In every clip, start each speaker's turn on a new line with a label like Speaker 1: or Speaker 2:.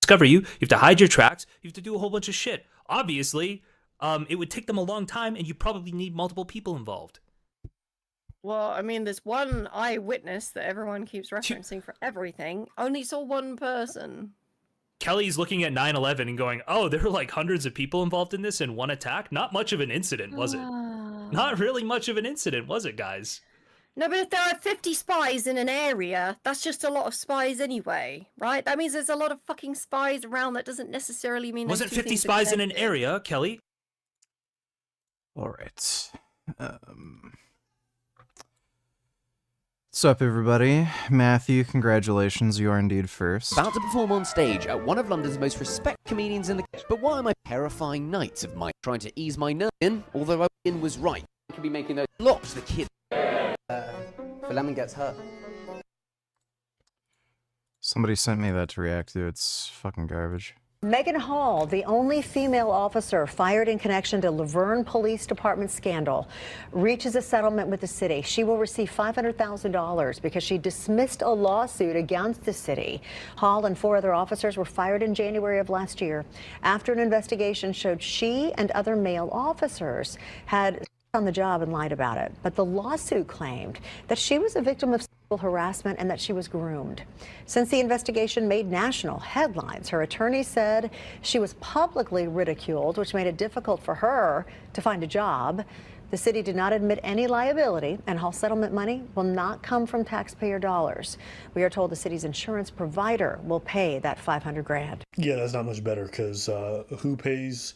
Speaker 1: discover you have to hide your tracks, you have to do a whole bunch of shit. Obviously, it would take them a long time, and you probably need multiple people involved.
Speaker 2: Well, I mean, there's one eyewitness that everyone keeps referencing for everything. Only saw one person.
Speaker 1: Kelly's looking at 9/11 and going, oh, there were like hundreds of people involved in this in one attack? Not much of an incident, was it? Not really much of an incident, was it, guys?
Speaker 2: No, but if there are 50 spies in an area, that's just a lot of spies anyway, right? That means there's a lot of fucking spies around. That doesn't necessarily mean...
Speaker 1: Wasn't 50 spies in an area, Kelly?
Speaker 3: All right. What's up, everybody? Matthew, congratulations, you are indeed first.
Speaker 4: About to perform on stage at one of London's most respected comedians in the... But why am I terrifying nights of my trying to ease my nerve in? Although Owen was right. I could be making those locks the kid... the lemon gets hurt.
Speaker 3: Somebody sent me that to react to. It's fucking garbage.
Speaker 5: Megan Hall, the only female officer fired in connection to Laverne Police Department scandal, reaches a settlement with the city. She will receive $500,000 because she dismissed a lawsuit against the city. Hall and 4 other officers were fired in January of last year after an investigation showed she and other male officers had on the job and lied about it. But the lawsuit claimed that she was a victim of sexual harassment and that she was groomed. Since the investigation made national headlines, her attorney said she was publicly ridiculed, which made it difficult for her to find a job. The city did not admit any liability, and Hall settlement money will not come from taxpayer dollars. We are told the city's insurance provider will pay that $500,000.
Speaker 6: Yeah, that's not much better, because who pays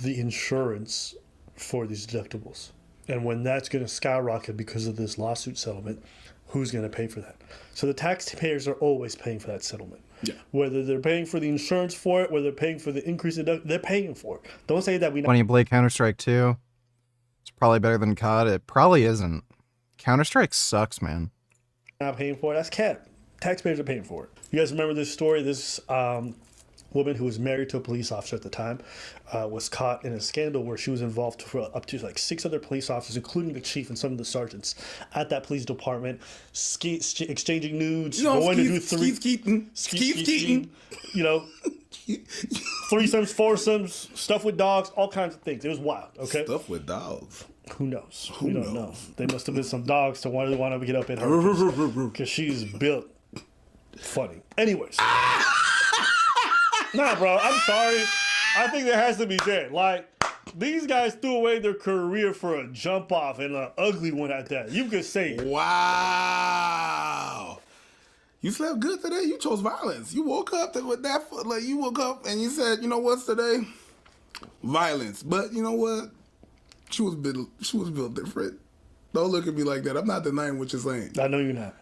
Speaker 6: the insurance for these deductibles? And when that's going to skyrocket because of this lawsuit settlement, who's going to pay for that? So the taxpayers are always paying for that settlement. Yeah. Whether they're paying for the insurance for it, whether they're paying for the increase in they're paying for it. Don't say that we...
Speaker 3: When you play Counter-Strike 2, it's probably better than COD. It probably isn't. Counter-Strike sucks, man.
Speaker 6: Not paying for it. That's cap. Taxpayers are paying for it. You guys remember this story? This woman who was married to a police officer at the time was caught in a scandal where she was involved for up to like 6 other police officers, including the chief and some of the sergeants at that police department, exchanging nudes, going to do Keith Keaton, you know, threesomes, foursomes, stuff with dogs, all kinds of things. It was wild. Okay,
Speaker 7: stuff with dogs.
Speaker 6: Who knows? We don't know. They must have been some dogs to want to get up in her because she's built funny. Anyways. Nah, bro, I'm sorry. I think that has to be said. Like, these guys threw away their career for a jump off and an ugly one at that. You could say it.
Speaker 7: Wow. You slept good today. You chose violence. You woke up with that, like, you woke up and you said, you know what's today? Violence. But you know what? She was built different. Don't look at me like that. I'm not denying what you're saying.
Speaker 6: I know you're not.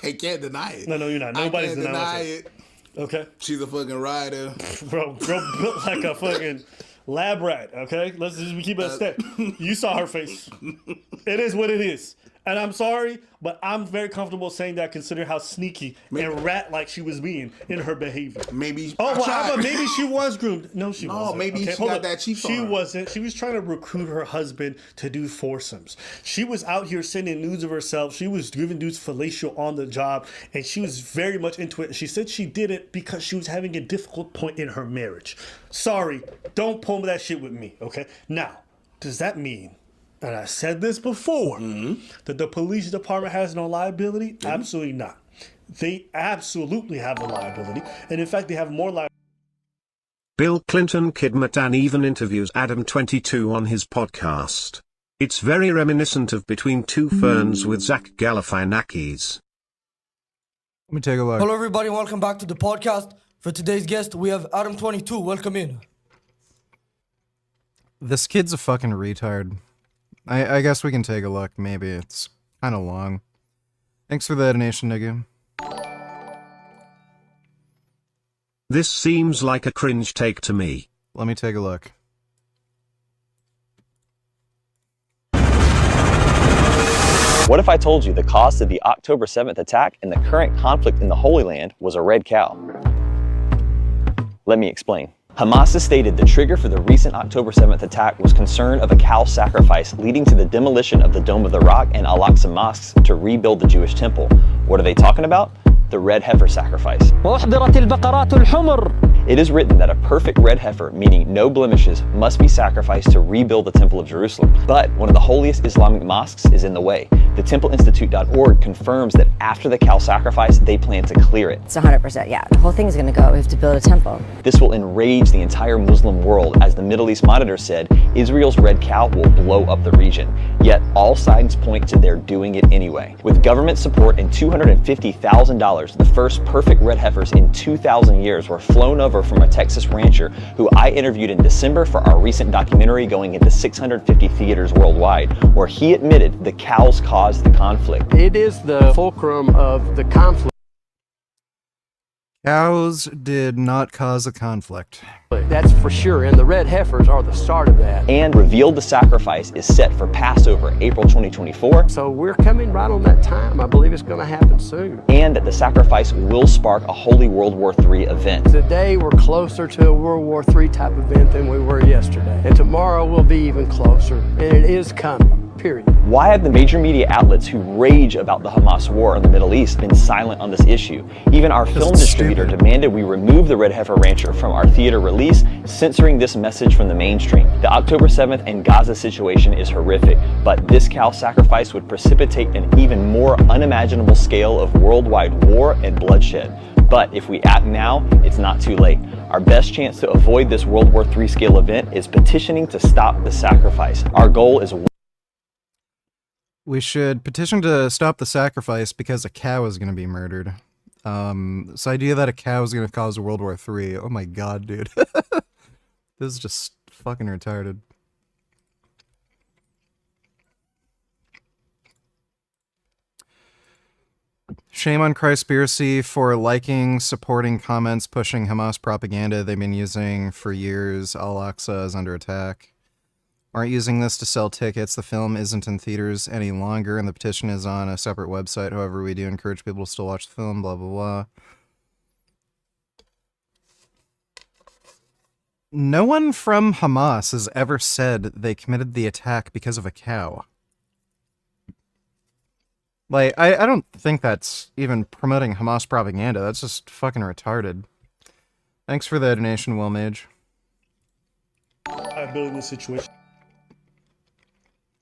Speaker 7: I can't deny it.
Speaker 6: No, you're not. Nobody's
Speaker 7: denying it.
Speaker 6: Okay.
Speaker 7: She's a fucking rider.
Speaker 6: Bro built like a fucking lab rat, okay? Let's just keep it a step. You saw her face. It is what it is. And I'm sorry, but I'm very comfortable saying that considering how sneaky and rat-like she was being in her behavior.
Speaker 7: Maybe.
Speaker 6: Oh, well, but maybe she was groomed. No, she wasn't.
Speaker 7: Oh, maybe
Speaker 6: okay,
Speaker 7: she got that cheap
Speaker 6: She wasn't. She was trying to recruit her husband to do foursomes. She was out here sending nudes of herself. She was giving dudes fellatio on the job, and she was very much into it. She said she did it because she was having a difficult point in her marriage. Sorry, don't pull that shit with me, okay? Now, does that mean... And I said this before, that the police department has no liability? Absolutely not. They absolutely have a liability. And in fact, they have more liability.
Speaker 8: Bill Clinton kidnapped and even interviews Adam22 on his podcast. It's very reminiscent of Between Two Ferns with Zach Galifianakis.
Speaker 3: Let me take a look.
Speaker 9: Hello everybody, welcome back to the podcast. For today's guest, we have Adam22. Welcome in.
Speaker 3: This kid's a fucking retard. I guess we can take a look. Maybe it's kind of long. Thanks for the donation, nigga.
Speaker 8: This seems like a cringe take to me.
Speaker 3: Let me take a look.
Speaker 10: What if I told you the cost of the October 7th attack and the current conflict in the Holy Land was a red cow? Let me explain. Hamas has stated the trigger for the recent October 7th attack was concern of a cow sacrifice leading to the demolition of the Dome of the Rock and Al-Aqsa mosques to rebuild the Jewish temple. What are they talking about? The red heifer sacrifice. It is written that a perfect red heifer, meaning no blemishes, must be sacrificed to rebuild the Temple of Jerusalem. But one of the holiest Islamic mosques is in the way. The templeinstitute.org confirms that after the cow sacrifice, they plan to clear it.
Speaker 11: It's 100%, yeah. The whole thing is going to go. We have to build a temple.
Speaker 10: This will enrage the entire Muslim world. As the Middle East Monitor said, Israel's red cow will blow up the region. Yet all signs point to their doing it anyway. With government support and $250,000, the first perfect red heifers in 2,000 years were flown over from a Texas rancher who I interviewed in December for our recent documentary going into 650 theaters worldwide, where he admitted the cows caused the conflict.
Speaker 12: It is the fulcrum of the conflict.
Speaker 3: Cows did not cause a conflict.
Speaker 12: That's for sure, and the red heifers are the start of that.
Speaker 10: And revealed the sacrifice is set for Passover, April 2024.
Speaker 12: So we're coming right on that time. I believe it's going to happen soon.
Speaker 10: And that the sacrifice will spark a holy World War III event.
Speaker 12: Today we're closer to a World War III type event than we were yesterday. And tomorrow we'll be even closer, and it is coming. Period.
Speaker 10: Why have the major media outlets who rage about the Hamas war in the Middle East been silent on this issue? Even our film distributor demanded we remove the red heifer rancher from our theater release, censoring this message from the mainstream. The October 7th and Gaza situation is horrific, but this cow sacrifice would precipitate an even more unimaginable scale of worldwide war and bloodshed. But if we act now, it's not too late. Our best chance to avoid this World War III scale event is petitioning to stop the sacrifice. Our goal is
Speaker 3: We should petition to stop the sacrifice because a cow is going to be murdered. This idea that a cow is going to cause World War III. Oh my god, dude. This is just fucking retarded. Shame on Christspiracy for liking, supporting comments, pushing Hamas propaganda they've been using for years. Al-Aqsa is under attack. Aren't using this to sell tickets. The film isn't in theaters any longer, and the petition is on a separate website. However, we do encourage people to still watch the film, blah, blah, blah. No one from Hamas has ever said they committed the attack because of a cow. Like, I don't think that's even promoting Hamas propaganda. That's just fucking retarded. Thanks for the donation, Will Mage.
Speaker 6: I'm building this situation.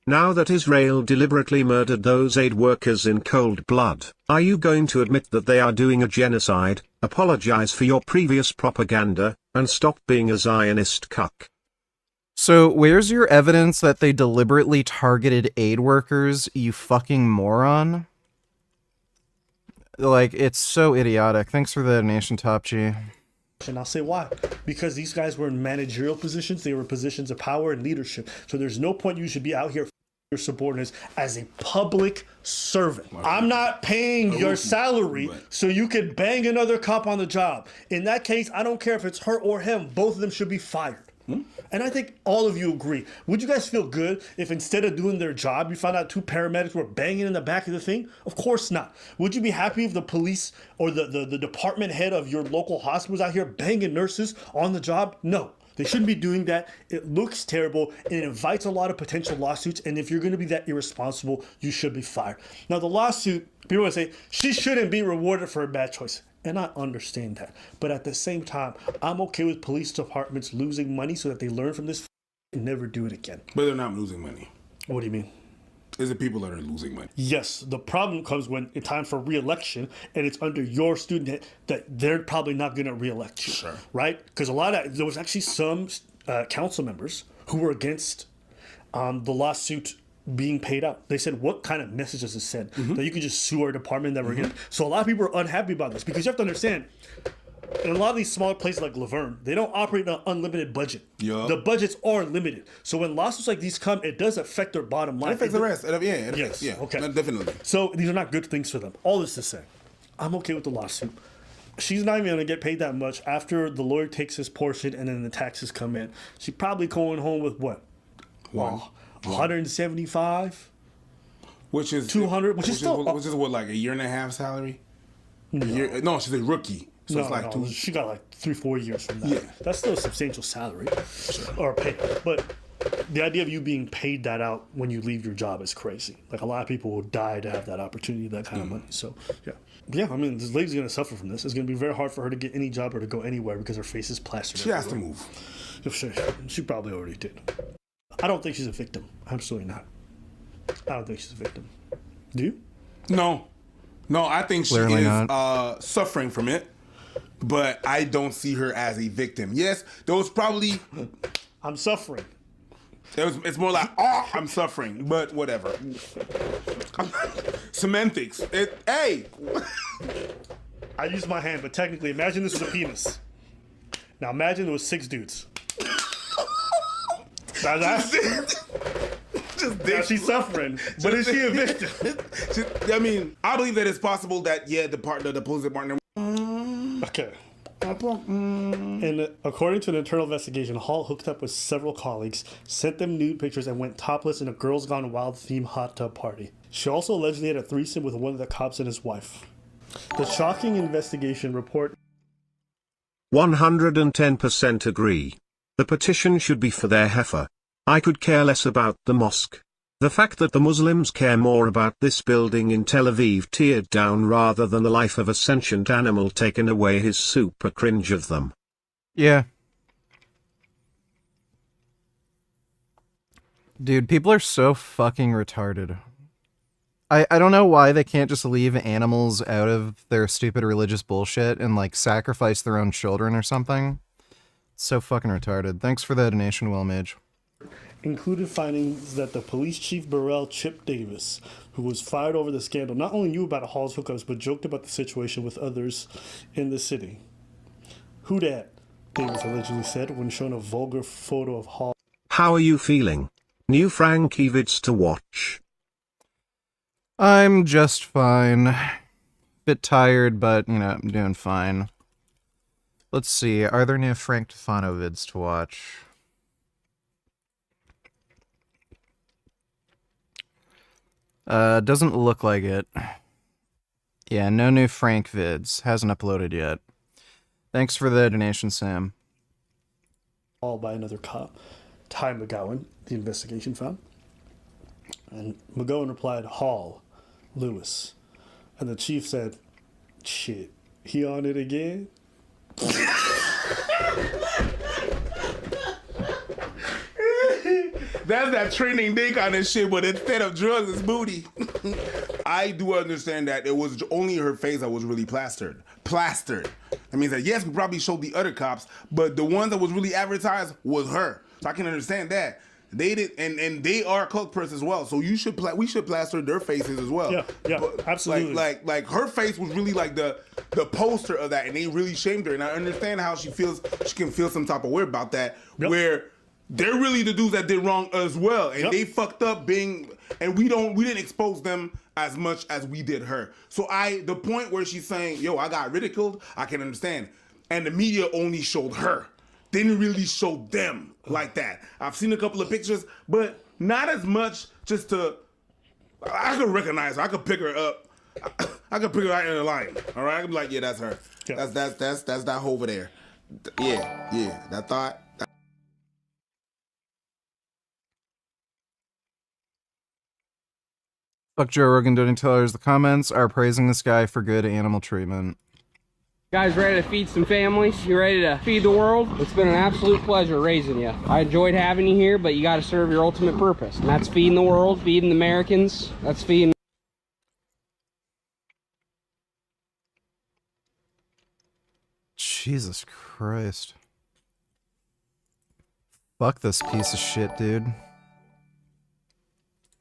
Speaker 8: Now that Israel deliberately murdered those aid workers in cold blood, are you going to admit that they are doing a genocide, apologize for your previous propaganda, and stop being a Zionist cuck?
Speaker 3: So, where's your evidence that they deliberately targeted aid workers, you fucking moron? Like, it's so idiotic. Thanks for the donation, Top G.
Speaker 6: And I'll say why. Because these guys were in managerial positions. They were in positions of power and leadership. So there's no point you should be out here your subordinates as a public servant. I'm not paying your salary so you could bang another cop on the job. In that case, I don't care if it's her or him. Both of them should be fired. And I think all of you agree. Would you guys feel good if instead of doing their job, you found out two paramedics were banging in the back of the thing? Of course not. Would you be happy if the police or the department head of your local hospital was out here banging nurses on the job? No. They shouldn't be doing that. It looks terrible and it invites a lot of potential lawsuits. And if you're going to be that irresponsible, you should be fired. Now, the lawsuit, people will say, she shouldn't be rewarded for a bad choice. And I understand that. But at the same time, I'm okay with police departments losing money so that they learn from this and never do it again.
Speaker 7: But they're not losing money.
Speaker 6: What do you mean?
Speaker 7: Is it people that are losing money?
Speaker 6: Yes. The problem comes when it's time for re-election and it's under your student that they're probably not going to re-elect you.
Speaker 7: Sure.
Speaker 6: Right? Because there was actually some council members who were against the lawsuit being paid out. They said, what kind of message does it send? That you could just sue our department that we're getting. So a lot of people are unhappy about this because you have to understand, in a lot of these smaller places like Laverne, they don't operate on an unlimited budget.
Speaker 7: Yup.
Speaker 6: The budgets are limited. So when lawsuits like these come, it does affect their bottom line.
Speaker 7: It affects the rest.
Speaker 6: Yes. Okay.
Speaker 7: Definitely.
Speaker 6: So these are not good things for them. All this to say, I'm okay with the lawsuit. She's not even going to get paid that much after the lawyer takes his portion and then the taxes come in. She's probably going home with what? 175,
Speaker 7: which is
Speaker 6: 200, which is still
Speaker 7: what, like a year and a half salary. No, she's a rookie. So it's like two.
Speaker 6: She got like 3-4 years from that.
Speaker 7: Yeah.
Speaker 6: That's still a substantial salary or pay. But the idea of you being paid that out when you leave your job is crazy. Like a lot of people will die to have that opportunity, that kind of money. So yeah, I mean, this lady's gonna suffer from this. It's gonna be very hard for her to get any job or to go anywhere because her face is plastered.
Speaker 7: She has to move.
Speaker 6: She probably already did. I don't think she's a victim. Absolutely not. I don't think she's a victim. Do you?
Speaker 7: No, I think she
Speaker 3: Clearly
Speaker 7: is suffering from it, but I don't see her as a victim. Yes, there was probably...
Speaker 6: I'm suffering.
Speaker 7: It's more like, I'm suffering, but whatever. Semantics. Hey!
Speaker 6: I used my hand, but technically, imagine this was a penis. Now imagine there was 6 dudes. Now she's suffering, but is she a victim?
Speaker 7: I mean, I believe that it's possible that, the police department...
Speaker 6: Okay. And according to an internal investigation, Hall hooked up with several colleagues, sent them nude pictures, and went topless in a Girls Gone Wild themed hot tub party. She also allegedly had a threesome with one of the cops and his wife. The shocking investigation report...
Speaker 8: 110% agree. The petition should be for their heifer. I could care less about the mosque. The fact that the Muslims care more about this building in Tel Aviv teared down rather than the life of a sentient animal taken away is super cringe of them.
Speaker 3: Yeah. Dude, people are so fucking retarded. I don't know why they can't just leave animals out of their stupid religious bullshit and, like, sacrifice their own children or something. It's so fucking retarded. Thanks for the donation, Will Mage.
Speaker 6: Included findings that the police chief Burrell Chip Davis, who was fired over the scandal, not only knew about Hall's hookups, but joked about the situation with others in the city. Who dat? Davis allegedly said when shown a vulgar photo of Hall.
Speaker 8: How are you feeling? New Frankie vids to watch.
Speaker 3: I'm just fine. Bit tired, but, you know, I'm doing fine. Let's see, are there new Frank Tufano vids to watch? Doesn't look like it. Yeah, no new Frank vids. Hasn't uploaded yet. Thanks for the donation, Sam.
Speaker 6: All by another cop, Ty McGowan, the investigation found. And McGowan replied, Hall, Lewis. And the chief said, shit, he on it again?
Speaker 7: That's that training day kind of shit, but instead of drugs, it's booty. I do understand that it was only her face that was really plastered. That means that, yes, we probably showed the other cops, but the one that was really advertised was her. So I can understand that. They did, and they are culprits as well. So we should plaster their faces as well.
Speaker 6: Yeah, but absolutely.
Speaker 7: Like her face was really like the poster of that, and they really shamed her. And I understand how she feels. She can feel some type of way about that, where they're really the dudes that did wrong as well, and they fucked up being. And we didn't expose them as much as we did her. So the point where she's saying, "Yo, I got ridiculed," I can understand, and the media only showed her. Didn't really show them like that. I've seen a couple of pictures, but not as much just to... I could recognize her. I could pick her up. I could pick her out in the line. All right? I could be like, yeah, that's her. Yeah. That's that over there. Yeah. That thought...
Speaker 3: Fuck Joe Rogan donating tellers. The comments are praising this guy for good animal treatment.
Speaker 13: Guys ready to feed some families? You ready to feed the world? It's been an absolute pleasure raising you. I enjoyed having you here, but you got to serve your ultimate purpose. And that's feeding the world, feeding the Americans. That's feeding...
Speaker 3: Jesus Christ. Fuck this piece of shit, dude.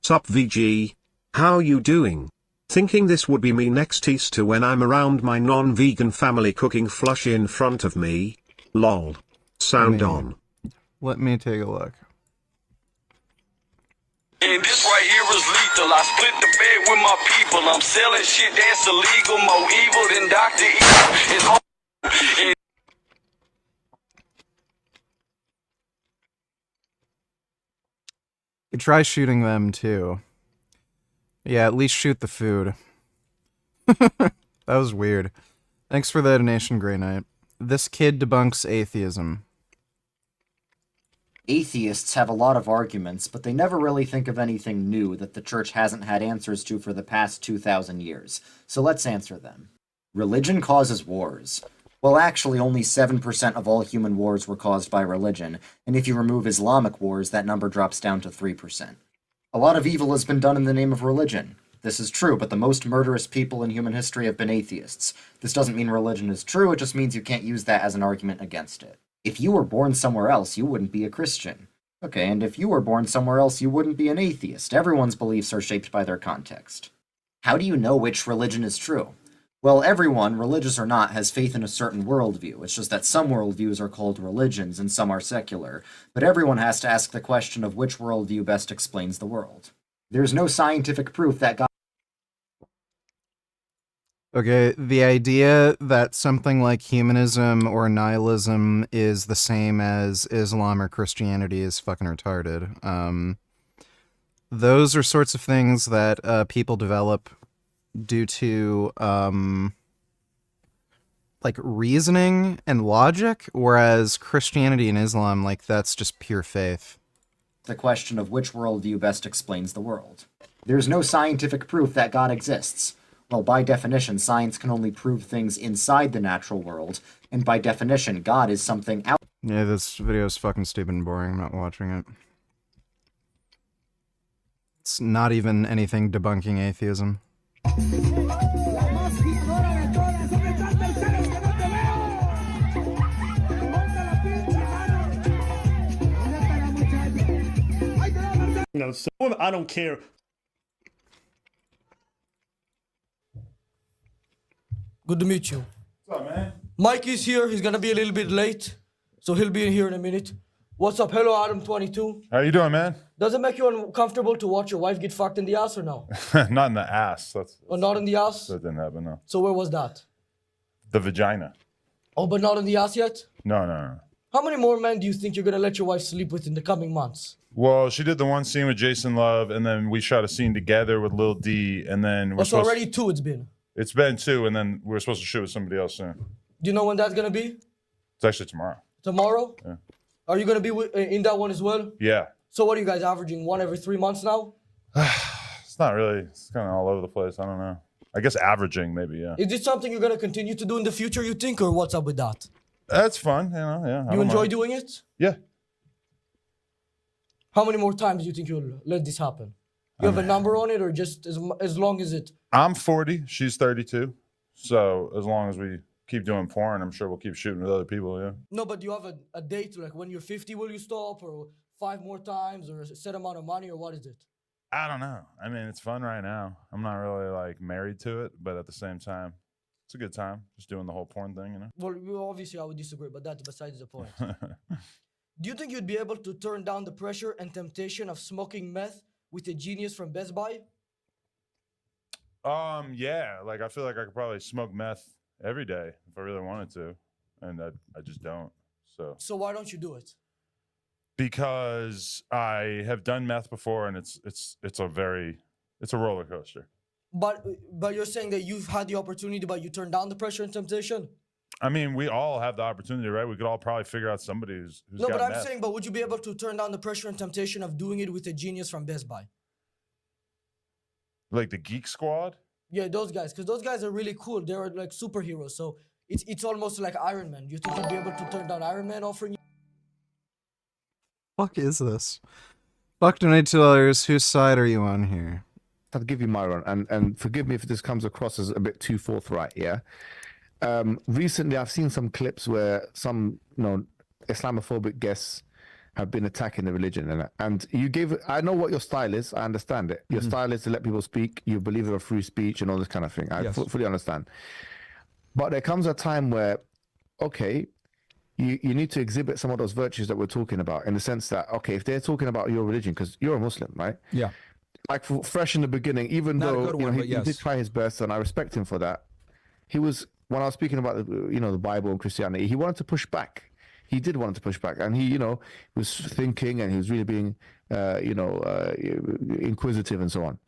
Speaker 8: Sup VG? How you doing? Thinking this would be me next Easter when I'm around my non-vegan family cooking flush in front of me? Lol. Sound on.
Speaker 3: Let me take a look.
Speaker 14: And this right here is lethal. I split the bed with my people. I'm selling shit that's illegal, more evil than Dr. Evil.
Speaker 3: You try shooting them too. Yeah, at least shoot the food. That was weird. Thanks for the donation, Grey Knight. This kid debunks atheism.
Speaker 15: Atheists have a lot of arguments, but they never really think of anything new that the church hasn't had answers to for the past 2,000 years. So let's answer them. Religion causes wars. Well, actually, only 7% of all human wars were caused by religion, and if you remove Islamic wars, that number drops down to 3%. A lot of evil has been done in the name of religion. This is true, but the most murderous people in human history have been atheists. This doesn't mean religion is true, it just means you can't use that as an argument against it. If you were born somewhere else, you wouldn't be a Christian. Okay, and if you were born somewhere else, you wouldn't be an atheist. Everyone's beliefs are shaped by their context. How do you know which religion is true? Well, everyone, religious or not, has faith in a certain worldview. It's just that some worldviews are called religions and some are secular. But everyone has to ask the question of which worldview best explains the world. There's no scientific proof that God...
Speaker 3: Okay, the idea that something like humanism or nihilism is the same as Islam or Christianity is fucking retarded. Those are sorts of things that people develop due to like reasoning and logic, whereas Christianity and Islam, like, that's just pure faith.
Speaker 15: The question of which worldview best explains the world. There's no scientific proof that God exists. Well, by definition, science can only prove things inside the natural world, and by definition, God is something out.
Speaker 3: Yeah, this video is fucking stupid and boring. I'm not watching it. It's not even anything debunking atheism.
Speaker 6: No, so I don't care.
Speaker 9: Good to meet you.
Speaker 7: What's up, man?
Speaker 9: Mike is here. He's gonna be a little bit late, so he'll be in here in a minute. What's up? Hello, Adam22.
Speaker 16: How you doing, man?
Speaker 9: Does it make you uncomfortable to watch your wife get fucked in the ass or no?
Speaker 16: Not in the ass.
Speaker 9: Or not in the ass?
Speaker 16: That didn't happen, no.
Speaker 9: So where was that?
Speaker 16: The vagina.
Speaker 9: Oh, but not in the ass yet?
Speaker 16: No.
Speaker 9: How many more men do you think you're gonna let your wife sleep with in the coming months?
Speaker 16: Well, she did the one scene with Jason Love, and then we shot a scene together with Lil D, and then
Speaker 9: Oh, so already 2 it's been.
Speaker 16: It's been 2, and then we're supposed to shoot with somebody else soon.
Speaker 9: Do you know when that's gonna be?
Speaker 16: It's actually tomorrow.
Speaker 9: Tomorrow?
Speaker 16: Yeah.
Speaker 9: Are you gonna be in that one as well?
Speaker 16: Yeah.
Speaker 9: So what are you guys averaging? 1 every 3 months now?
Speaker 16: It's not really. It's kind of all over the place. I don't know. I guess averaging, maybe, yeah.
Speaker 9: Is this something you're gonna continue to do in the future, you think, or what's up with that?
Speaker 16: That's fun, you know, yeah. I
Speaker 9: You
Speaker 16: don't
Speaker 9: enjoy
Speaker 16: mind.
Speaker 9: doing it?
Speaker 16: Yeah.
Speaker 9: How many more times do you think you'll let this happen? You have a number on it, or just as long as it?
Speaker 16: I'm 40. She's 32. So as long as we keep doing porn, I'm sure we'll keep shooting with other people, yeah.
Speaker 9: No, but do you have a date, like when you're 50, will you stop, or 5 more times, or a set amount of money, or what is it?
Speaker 16: I don't know. I mean, it's fun right now. I'm not really like married to it, but at the same time, it's a good time. Just doing the whole porn thing, you know?
Speaker 9: Well, obviously I would disagree, but that's besides the point. Do you think you'd be able to turn down the pressure and temptation of smoking meth with a genius from Best Buy?
Speaker 16: Yeah. Like, I feel like I could probably smoke meth every day if I really wanted to, and I just don't.
Speaker 9: So why don't you do it?
Speaker 16: Because I have done meth before, and it's a roller coaster.
Speaker 9: But you're saying that you've had the opportunity, but you turned down the pressure and temptation?
Speaker 16: I mean, we all have the opportunity, right? We could all probably figure out somebody who's
Speaker 9: No,
Speaker 16: got
Speaker 9: but I'm
Speaker 16: meth.
Speaker 9: saying, but would you be able to turn down the pressure and temptation of doing it with a genius from Best Buy?
Speaker 16: Like the Geek Squad?
Speaker 9: Yeah, those guys, because those guys are really cool. They're like superheroes, so it's almost like Iron Man. Do you think you'd be able to turn down Iron Man offering you?
Speaker 3: Fuck is this? Fuck donate $2. Whose side are you on here?
Speaker 17: I'll give you my one, and forgive me if this comes across as a bit too forthright, yeah? Recently, I've seen some clips where some, Islamophobic guests have been attacking the religion, and you gave. I know what your style is. I understand it. Your style is to let people speak. You believe in free speech and all this kind of thing. I fully understand. But there comes a time where, okay, you need to exhibit some of those virtues that we're talking about, in the sense that, okay, if they're talking about your religion, because you're a Muslim, right?
Speaker 18: Yeah.
Speaker 17: Like fresh in the beginning, even
Speaker 18: Not a
Speaker 17: though
Speaker 18: good one, but
Speaker 17: he
Speaker 18: yes.
Speaker 17: did try his best, and I respect him for that. He was, when I was speaking about the Bible and Christianity, he wanted to push back. He did want to push back, and he was thinking, and he was really being inquisitive and so on.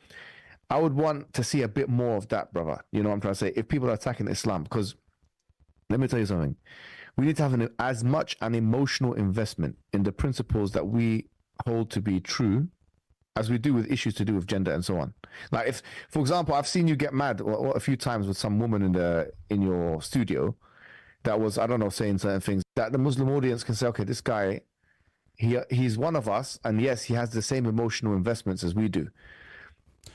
Speaker 17: I would want to see a bit more of that, brother. You know what I'm trying to say? If people are attacking Islam, because Let me tell you something. We need to have as much an emotional investment in the principles that we hold to be true as we do with issues to do with gender and so on. Like if, for example, I've seen you get mad a few times with some woman in your studio that was, I don't know, saying certain things that the Muslim audience can say, okay, this guy, he's one of us, and yes, he has the same emotional investments as we do.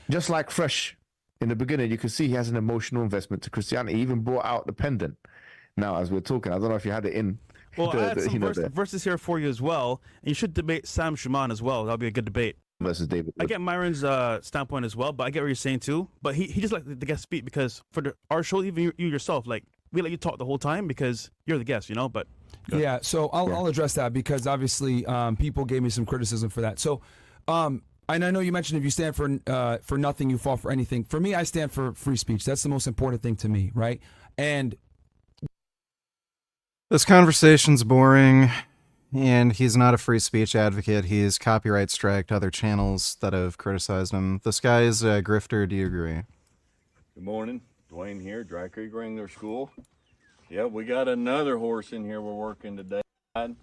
Speaker 17: Just like Fresh, in the beginning, you could see he has an emotional investment to Christianity. He even brought out the pendant. Now, as we're talking, I don't know if you had it in.
Speaker 18: Well, I had some verses here for you as well, and you should debate Sam Shaman as well. That'll be a good debate.
Speaker 17: Versus David.
Speaker 18: I get Myron's standpoint as well, but I get what you're saying too. But he just like the guest speak because for our show, even you yourself, like we let you talk the whole time because you're the guest, you know. But
Speaker 19: yeah, so I'll address that because obviously people gave me some criticism for that. So, and I know you mentioned if you stand for nothing, you fall for anything. For me, I stand for free speech. That's the most important thing to me, right? And
Speaker 3: this conversation's boring. And he's not a free speech advocate. He's copyright striked other channels that have criticized him. This guy is a grifter. Do you agree?
Speaker 20: Good morning. Dwayne here, Dry Creek Wrangler School. Yep, we got another horse in here we're working today. I'd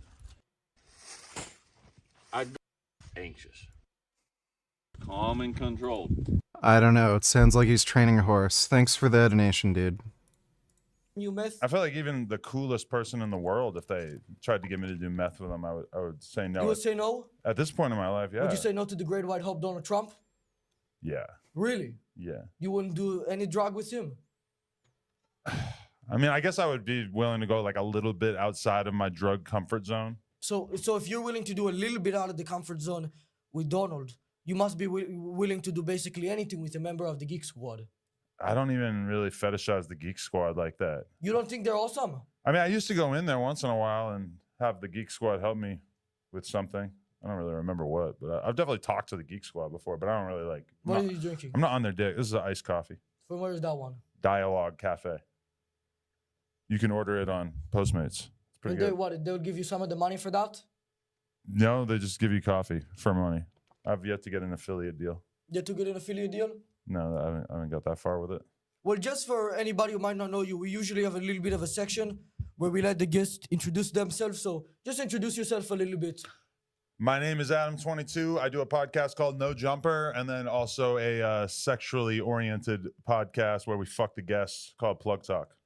Speaker 20: anxious. Calm and controlled.
Speaker 3: I don't know. It sounds like he's training a horse. Thanks for the donation, dude.
Speaker 9: New meth?
Speaker 16: I feel like even the coolest person in the world, if they tried to get me to do meth with them, I would say no.
Speaker 9: You would say no?
Speaker 16: At this point in my life, yeah.
Speaker 9: Would you say no to the great white hope Donald Trump?
Speaker 16: Yeah.
Speaker 9: Really?
Speaker 16: Yeah.
Speaker 9: You wouldn't do any drug with him?
Speaker 16: I mean, I guess I would be willing to go like a little bit outside of my drug comfort zone.
Speaker 9: So if you're willing to do a little bit out of the comfort zone with Donald, you must be willing to do basically anything with a member of the Geek Squad.
Speaker 16: I don't even really fetishize the Geek Squad like that.
Speaker 9: You don't think they're awesome?
Speaker 16: I mean, I used to go in there once in a while and have the Geek Squad help me with something. I don't really remember what, but I've definitely talked to the Geek Squad before, but I don't really like...
Speaker 9: What are you drinking?
Speaker 16: I'm not on their dick. This is an iced coffee.
Speaker 9: From where is that one?
Speaker 16: Dialogue Cafe. You can order it on Postmates. It's pretty
Speaker 9: And
Speaker 16: good.
Speaker 9: they, what, they'll give you some of the money for that?
Speaker 16: No, they just give you coffee for money. I've yet to get an affiliate deal.
Speaker 9: Yet to get an affiliate deal?
Speaker 16: No, I haven't got that far with it.
Speaker 9: Well, just for anybody who might not know you, we usually have a little bit of a section where we let the guests introduce themselves. So just introduce yourself a little bit.
Speaker 16: My name is Adam22. I do a podcast called No Jumper, and then also a sexually oriented podcast where we fuck the guests called Plug Talk.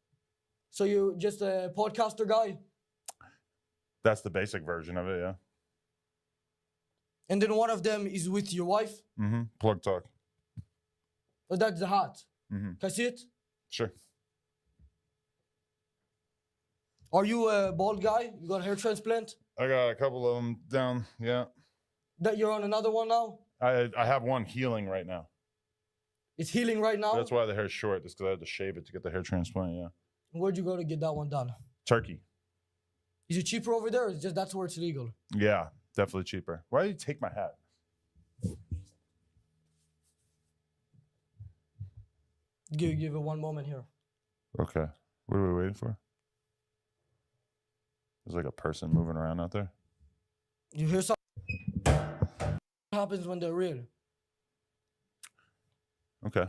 Speaker 9: So you're just a podcaster guy?
Speaker 16: That's the basic version of it, yeah.
Speaker 9: And then one of them is with your wife?
Speaker 16: Mm-hmm. Plug Talk.
Speaker 9: Oh, that's the hat.
Speaker 16: Mm-hmm.
Speaker 9: Can I see it?
Speaker 16: Sure.
Speaker 9: Are you a bald guy? You got a hair transplant?
Speaker 16: I got a couple of them down, yeah.
Speaker 9: That you're on another one now?
Speaker 16: I have one healing right now.
Speaker 9: It's healing right now?
Speaker 16: That's why the hair's short, just because I had to shave it to get the hair transplant, yeah.
Speaker 9: Where'd you go to get that one done?
Speaker 16: Turkey.
Speaker 9: Is it cheaper over there or is just that's where it's legal?
Speaker 16: Yeah, definitely cheaper. Why do you take my hat?
Speaker 9: Give it one moment here.
Speaker 16: Okay. What are we waiting for? There's like a person moving around out there.
Speaker 9: You hear something? What happens when they're real?
Speaker 16: Okay.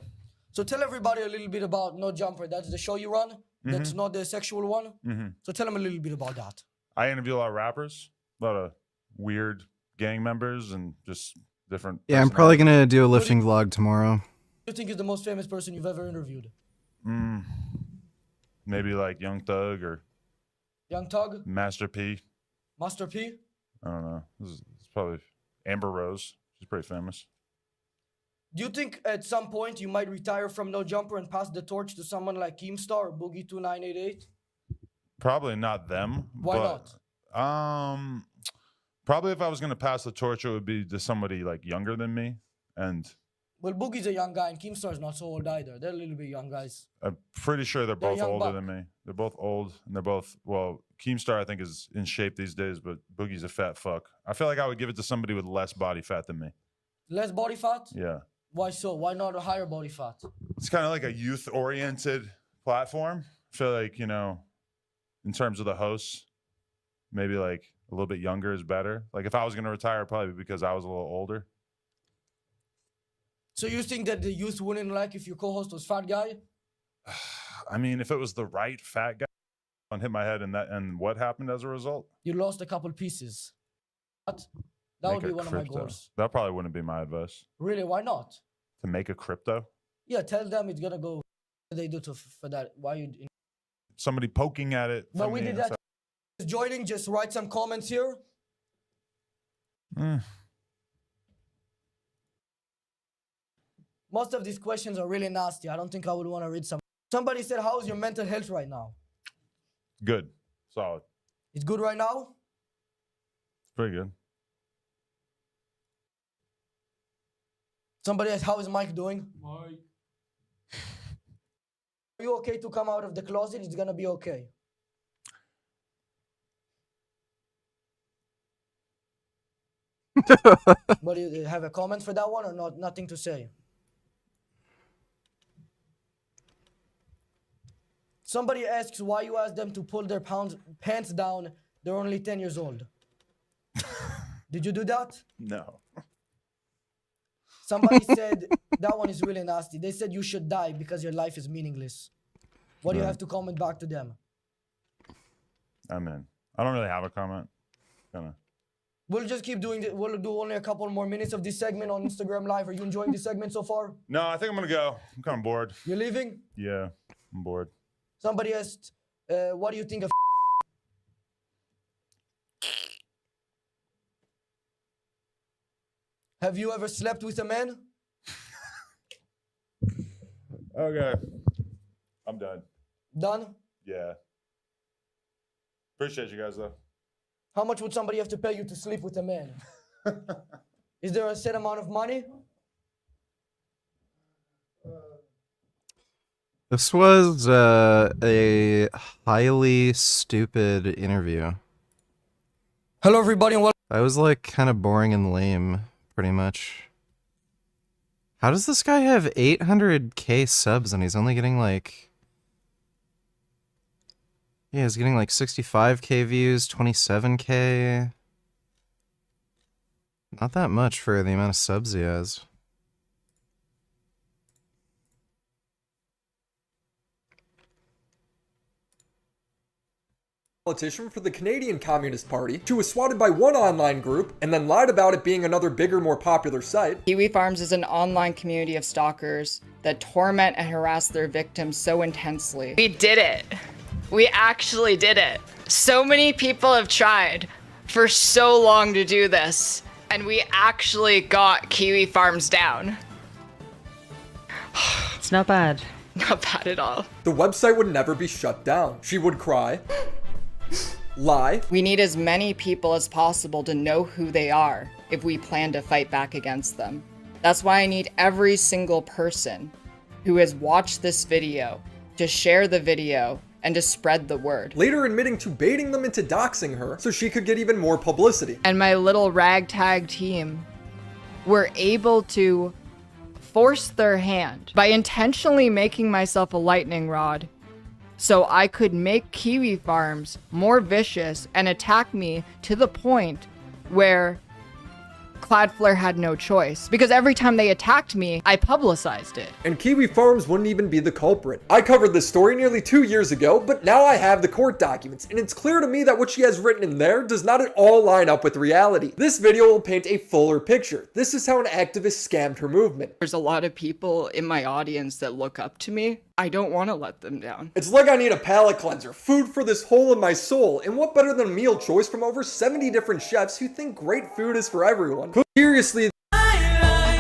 Speaker 9: So tell everybody a little bit about No Jumper. That's the show you run? That's not the sexual one?
Speaker 16: Mm-hmm.
Speaker 9: So tell them a little bit about that.
Speaker 16: I interview a lot of rappers, a lot of weird gang members, and just different.
Speaker 3: Yeah, I'm probably going to do a lifting vlog tomorrow.
Speaker 9: Who do you think is the most famous person you've ever interviewed?
Speaker 16: Maybe like Young Thug or
Speaker 9: Young Tug?
Speaker 16: Master P.
Speaker 9: Master P?
Speaker 16: I don't know. It's probably Amber Rose. She's pretty famous.
Speaker 9: Do you think at some point you might retire from No Jumper and pass the torch to someone like Keemstar or Boogie2988?
Speaker 16: Probably not them.
Speaker 9: Why
Speaker 16: not? Probably if I was going to pass the torch, it would be to somebody like younger than me. And
Speaker 9: well, Boogie's a young guy and Keemstar's not so old either. They're a little bit young guys.
Speaker 16: I'm pretty sure they're both
Speaker 9: young
Speaker 16: older
Speaker 9: buck.
Speaker 16: than me. They're both old, and they're both, well, Keemstar I think is in shape these days, but Boogie's a fat fuck. I feel like I would give it to somebody with less body fat than me.
Speaker 9: Less body fat?
Speaker 16: Yeah.
Speaker 9: Why so? Why not a higher body fat?
Speaker 16: It's kind of like a youth-oriented platform. I feel like, you know, in terms of the hosts, maybe like a little bit younger is better. Like if I was going to retire, probably because I was a little older.
Speaker 9: So you think that the youth wouldn't like if your co-host was fat guy?
Speaker 16: I mean, if it was the right fat guy, hit my head, and what happened as a result?
Speaker 9: You lost a couple pieces. But that
Speaker 16: Make
Speaker 9: would be
Speaker 16: a
Speaker 9: one of my
Speaker 16: crypto.
Speaker 9: goals.
Speaker 16: That probably wouldn't be my advice.
Speaker 9: Really, why not?
Speaker 16: To make a crypto?
Speaker 9: Yeah, tell them it's gonna go. What do they do for that? Why you?
Speaker 16: Somebody poking at it.
Speaker 9: But
Speaker 16: from
Speaker 9: we
Speaker 16: the
Speaker 9: did that.
Speaker 16: inside.
Speaker 9: Joining, just write some comments here. Most of these questions are really nasty. I don't think I would want to read some. Somebody said, "How's your mental health right now?"
Speaker 16: Good. Solid.
Speaker 9: It's good right now.
Speaker 16: It's pretty good.
Speaker 9: Somebody asked, "How is Mike doing?" Mike. Are you okay to come out of the closet? It's gonna be okay. But do you have a comment for that one or not? Nothing to say. Somebody asks why you ask them to pull their pants down. They're only 10 years old. Did you do that?
Speaker 16: No.
Speaker 9: Somebody said that one is really nasty. They said you should die because your life is meaningless. What do you have to comment back to them?
Speaker 16: I'm in. I don't really have a comment. Kinda.
Speaker 9: We'll just keep doing it. We'll do only a couple more minutes of this segment on Instagram Live. Are you enjoying this segment so far?
Speaker 16: No, I think I'm gonna go. I'm kind of bored.
Speaker 9: You're leaving?
Speaker 16: Yeah, I'm bored.
Speaker 9: Somebody asked, what do you think of Have you ever slept with a man?
Speaker 16: Okay. I'm done.
Speaker 9: Done?
Speaker 16: Yeah. Appreciate you guys though.
Speaker 9: How much would somebody have to pay you to sleep with a man? Is there a set amount of money?
Speaker 3: This was a highly stupid interview.
Speaker 9: Hello, everybody, and welcome.
Speaker 3: I was like kind of boring and lame, pretty much. How does this guy have 800k subs and he's only getting like... Yeah, he's getting like 65k views, 27k. Not that much for the amount of subs he has.
Speaker 21: Politician for the Canadian Communist Party. She was swatted by one online group and then lied about it being another bigger, more popular site.
Speaker 22: Kiwi Farms is an online community of stalkers that torment and harass their victims so intensely.
Speaker 23: We did it. We actually did it. So many people have tried for so long to do this, and we actually got Kiwi Farms down.
Speaker 11: It's not bad.
Speaker 23: Not bad at all.
Speaker 21: The website would never be shut down. She would cry, lie.
Speaker 22: We need as many people as possible to know who they are if we plan to fight back against them. That's why I need every single person who has watched this video to share the video and to spread the word.
Speaker 21: Later admitting to baiting them into doxing her so she could get even more publicity.
Speaker 22: And my little ragtag team were able to force their hand by intentionally making myself a lightning rod so I could make Kiwi Farms more vicious and attack me to the point where Cloudflare had no choice, because every time they attacked me, I publicized it.
Speaker 21: And Kiwi Farms wouldn't even be the culprit. I covered this story nearly 2 years ago, but now I have the court documents, and it's clear to me that what she has written in there does not at all line up with reality. This video will paint a fuller picture. This is how an activist scammed her movement.
Speaker 22: There's a lot of people in my audience that look up to me. I don't want to let them down.
Speaker 21: It's like I need a palate cleanser, food for this hole in my soul, and what better than a meal choice from over 70 different chefs who think great food is for everyone. Seriously,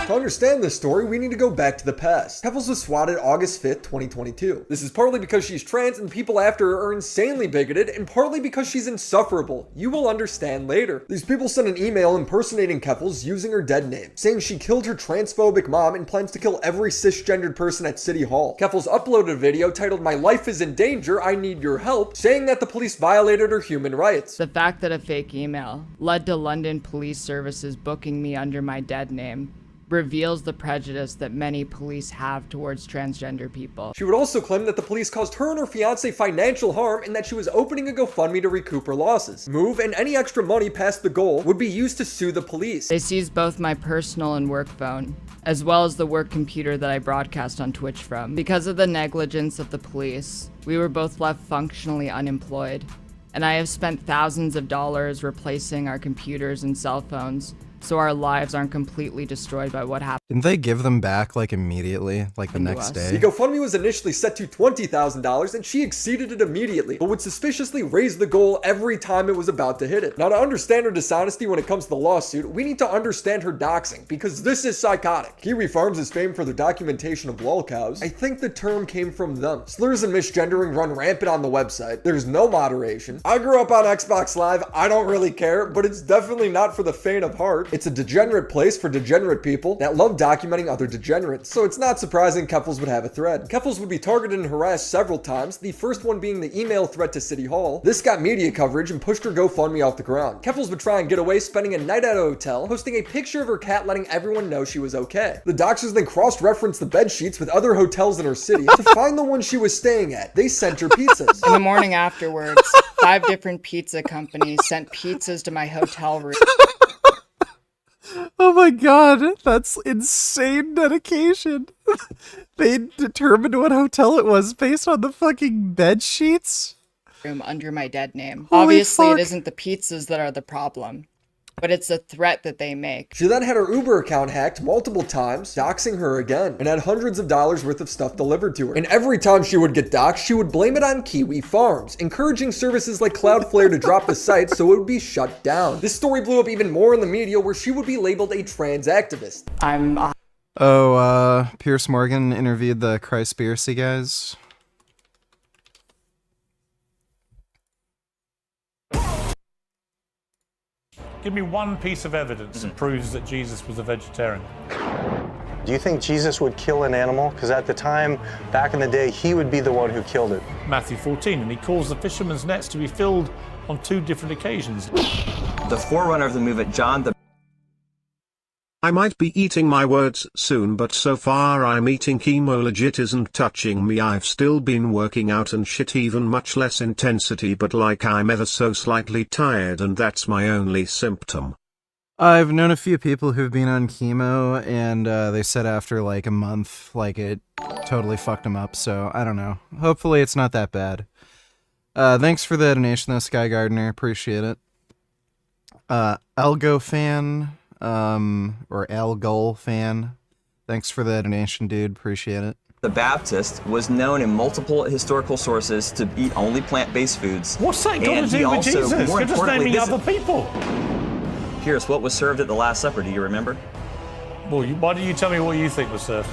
Speaker 21: to understand this story, we need to go back to the past. Keffals was swatted August 5th, 2022. This is partly because she's trans and the people after her are insanely bigoted, and partly because she's insufferable. You will understand later. These people sent an email impersonating Keffals using her dead name, saying she killed her transphobic mom and plans to kill every cisgendered person at City Hall. Keffals uploaded a video titled "My Life is in Danger, I Need Your Help," saying that the police violated her human rights.
Speaker 22: The fact that a fake email led to London Police Services booking me under my dead name reveals the prejudice that many police have towards transgender people.
Speaker 21: She would also claim that the police caused her and her fiance financial harm and that she was opening a GoFundMe to recoup her losses. Move and any extra money past the goal would be used to sue the police.
Speaker 22: They seized both my personal and work phone, as well as the work computer that I broadcast on Twitch from. Because of the negligence of the police, We were both left functionally unemployed, and I have spent thousands of dollars replacing our computers and cell phones so our lives aren't completely destroyed by what happened.
Speaker 3: Didn't they give them back like immediately, like the next
Speaker 21: The
Speaker 3: day?
Speaker 21: GoFundMe was initially set to $20,000 and she exceeded it immediately, but would suspiciously raise the goal every time it was about to hit it. Now, to understand her dishonesty when it comes to the lawsuit, we need to understand her doxing, because this is psychotic. Kiwi Farms is famed for their documentation of lol cows. I think the term came from them. Slurs and misgendering run rampant on the website. There's no moderation. I grew up on Xbox Live. I don't really care, but it's definitely not for the faint of heart. It's a degenerate place for degenerate people that love documenting other degenerates, so it's not surprising Keffals would have a thread. Keffals would be targeted and harassed several times, the first one being the email threat to City Hall. This got media coverage and pushed her GoFundMe off the ground. Keffals would try and get away, spending a night at a hotel, posting a picture of her cat letting everyone know she was okay. The doxers then cross-referenced the bed sheets with other hotels in her city to find the one she was staying at. They sent her pizzas.
Speaker 22: In the morning afterwards, 5 different pizza companies sent pizzas to my hotel room.
Speaker 3: Oh my god, that's insane dedication. They determined what hotel it was based on the fucking bed sheets?
Speaker 22: Under my dead name.
Speaker 3: Holy
Speaker 22: Obviously,
Speaker 3: fuck.
Speaker 22: it isn't the pizzas that are the problem, but it's a threat that they make.
Speaker 21: She then had her Uber account hacked multiple times, doxing her again, and had hundreds of dollars worth of stuff delivered to her. And every time she would get doxed, she would blame it on Kiwi Farms, encouraging services like Cloudflare to drop the site so it would be shut down. This story blew up even more in the media, where she would be labeled a trans activist.
Speaker 3: Piers Morgan interviewed the Christspiracy guys.
Speaker 1: Give me one piece of evidence that proves that Jesus was a vegetarian.
Speaker 2: Do you think Jesus would kill an animal? Because at the time, back in the day, he would be the one who killed it.
Speaker 1: Matthew 14, and he caused the fishermen's nets to be filled on 2 different occasions.
Speaker 10: The forerunner of the movement, John the
Speaker 8: I might be eating my words soon, but so far I'm eating chemo. Legit isn't touching me. I've still been working out and shit, even much less intensity, but like I'm ever so slightly tired, and that's my only symptom.
Speaker 3: I've known a few people who've been on chemo, and they said after like a month, like it totally fucked them up, so I don't know. Hopefully it's not that bad. Thanks for the donation though, Sky Gardener, appreciate it. Algo fan, or Al Goal fan, thanks for the donation, dude, appreciate it.
Speaker 10: The Baptist was known in multiple historical sources to eat only plant-based foods.
Speaker 1: What's that got to do with Jesus? You're just naming other people.
Speaker 10: Pierce, what was served at the Last Supper? Do you remember?
Speaker 1: Well, why don't you tell me what you think was served?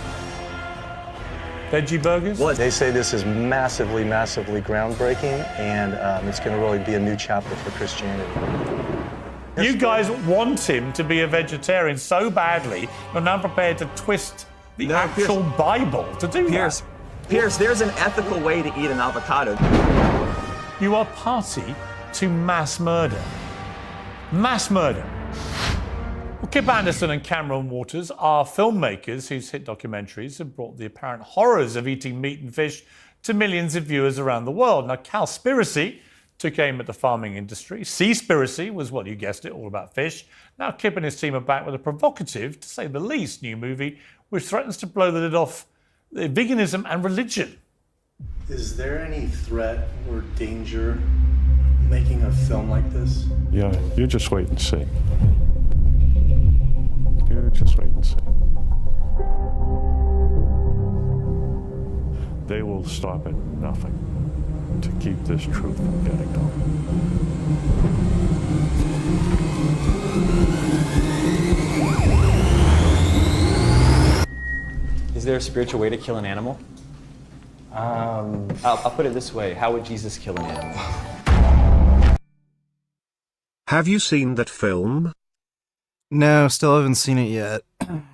Speaker 1: Veggie burgers?
Speaker 2: Well, they say this is massively, massively groundbreaking, and it's going to really be a new chapter for Christianity.
Speaker 1: You guys want him to be a vegetarian so badly, you're now prepared to twist the actual Bible to do that.
Speaker 10: Pierce, there's an ethical way to eat an avocado.
Speaker 1: You are party to mass murder. Mass murder. Well, Kip Anderson and Cameron Waters are filmmakers whose hit documentaries have brought the apparent horrors of eating meat and fish to millions of viewers around the world. Now, Cowspiracy took aim at the farming industry. Seaspiracy was, well, you guessed it, all about fish. Now Kip and his team are back with a provocative, to say the least, new movie which threatens to blow the lid off veganism and religion.
Speaker 6: Is there any threat or danger making a film like this?
Speaker 16: Yeah, you just wait and see. You just wait and see. They will stop at nothing to keep this truth from getting known.
Speaker 10: Is there a spiritual way to kill an animal? I'll put it this way. How would Jesus kill an animal?
Speaker 8: Have you seen that film?
Speaker 3: No, still haven't seen it yet.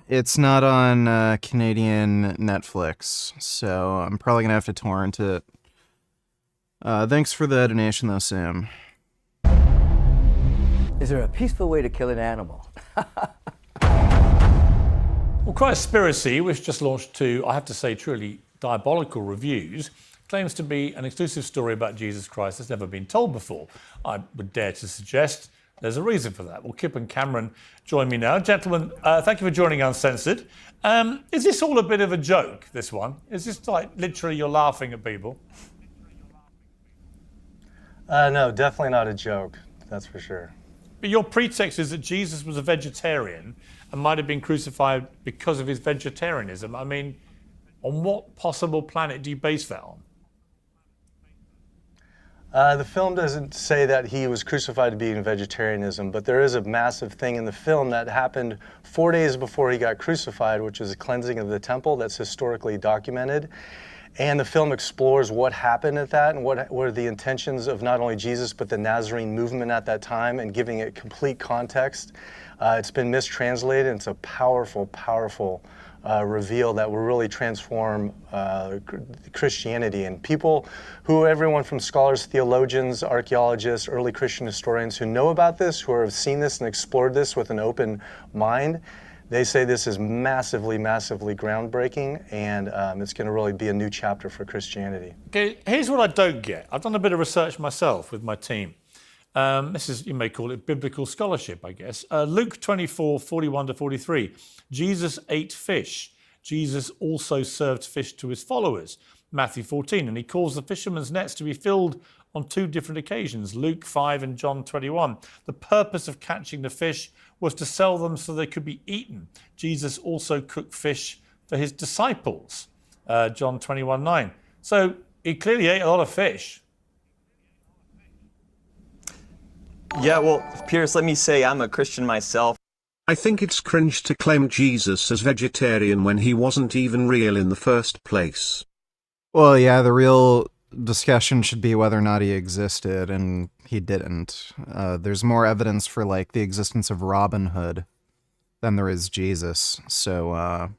Speaker 3: It's not on Canadian Netflix, so I'm probably gonna have to torrent it. Thanks for the donation though, Sam.
Speaker 4: Is there a peaceful way to kill an animal?
Speaker 1: Well, Christspiracy, which just launched 2, I have to say, truly diabolical reviews, claims to be an exclusive story about Jesus Christ that's never been told before. I would dare to suggest there's a reason for that. Well, Kip and Cameron join me now. Gentlemen, thank you for joining Uncensored. Is this all a bit of a joke, this one? Is this like literally you're laughing at people?
Speaker 2: No, definitely not a joke. That's for sure.
Speaker 1: But your pretext is that Jesus was a vegetarian and might have been crucified because of his vegetarianism. I mean, on what possible planet do you base that on?
Speaker 2: The film doesn't say that he was crucified to being vegetarianism, but there is a massive thing in the film that happened 4 days before he got crucified, which is a cleansing of the temple that's historically documented. And the film explores what happened at that and what were the intentions of not only Jesus, but the Nazarene movement at that time, and giving it complete context. It's been mistranslated, and it's a powerful, powerful reveal that will really transform Christianity. And people everyone from scholars, theologians, archaeologists, early Christian historians who know about this, who have seen this and explored this with an open mind, they say this is massively, massively groundbreaking, and it's going to really be a new chapter for Christianity.
Speaker 1: Okay, here's what I don't get. I've done a bit of research myself with my team. This is, you may call it biblical scholarship, I guess. Luke 24, 41 to 43. Jesus ate fish. Jesus also served fish to his followers. Matthew 14, and he caused the fishermen's nets to be filled on 2 different occasions, Luke 5 and John 21. The purpose of catching the fish was to sell them so they could be eaten. Jesus also cooked fish for his disciples, John 21, 9. So he clearly ate a lot of fish.
Speaker 10: Yeah, well, Piers, let me say I'm a Christian myself.
Speaker 8: I think it's cringe to claim Jesus as vegetarian when he wasn't even real in the first place.
Speaker 3: Well, yeah, the real discussion should be whether or not he existed, and he didn't. There's more evidence for, like, the existence of Robin Hood than there is Jesus. So,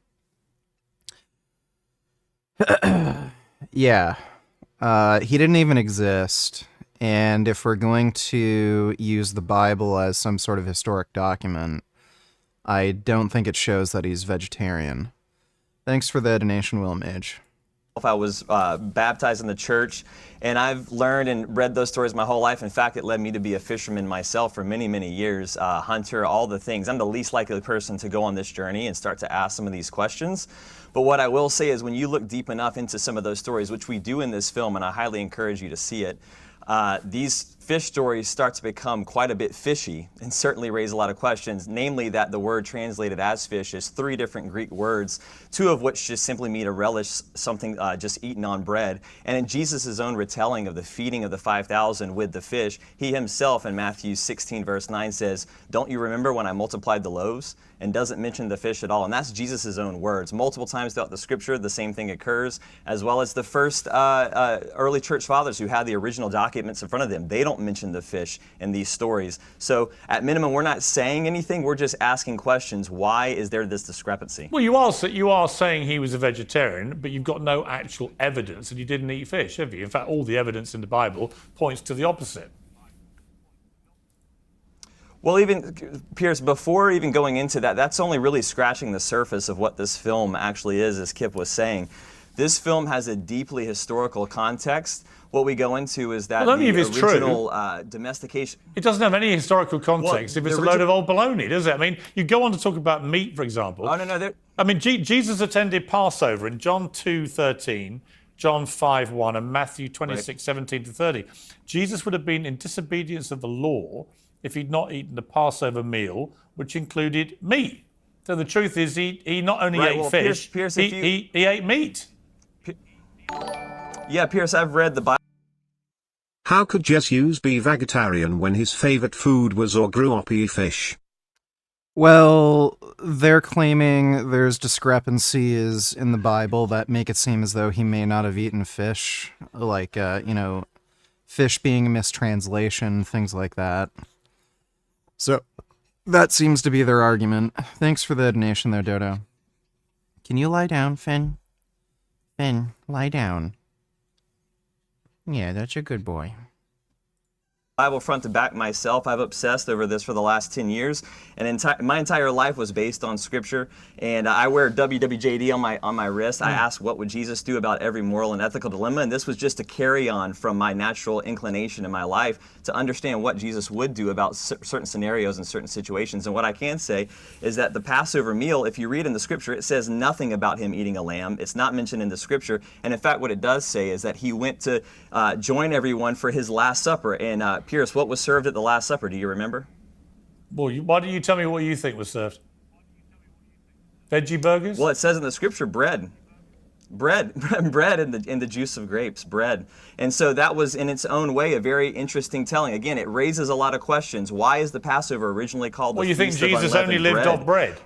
Speaker 3: yeah. He didn't even exist. And if we're going to use the Bible as some sort of historic document, I don't think it shows that he's vegetarian. Thanks for the donation, Will Mage.
Speaker 10: I was baptized in the church, and I've learned and read those stories my whole life. In fact, it led me to be a fisherman myself for many, many years, hunter, all the things. I'm the least likely person to go on this journey and start to ask some of these questions. But what I will say is when you look deep enough into some of those stories, which we do in this film, and I highly encourage you to see it, these fish stories start to become quite a bit fishy and certainly raise a lot of questions, namely that the word translated as fish is 3 different Greek words, 2 of which just simply mean to relish something just eaten on bread. And in Jesus' own retelling of the feeding of the 5,000 with the fish, he himself in Matthew 16 verse 9 says, "Don't you remember when I multiplied the loaves?" and doesn't mention the fish at all. And that's Jesus' own words. Multiple times throughout the scripture, the same thing occurs, as well as the first early church fathers who had the original documents in front of them. They don't mention the fish in these stories. So at minimum, we're not saying anything. We're just asking questions. Why is there this discrepancy?
Speaker 1: Well, you are saying he was a vegetarian, but you've got no actual evidence that he didn't eat fish, have you? In fact, all the evidence in the Bible points to the opposite.
Speaker 10: Well, even, Piers, before even going into that, that's only really scratching the surface of what this film actually is, as Kip was saying. This film has a deeply historical context. What we go into is that the original domestication...
Speaker 1: It doesn't have any historical context if it's a load of old baloney, does it? I mean, you go on to talk about meat, for example.
Speaker 10: Oh, no.
Speaker 1: I mean, Jesus attended Passover in John 2:13, John 5:1, and Matthew 26:17 to 30. Jesus would have been in disobedience of the law if he'd not eaten the Passover meal, which included meat. So the truth is, he not only ate fish,
Speaker 10: Piers,
Speaker 1: he ate meat.
Speaker 10: Yeah, Piers, I've read the Bible.
Speaker 8: How could Jesus be vegetarian when his favorite food was or grew up fish?
Speaker 3: Well, they're claiming there's discrepancies in the Bible that make it seem as though he may not have eaten fish, like, fish being a mistranslation, things like that. So, that seems to be their argument. Thanks for the donation there, Dodo. Can you lie down, Finn? Finn, lie down. Yeah, that's a good boy.
Speaker 10: Bible front to back myself. I've obsessed over this for the last 10 years, and my entire life was based on Scripture. And I wear WWJD on my wrist. I asked, what would Jesus do about every moral and ethical dilemma? And this was just a carry on from my natural inclination in my life to understand what Jesus would do about certain scenarios and certain situations. And what I can say is that the Passover meal, if you read in the Scripture, it says nothing about him eating a lamb. It's not mentioned in the Scripture. And in fact, what it does say is that he went to join everyone for his Last Supper. And Piers, what was served at the Last Supper? Do you remember?
Speaker 1: Well, why don't you tell me what you think was served? Veggie burgers?
Speaker 10: Well, it says in the Scripture, bread in the juice of grapes, bread. And so that was in its own way a very interesting telling. Again, it raises a lot of questions. Why is the Passover originally called the Feast of Unleavened Bread?
Speaker 1: Well, you think Jesus only lived off bread?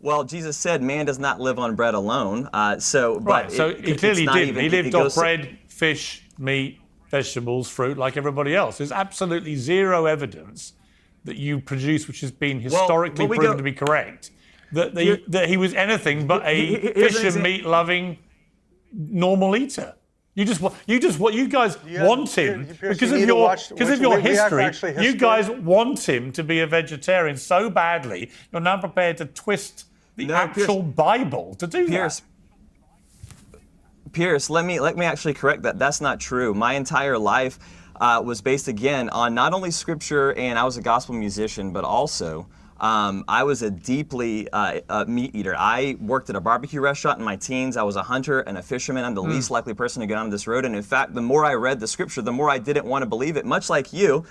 Speaker 10: Well, Jesus said man does not live on bread alone.
Speaker 1: So he clearly didn't. He lived off bread, fish, meat, vegetables, fruit, like everybody else. There's absolutely zero evidence that you produce which has been historically proven to be correct. That he was anything but a fish and meat loving normal eater. You guys want him because of your history. You guys want him to be a vegetarian so badly. You're now prepared to twist the actual Bible to do that.
Speaker 10: Piers, let me actually correct that. That's not true. My entire life was based again on not only Scripture, and I was a gospel musician, but also I was a deeply meat eater. I worked at a barbecue restaurant in my teens. I was a hunter and a fisherman. I'm the least likely person to get on this road. And in fact, the more I read the Scripture, the more I didn't want to believe it. Much like you,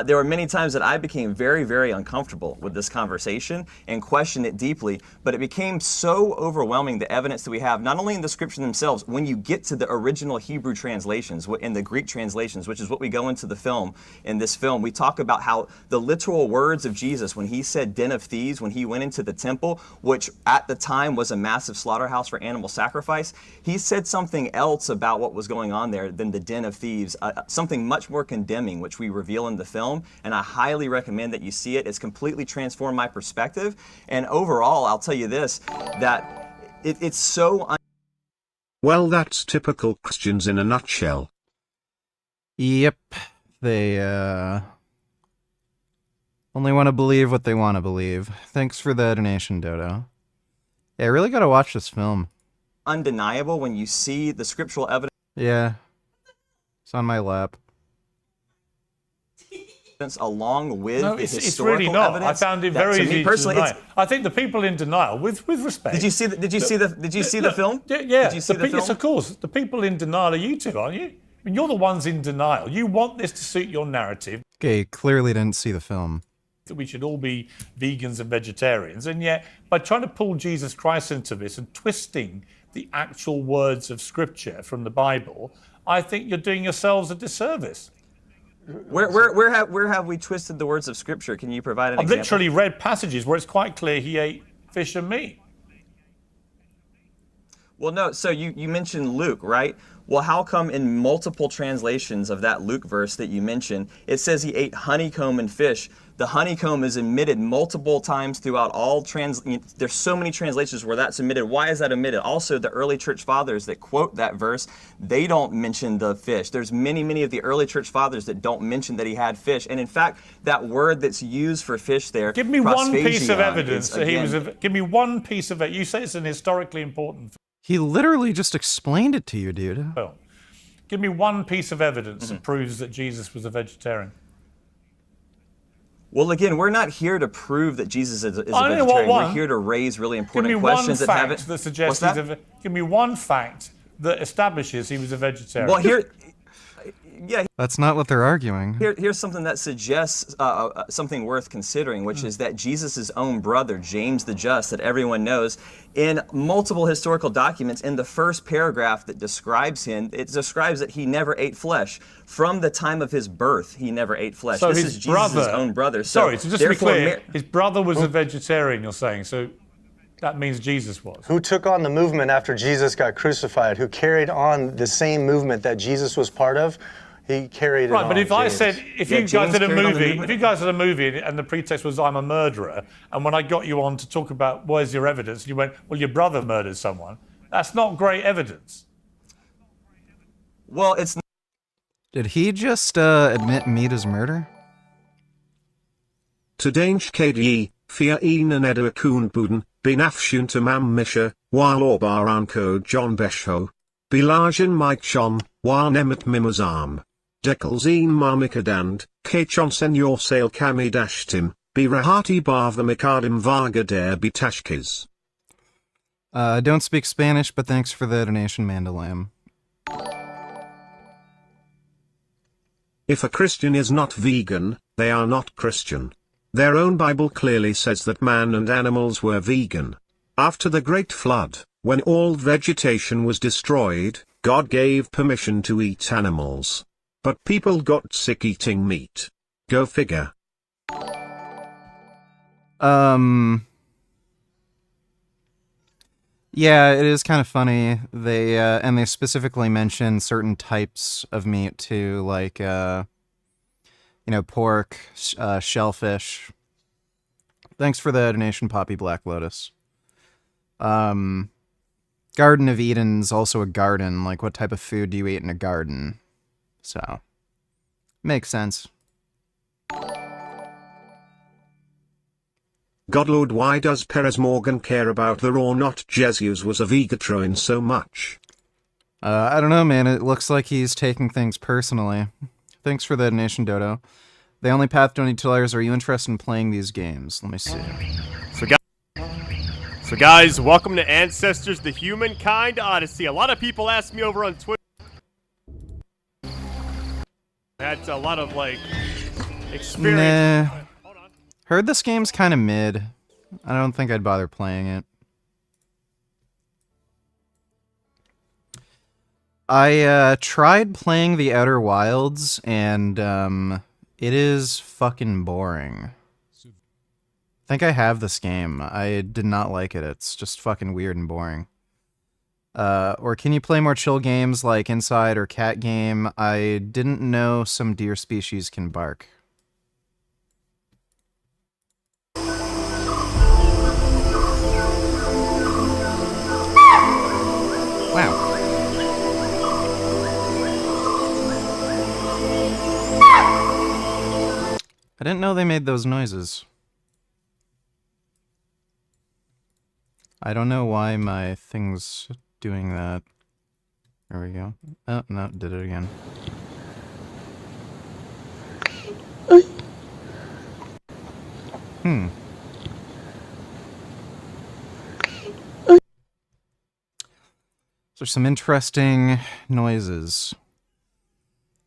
Speaker 10: there were many times that I became very, very uncomfortable with this conversation and questioned it deeply. But it became so overwhelming, the evidence that we have, not only in the Scripture themselves, when you get to the original Hebrew translations, in the Greek translations, which is what we go into the film, in this film, we talk about how the literal words of Jesus, when he said den of thieves, when he went into the temple, which at the time was a massive slaughterhouse for animal sacrifice, he said something else about what was going on there than the den of thieves, something much more condemning, which we reveal in the film, and I highly recommend that you see it. It's completely transformed my perspective, and overall, I'll tell you this, that it's so...
Speaker 8: Well, that's typical Christians in a nutshell.
Speaker 3: Yep, they only want to believe what they want to believe. Thanks for the donation, Dodo. Yeah, I really gotta watch this film.
Speaker 10: Undeniable when you see the scriptural evidence.
Speaker 3: Yeah, it's on my lap.
Speaker 10: Along with the historical
Speaker 1: it's really not.
Speaker 10: evidence.
Speaker 1: I found it very easy to deny. I think the people in denial, with respect.
Speaker 10: Did you see the film?
Speaker 1: Yeah.
Speaker 10: Did you see the film?
Speaker 1: Yes, of course. The people in denial are you two, aren't you? I mean, you're the ones in denial. You want this to suit your narrative.
Speaker 3: Okay, clearly didn't see the film.
Speaker 1: That we should all be vegans and vegetarians, and yet by trying to pull Jesus Christ into this and twisting the actual words of Scripture from the Bible, I think you're doing yourselves a disservice.
Speaker 10: Where have we twisted the words of Scripture? Can you provide an example?
Speaker 1: I've literally read passages where it's quite clear he ate fish and meat.
Speaker 10: Well, no, so you mentioned Luke, right? Well, how come in multiple translations of that Luke verse that you mentioned, it says he ate honeycomb and fish? The honeycomb is omitted multiple times throughout all there's so many translations where that's omitted. Why is that omitted? Also, the early church fathers that quote that verse, they don't mention the fish. There's many of the early church fathers that don't mention that he had fish. And in fact, that word that's used for fish there,
Speaker 1: give me one piece of evidence that he was. Give me one piece of it. You say it's an historically important.
Speaker 3: He literally just explained it to you, dude.
Speaker 1: Well, give me one piece of evidence that proves that Jesus was a vegetarian.
Speaker 10: Well, again, we're not here to prove that Jesus is a vegetarian. We're here to raise really important questions that haven't.
Speaker 1: Give me one fact that establishes he was a vegetarian.
Speaker 10: Well,
Speaker 3: that's not what they're arguing.
Speaker 10: Here's something that suggests something worth considering, which is that Jesus' own brother, James the Just, that everyone knows, in multiple historical documents, in the first paragraph that describes him, it describes that he never ate flesh. From the time of his birth, he never ate flesh.
Speaker 1: So
Speaker 10: this is Jesus' own brother.
Speaker 1: So just to be clear, his brother was a vegetarian, you're saying, so that means Jesus was.
Speaker 2: Who took on the movement after Jesus got crucified, who carried on the same movement that Jesus was part of. He carried it on.
Speaker 1: Right, but if I said, if you guys did a movie and the pretext was I'm a murderer, and when I got you on to talk about where's your evidence, and you went, well, your brother murdered someone, that's not great evidence.
Speaker 10: Well, it's not.
Speaker 3: Did he just admit Mita's murder?
Speaker 8: Tadenge KDE, Fia Ihnen Edda Koenbuden, Binafshun Tamam Misha, While Orbaranko John Besho. Bilajan Mike Shon, While Nemet Mimazam. Dekelzeen Marmikadand, Kachon Senor Sale Kami Dashtim, Birahati Bava Mikadim Varga Der Bitashkiz.
Speaker 3: Don't speak Spanish, but thanks for the donation, Mandalam.
Speaker 8: If a Christian is not vegan, they are not Christian. Their own Bible clearly says that man and animals were vegan. After the Great Flood, when all vegetation was destroyed, God gave permission to eat animals. But people got sick eating meat. Go figure.
Speaker 3: Yeah, it is kind of funny. They specifically mention certain types of meat too, like pork, shellfish. Thanks for the donation, Poppy Black Lotus. Garden of Eden's also a garden. Like, what type of food do you eat in a garden? So, makes sense.
Speaker 8: Godlord, why does Perez Morgan care about the or not Jesus was a vegatroin so much?
Speaker 3: I don't know, man. It looks like he's taking things personally. Thanks for the donation, Dodo. The only path to $20. Are you interested in playing these games? Let me see.
Speaker 5: So guys, welcome to Ancestors: The Humankind Odyssey. A lot of people ask me over on Twitter. Had a lot of experience.
Speaker 3: Nah. Heard this game's kind of mid. I don't think I'd bother playing it. I tried playing the Outer Wilds, and it is fucking boring. I think I have this game. I did not like it. It's just fucking weird and boring. Or can you play more chill games like Inside or Cat Game? I didn't know some deer species can bark. Wow. I didn't know they made those noises. I don't know why my thing's doing that. There we go. Oh, no, did it again. There's some interesting noises.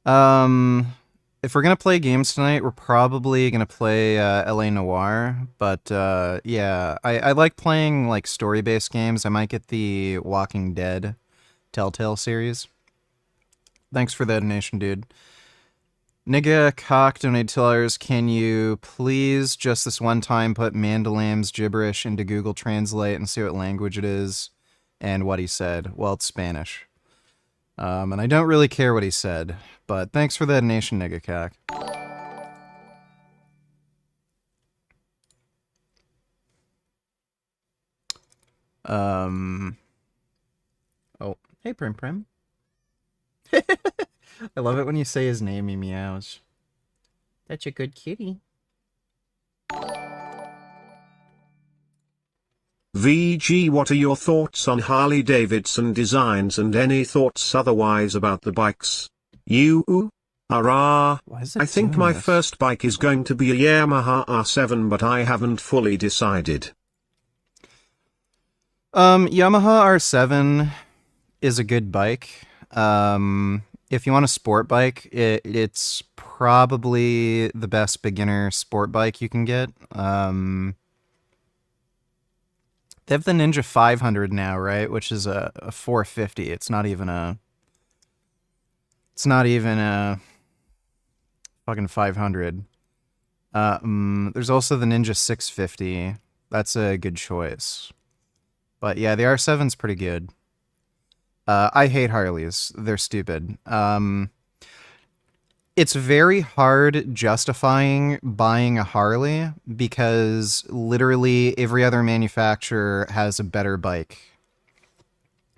Speaker 3: If we're gonna play games tonight, we're probably gonna play LA Noire. But yeah, I like playing like story-based games. I might get the Walking Dead Telltale series. Thanks for the donation, dude. Nigga Cock donated $2. Can you please just this one time put Mandalam's gibberish into Google Translate and see what language it is and what he said? Well, it's Spanish. And I don't really care what he said, but thanks for the donation, Nigga Cock. Oh, hey, Prim Prim. I love it when you say his name, he meows. That's a good kitty.
Speaker 8: VG, what are your thoughts on Harley Davidson designs and any thoughts otherwise about the bikes? Hurrah! I think my first bike is going to be a Yamaha R7, but I haven't fully decided.
Speaker 3: Yamaha R7 is a good bike. If you want a sport bike, it's probably the best beginner sport bike you can get. They have the Ninja 500 now, right? Which is a 450. It's not even a fucking 500. There's also the Ninja 650. That's a good choice. But yeah, the R7's pretty good. I hate Harleys. They're stupid. It's very hard justifying buying a Harley because literally every other manufacturer has a better bike.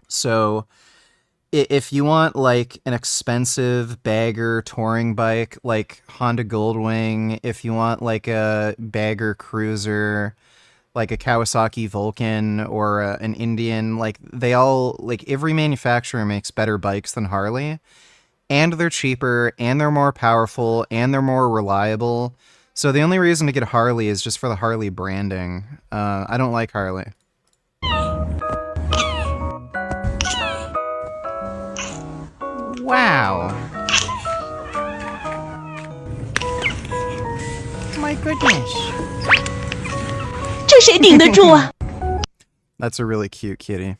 Speaker 3: So if you want like an expensive bagger touring bike like Honda Goldwing, if you want like a bagger cruiser like a Kawasaki Vulcan or an Indian, like they all, like every manufacturer makes better bikes than Harley, and they're cheaper and they're more powerful and they're more reliable. So the only reason to get a Harley is just for the Harley branding. I don't like Harley. Wow. My goodness.
Speaker 12: 这谁顶得住啊
Speaker 3: That's a really cute kitty.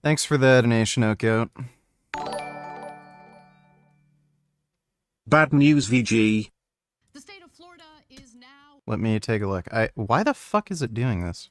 Speaker 3: Thanks for the donation, Oakgoat.
Speaker 8: Bad news, VG.
Speaker 3: Let me take a look. Why the fuck is it doing this?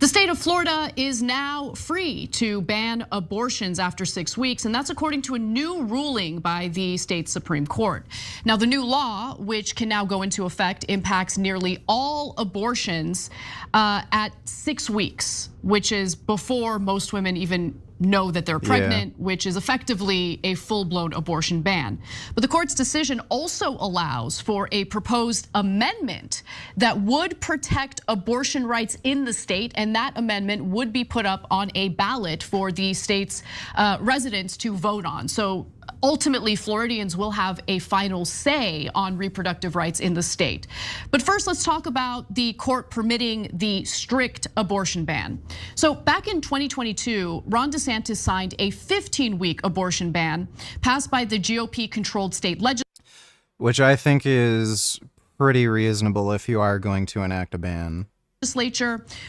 Speaker 13: The state of Florida is now free to ban abortions after 6 weeks, and that's according to a new ruling by the state Supreme Court. Now, the new law, which can now go into effect, impacts nearly all abortions at 6 weeks, which is before most women even know that they're pregnant, which is effectively a full-blown abortion ban. But the court's decision also allows for a proposed amendment that would protect abortion rights in the state, and that amendment would be put up on a ballot for the state's residents to vote on. So ultimately, Floridians will have a final say on reproductive rights in the state. But first, let's talk about the court permitting the strict abortion ban. So back in 2022, Ron DeSantis signed a 15-week abortion ban passed by the GOP-controlled state legislature.
Speaker 3: Which I think is pretty reasonable if you are going to enact a ban.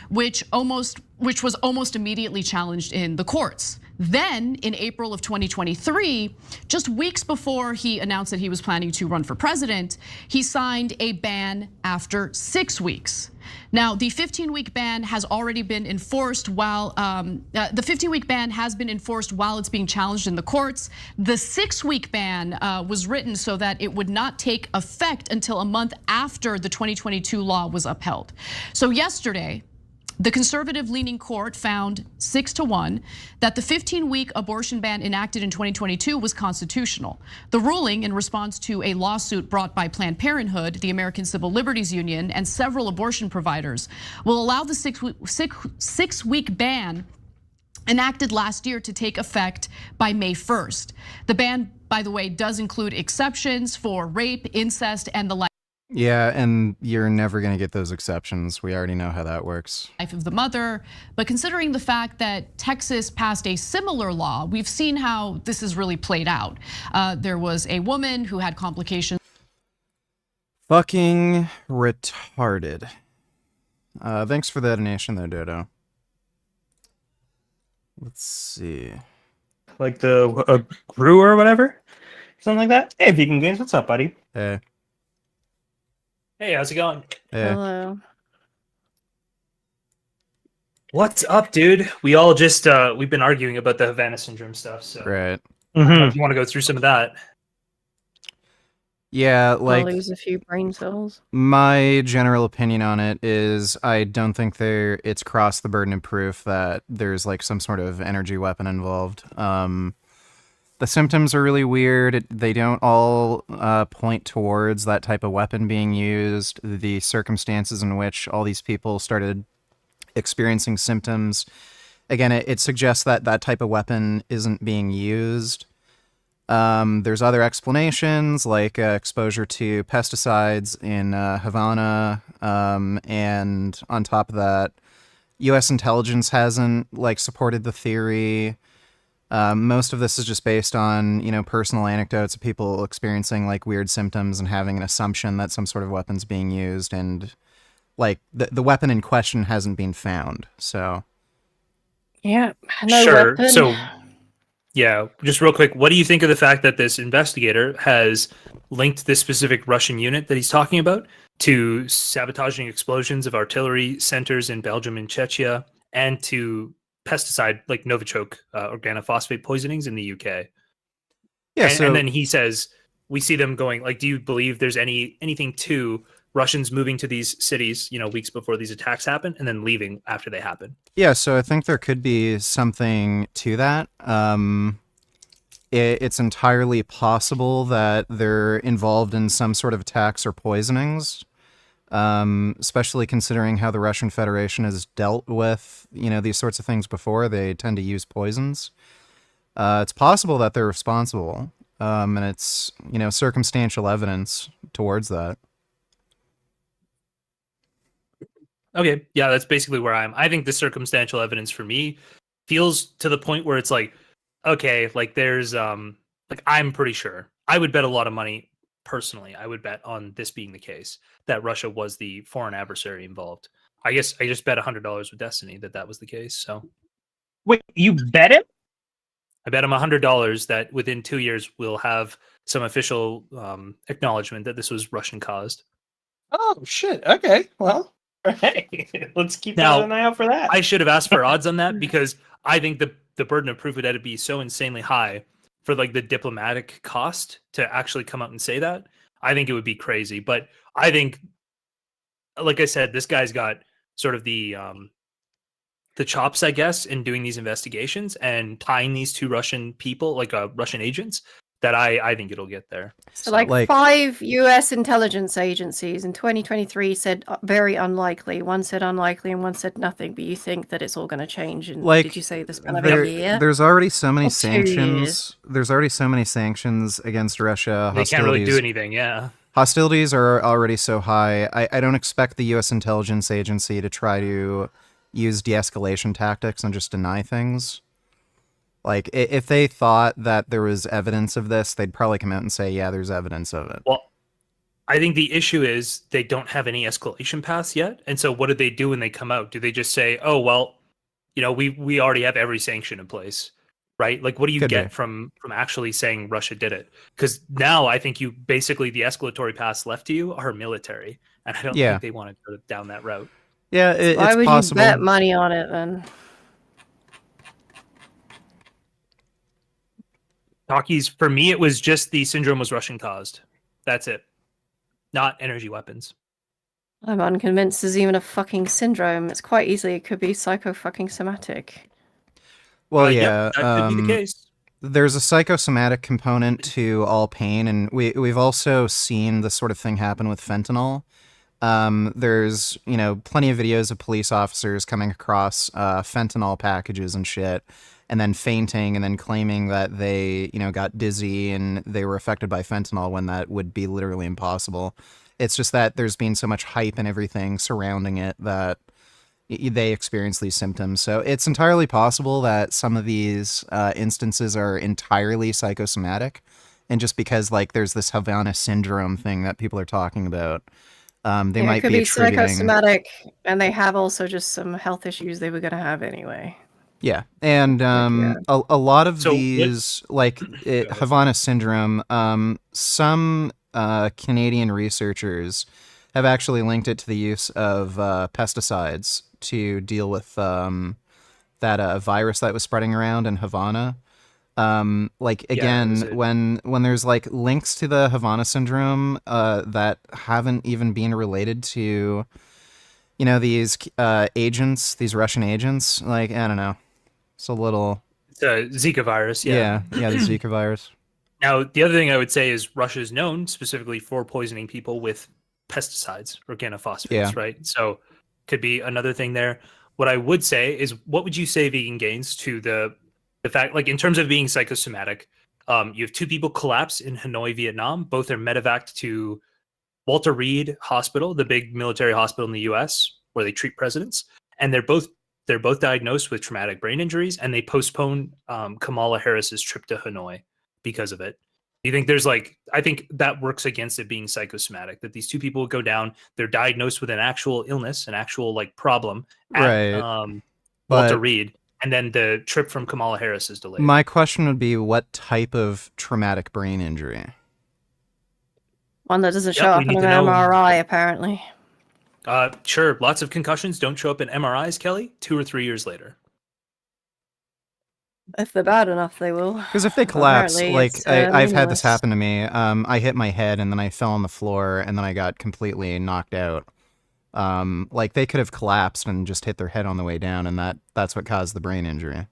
Speaker 13: Which was almost immediately challenged in the courts. Then in April of 2023, just weeks before he announced that he was planning to run for president, he signed a ban after 6 weeks. Now, the 15-week ban has already been enforced while the 15-week ban has been enforced while it's being challenged in the courts. The 6-week ban was written so that it would not take effect until a month after the 2022 law was upheld. So yesterday, the conservative-leaning court found 6-1 that the 15-week abortion ban enacted in 2022 was constitutional. The ruling, in response to a lawsuit brought by Planned Parenthood, the American Civil Liberties Union, and several abortion providers, will allow the six-week ban enacted last year to take effect by May 1st. The ban, by the way, does include exceptions for rape, incest, and the like.
Speaker 3: Yeah, and you're never going to get those exceptions. We already know how that works.
Speaker 13: Life of the mother, but considering the fact that Texas passed a similar law, we've seen how this has really played out. There was a woman who had complications.
Speaker 3: Fucking retarded. Thanks for the donation though, Dodo. Let's see.
Speaker 14: Like the Gru or whatever? Something like that? Hey, Vegan Games, what's up, buddy?
Speaker 3: Hey.
Speaker 14: Hey, how's it going?
Speaker 3: Hey.
Speaker 12: Hello.
Speaker 14: What's up, dude? We all just we've been arguing about the Havana syndrome stuff, so
Speaker 3: Right.
Speaker 14: If you want to go through some of that.
Speaker 3: Yeah,
Speaker 12: I'll
Speaker 3: like
Speaker 12: lose a few brain cells.
Speaker 3: my general opinion on it is I don't think it's crossed the burden of proof that there's like some sort of energy weapon involved. The symptoms are really weird. They don't all point towards that type of weapon being used. The circumstances in which all these people started experiencing symptoms, again, it suggests that that type of weapon isn't being used. There's other explanations like exposure to pesticides in Havana, and on top of that, U.S. intelligence hasn't like supported the theory. Most of this is just based on, personal anecdotes of people experiencing like weird symptoms and having an assumption that some sort of weapon's being used, and like the weapon in question hasn't been found. So
Speaker 12: Yeah, no
Speaker 14: Sure.
Speaker 12: weapon.
Speaker 14: So, yeah, just real quick, what do you think of the fact that this investigator has linked this specific Russian unit that he's talking about to sabotaging explosions of artillery centers in Belgium and Czechia, and to pesticide like Novichok organophosphate poisonings in the UK?
Speaker 3: Yeah,
Speaker 14: and then he says we see them going like, do you believe there's anything to Russians moving to these cities, weeks before these attacks happen, and then leaving after they happen.
Speaker 3: Yeah, so I think there could be something to that. It's entirely possible that they're involved in some sort of attacks or poisonings, especially considering how the Russian Federation has dealt with, these sorts of things before. They tend to use poisons. It's possible that they're responsible, and it's, circumstantial evidence towards that.
Speaker 14: Okay, yeah, that's basically where I think the circumstantial evidence for me feels to the point where it's like, okay, like there's I'm pretty sure. I would bet a lot of money personally. I would bet on this being the case, that Russia was the foreign adversary involved. I guess I just bet $100 with Destiny that was the case. So
Speaker 7: wait, you bet him?
Speaker 14: I bet him $100 that within 2 years we'll have some official acknowledgement that this was Russian caused.
Speaker 7: Oh shit. Okay. Well, hey, let's keep an eye out for that.
Speaker 14: I should have asked for odds on that because I think the burden of proof would have to be so insanely high for like the diplomatic cost to actually come out and say that. I think it would be crazy. But I think, like I said, this guy's got sort of the chops, I guess, in doing these investigations and tying these two Russian people, like Russian agents, that I think it'll get there.
Speaker 12: So like 5 US intelligence agencies in 2023 said very unlikely. One said unlikely and one said nothing. But you think that it's all going to change? And did you say the span of a year?
Speaker 3: There's already so many
Speaker 12: Or 2
Speaker 3: sanctions.
Speaker 12: years?
Speaker 3: There's already so many sanctions against Russia.
Speaker 14: They can't really do anything, yeah.
Speaker 3: Hostilities are already so high. I don't expect the U.S. intelligence agency to try to use de-escalation tactics and just deny things. Like, if they thought that there was evidence of this, they'd probably come out and say, yeah, there's evidence of it.
Speaker 14: Well, I think the issue is they don't have any escalation paths yet. And so what do they do when they come out? Do they just say, oh, well, we already have every sanction in place, right? Like, what do you get from actually saying Russia did it? Because now I think the escalatory paths left to you are military. And I don't think they want to go down that route.
Speaker 3: Yeah,
Speaker 12: Why
Speaker 3: it's
Speaker 12: would
Speaker 3: possible.
Speaker 12: you bet money on it then?
Speaker 14: Talkies, for me, it was just the syndrome was Russian caused. That's it. Not energy weapons.
Speaker 12: I'm unconvinced there's even a fucking syndrome. It's quite easily it could be psycho-fucking somatic.
Speaker 3: Well,
Speaker 14: yeah, that could be the case.
Speaker 3: There's a psychosomatic component to all pain, and we've also seen this sort of thing happen with fentanyl. There's, plenty of videos of police officers coming across fentanyl packages and shit, and then fainting and then claiming that they, got dizzy and they were affected by fentanyl when that would be literally impossible. It's just that there's been so much hype and everything surrounding it that they experience these symptoms. So it's entirely possible that some of these instances are entirely psychosomatic. And just because, there's this Havana syndrome thing that people are talking about, they might
Speaker 12: it could
Speaker 3: be
Speaker 12: be
Speaker 3: attributing...
Speaker 12: psychosomatic, and they have also just some health issues they were going to have anyway.
Speaker 3: Yeah, and a lot of these, Havana syndrome, some Canadian researchers have actually linked it to the use of pesticides to deal with that virus that was spreading around in Havana. When there's links to the Havana syndrome that haven't even been related to, these agents, these Russian agents, I don't know. It's a little...
Speaker 14: It's a Zika virus, yeah.
Speaker 3: Yeah, the Zika virus.
Speaker 14: Now, the other thing I would say is Russia is known specifically for poisoning people with pesticides, organophosphates, right? So could be another thing there. What I would say is, what would you say, Vegan Gains, to the fact, in terms of being psychosomatic, you have two people collapse in Hanoi, Vietnam. Both are medevaced to Walter Reed Hospital, the big military hospital in the U.S. where they treat presidents, and they're both diagnosed with traumatic brain injuries, and they postponed Kamala Harris's trip to Hanoi because of it. You think there's I think that works against it being psychosomatic, that these two people go down, they're diagnosed with an actual illness, an actual problem at Walter Reed, and then the trip from Kamala Harris is delayed.
Speaker 3: My question would be, what type of traumatic brain injury?
Speaker 12: One that doesn't show up in an MRI, apparently.
Speaker 14: Sure, lots of concussions don't show up in MRIs, Kelly, 2 or 3 years later.
Speaker 12: If they're bad enough, they will.
Speaker 3: Because if they collapse,
Speaker 12: Apparently,
Speaker 3: like
Speaker 12: it's,
Speaker 3: I've had this
Speaker 12: meaningless.
Speaker 3: happen to me. I hit my head and then I fell on the floor and then I got completely knocked out. Like they could have collapsed and just hit their head on the way down, and that's what caused the brain injury.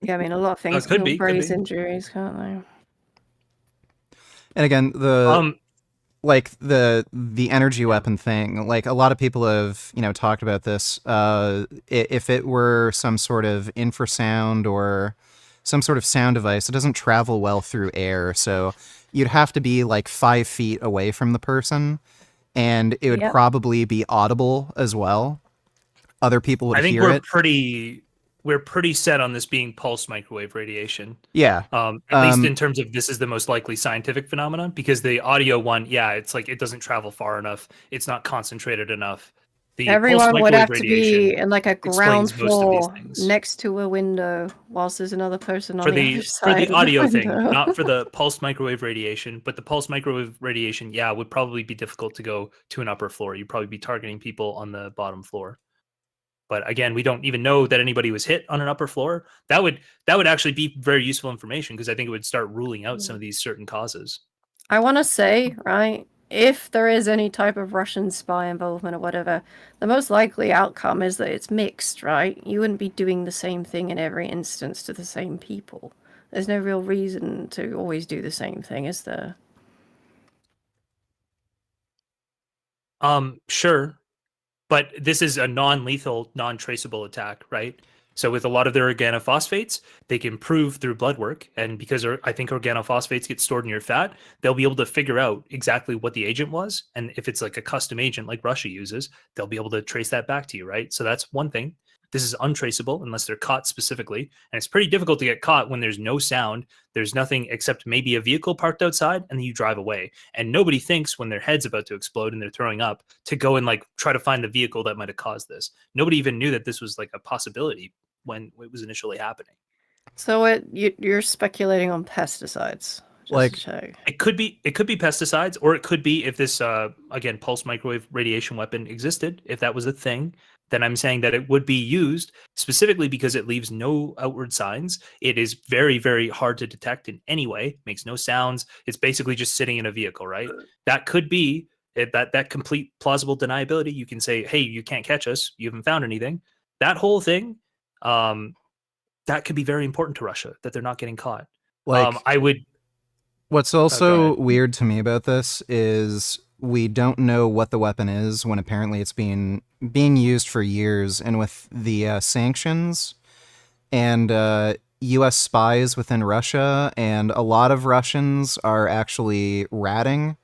Speaker 12: Yeah, I mean, a lot of things
Speaker 14: could
Speaker 12: can
Speaker 14: be,
Speaker 12: cause
Speaker 14: could
Speaker 12: brain
Speaker 14: be.
Speaker 12: injuries, can't they?
Speaker 3: And again, like the energy weapon thing, like a lot of people have, talked about this. If it were some sort of infrasound or some sort of sound device, it doesn't travel well through air. So you'd have to be like 5 feet away from the person, and it would
Speaker 12: Yep.
Speaker 3: probably be audible as well. Other people would
Speaker 14: I think
Speaker 3: hear
Speaker 14: we're
Speaker 3: it.
Speaker 14: pretty set on this being pulse microwave radiation.
Speaker 3: Yeah.
Speaker 14: At least in terms of this is the most likely scientific phenomenon, because the audio one, yeah, it's like it doesn't travel far enough. It's not concentrated enough. The pulse
Speaker 12: Everyone would
Speaker 14: microwave
Speaker 12: have to
Speaker 14: radiation
Speaker 12: be in like a ground
Speaker 14: explains most of these
Speaker 12: floor
Speaker 14: things.
Speaker 12: next to a window, whilst there's another person on
Speaker 14: For
Speaker 12: the
Speaker 14: the
Speaker 12: other
Speaker 14: for
Speaker 12: side.
Speaker 14: the audio
Speaker 12: of the
Speaker 14: thing,
Speaker 12: window.
Speaker 14: not for the pulse microwave radiation, but the pulse microwave radiation, yeah, would probably be difficult to go to an upper floor. You'd probably be targeting people on the bottom floor. But again, we don't even know that anybody was hit on an upper floor. That would actually be very useful information, because I think it would start ruling out some of these certain causes.
Speaker 12: I want to say, right, if there is any type of Russian spy involvement or whatever, the most likely outcome is that it's mixed, right? You wouldn't be doing the same thing in every instance to the same people. There's no real reason to always do the same thing, is there?
Speaker 14: Sure. But this is a non-lethal, non-traceable attack, right? So with a lot of their organophosphates, they can prove through blood work, and because I think organophosphates get stored in your fat, they'll be able to figure out exactly what the agent was, and if it's like a custom agent like Russia uses, they'll be able to trace that back to you, right? So that's one thing. This is untraceable unless they're caught specifically, and it's pretty difficult to get caught when there's no sound, there's nothing except maybe a vehicle parked outside, and then you drive away. And nobody thinks when their head's about to explode and they're throwing up to go and like try to find the vehicle that might have caused this. Nobody even knew that this was like a possibility when it was initially happening.
Speaker 12: So you're speculating on pesticides.
Speaker 3: Like,
Speaker 14: it could be pesticides, or it could be if this again pulse microwave radiation weapon existed, if that was a thing, then I'm saying that it would be used specifically because it leaves no outward signs. It is very, very hard to detect in any way, makes no sounds. It's basically just sitting in a vehicle, right? That could be that complete plausible deniability. You can say, hey, you can't catch us, you haven't found anything. That whole thing, that could be very important to Russia, that they're not getting caught.
Speaker 3: Like,
Speaker 14: I would.
Speaker 3: What's also weird to me about this is we don't know what the weapon is when apparently it's being used for years, and with the sanctions and U.S. spies within Russia, and a lot of Russians are actually ratting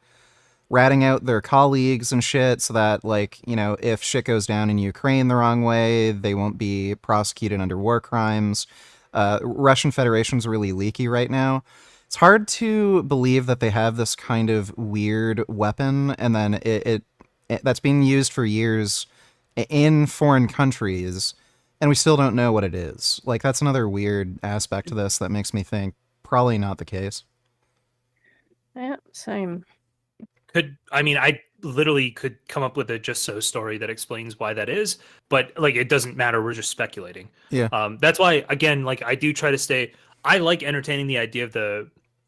Speaker 3: out their colleagues and shit, so that, like, if shit goes down in Ukraine the wrong way, they won't be prosecuted under war crimes. Russian Federation's really leaky right now. It's hard to believe that they have this kind of weird weapon, and then it that's being used for years in foreign countries, and we still don't know what it is. Like, that's another weird aspect to this that makes me think probably not the case.
Speaker 12: Yeah, same.
Speaker 14: I literally could come up with a just so story that explains why that is, but like it doesn't matter. We're just speculating.
Speaker 3: Yeah.
Speaker 14: That's why, again, like I do try to stay. I like entertaining the idea of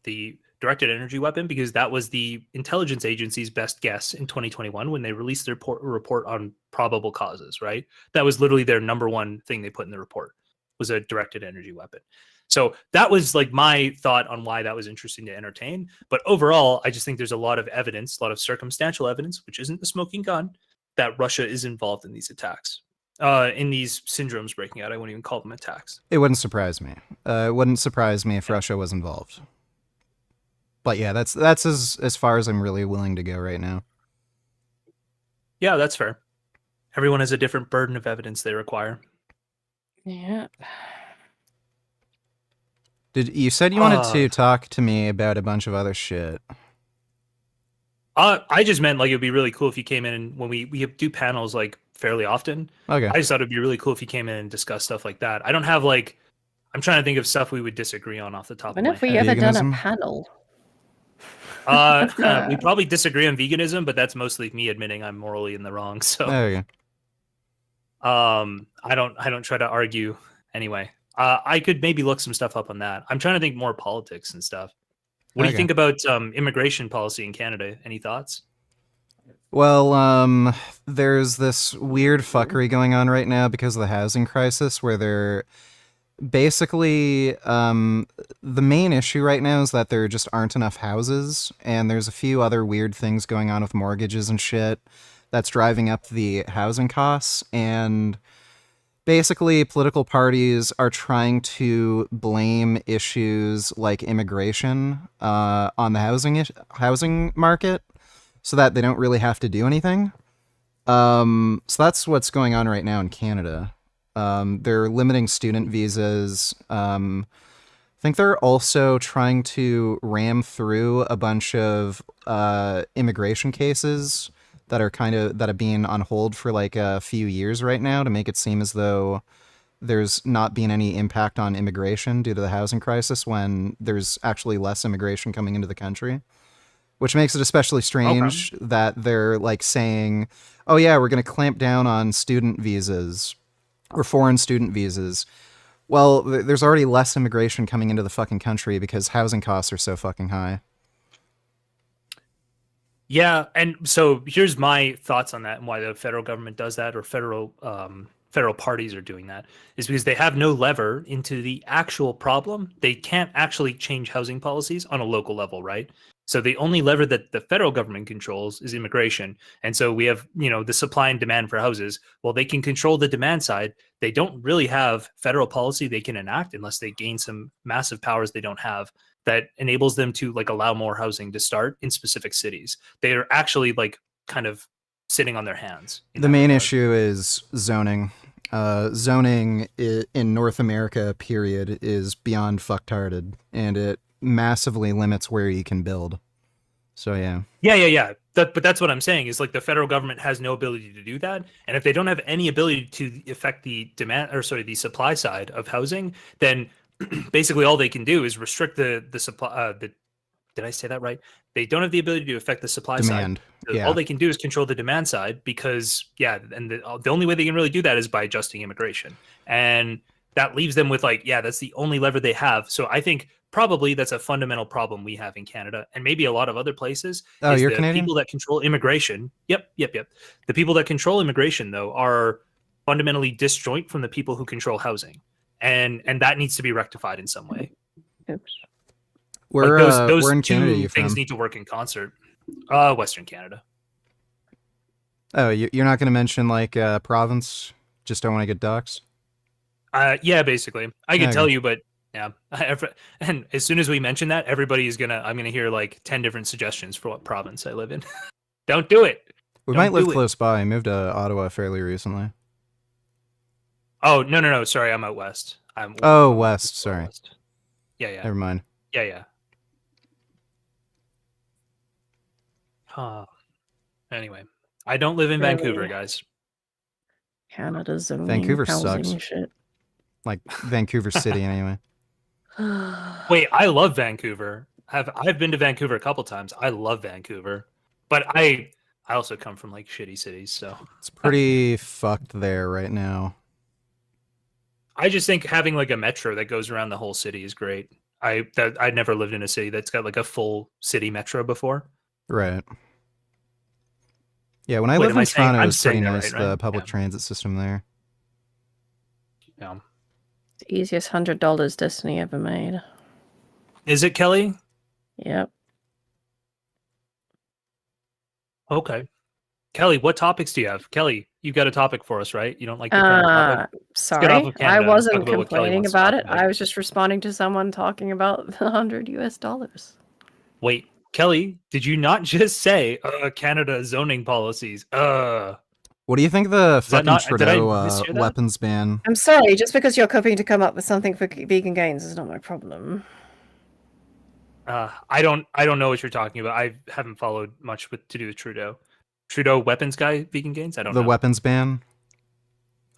Speaker 14: the directed energy weapon, because that was the intelligence agency's best guess in 2021 when they released their report on probable causes. Right. That was literally their number one thing they put in the report, was a directed energy weapon. So that was like my thought on why that was interesting to entertain. But overall, I just think there's a lot of evidence, a lot of circumstantial evidence, which isn't the smoking gun, that Russia is involved in these attacks, in these syndromes breaking out. I wouldn't even call them attacks.
Speaker 3: It wouldn't surprise me. It wouldn't surprise me if Russia was involved. But yeah, that's as far as I'm really willing to go right now.
Speaker 14: Yeah, that's fair. Everyone has a different burden of evidence they require.
Speaker 12: Yeah.
Speaker 3: You said you wanted to talk to me about a bunch of other shit.
Speaker 14: I just meant like it'd be really cool if you came in and when we do panels like fairly often.
Speaker 3: Okay.
Speaker 14: I just thought it'd be really cool if you came in and discuss stuff like that. I don't have like, I'm trying to think of stuff we would disagree on off the top
Speaker 12: When
Speaker 14: of my
Speaker 12: have we
Speaker 14: head.
Speaker 12: ever done a panel?
Speaker 14: We probably disagree on veganism, but that's mostly me admitting I'm morally in the wrong. So
Speaker 3: there you
Speaker 14: I don't try to argue anyway. I could maybe look some stuff up on that. I'm trying to think more politics and stuff. What do you
Speaker 3: Okay.
Speaker 14: think about immigration policy in Canada? Any thoughts?
Speaker 3: Well, there's this weird fuckery going on right now because of the housing crisis where they're basically, the main issue right now is that there just aren't enough houses, and there's a few other weird things going on with mortgages and shit that's driving up the housing costs, and basically political parties are trying to blame issues like immigration on the housing market so that they don't really have to do anything. So that's what's going on right now in Canada. They're limiting student visas. I think they're also trying to ram through a bunch of immigration cases that are being on hold for like a few years right now to make it seem as though there's not been any impact on immigration due to the housing crisis when there's actually less immigration coming into the country. Which makes it especially strange that they're like saying, oh yeah, we're going to clamp down on student visas or foreign student visas. Well, there's already less immigration coming into the fucking country because housing costs are so fucking high.
Speaker 14: Yeah, and so here's my thoughts on that and why the federal government does that, or federal parties are doing that, is because they have no lever into the actual problem. They can't actually change housing policies on a local level, right? So the only lever that the federal government controls is immigration. And so we have, the supply and demand for houses. Well, they can control the demand side. They don't really have federal policy they can enact unless they gain some massive powers they don't have that enables them to like allow more housing to start in specific cities. They are actually like kind of sitting on their hands.
Speaker 3: The main issue is zoning. Zoning in North America, period, is beyond fucktarded, and it massively limits where you can build. So yeah.
Speaker 14: Yeah. But that's what I'm saying is like the federal government has no ability to do that, and if they don't have any ability to affect the the supply side of housing, then basically all they can do is restrict the supply. Did I say that right? They don't have the ability to affect the supply
Speaker 3: Demand.
Speaker 14: side. So
Speaker 3: Yeah.
Speaker 14: all they can do is control the demand side because the only way they can really do that is by adjusting immigration, and that leaves them with that's the only lever they have. So I think probably that's a fundamental problem we have in Canada and maybe a lot of other places.
Speaker 3: Oh, you're
Speaker 14: the
Speaker 3: Canadian?
Speaker 14: people that control immigration. Yep. The people that control immigration though are fundamentally disjoint from the people who control housing, and that needs to be rectified in some way.
Speaker 12: Oops.
Speaker 3: Where in
Speaker 14: two
Speaker 3: Canada are you
Speaker 14: things
Speaker 3: from?
Speaker 14: need to work in concert. Western Canada.
Speaker 3: Oh, you're not going to mention like province? Just don't want to get doxxed?
Speaker 14: Yeah, basically. I can
Speaker 3: Okay.
Speaker 14: tell you, but yeah. And as soon as we mention that, I'm gonna hear like 10 different suggestions for what province I live in. Don't do it.
Speaker 3: We
Speaker 14: Don't
Speaker 3: might live
Speaker 14: do it.
Speaker 3: close by. I moved to Ottawa fairly recently.
Speaker 14: Oh, no. Sorry, I'm out west. I'm
Speaker 3: West. Sorry.
Speaker 14: West. Yeah.
Speaker 3: Never mind.
Speaker 14: Yeah. Anyway, I don't live in
Speaker 12: Really?
Speaker 14: Vancouver, guys.
Speaker 12: Canada's zoning,
Speaker 3: Vancouver
Speaker 12: housing
Speaker 3: sucks.
Speaker 12: shit.
Speaker 3: Like Vancouver City, anyway.
Speaker 14: Wait, I love Vancouver. I've been to Vancouver a couple times. I love Vancouver, but I also come from like shitty cities, so
Speaker 3: It's pretty fucked there right now.
Speaker 14: I just think having like a metro that goes around the whole city is great. I'd never lived in a city that's got like a full city metro before.
Speaker 3: Right. Yeah, when I
Speaker 14: Wait,
Speaker 3: lived
Speaker 14: am I
Speaker 3: in
Speaker 14: saying-
Speaker 3: Toronto, it
Speaker 14: I'm
Speaker 3: was pretty
Speaker 14: saying that
Speaker 3: nice,
Speaker 14: right,
Speaker 3: the
Speaker 14: right?
Speaker 3: public transit system there.
Speaker 14: Yeah.
Speaker 12: The easiest $100 Destiny ever made.
Speaker 14: Is it, Kelly?
Speaker 12: Yep.
Speaker 14: Okay. Kelly, what topics do you have? Kelly, you've got a topic for us, right? You don't like the current topic? Let's get
Speaker 12: Sorry,
Speaker 14: off of Canada
Speaker 12: I
Speaker 14: and
Speaker 12: wasn't
Speaker 14: talk about what Kelly
Speaker 12: complaining
Speaker 14: wants to
Speaker 12: about
Speaker 14: talk
Speaker 12: it.
Speaker 14: about.
Speaker 12: I was just responding to someone talking about the $100.
Speaker 14: Wait, Kelly, did you not just say Canada zoning policies?
Speaker 3: What do you think the
Speaker 14: that
Speaker 3: fucking
Speaker 14: not- did I
Speaker 3: Trudeau
Speaker 14: mishear that?
Speaker 3: weapons ban?
Speaker 12: I'm sorry, just because you're hoping to come up with something for vegan gains is not my problem.
Speaker 14: I don't know what you're talking about. I haven't followed much to do with Trudeau. Trudeau weapons guy, vegan gains? I don't
Speaker 3: The
Speaker 14: know.
Speaker 3: weapons ban?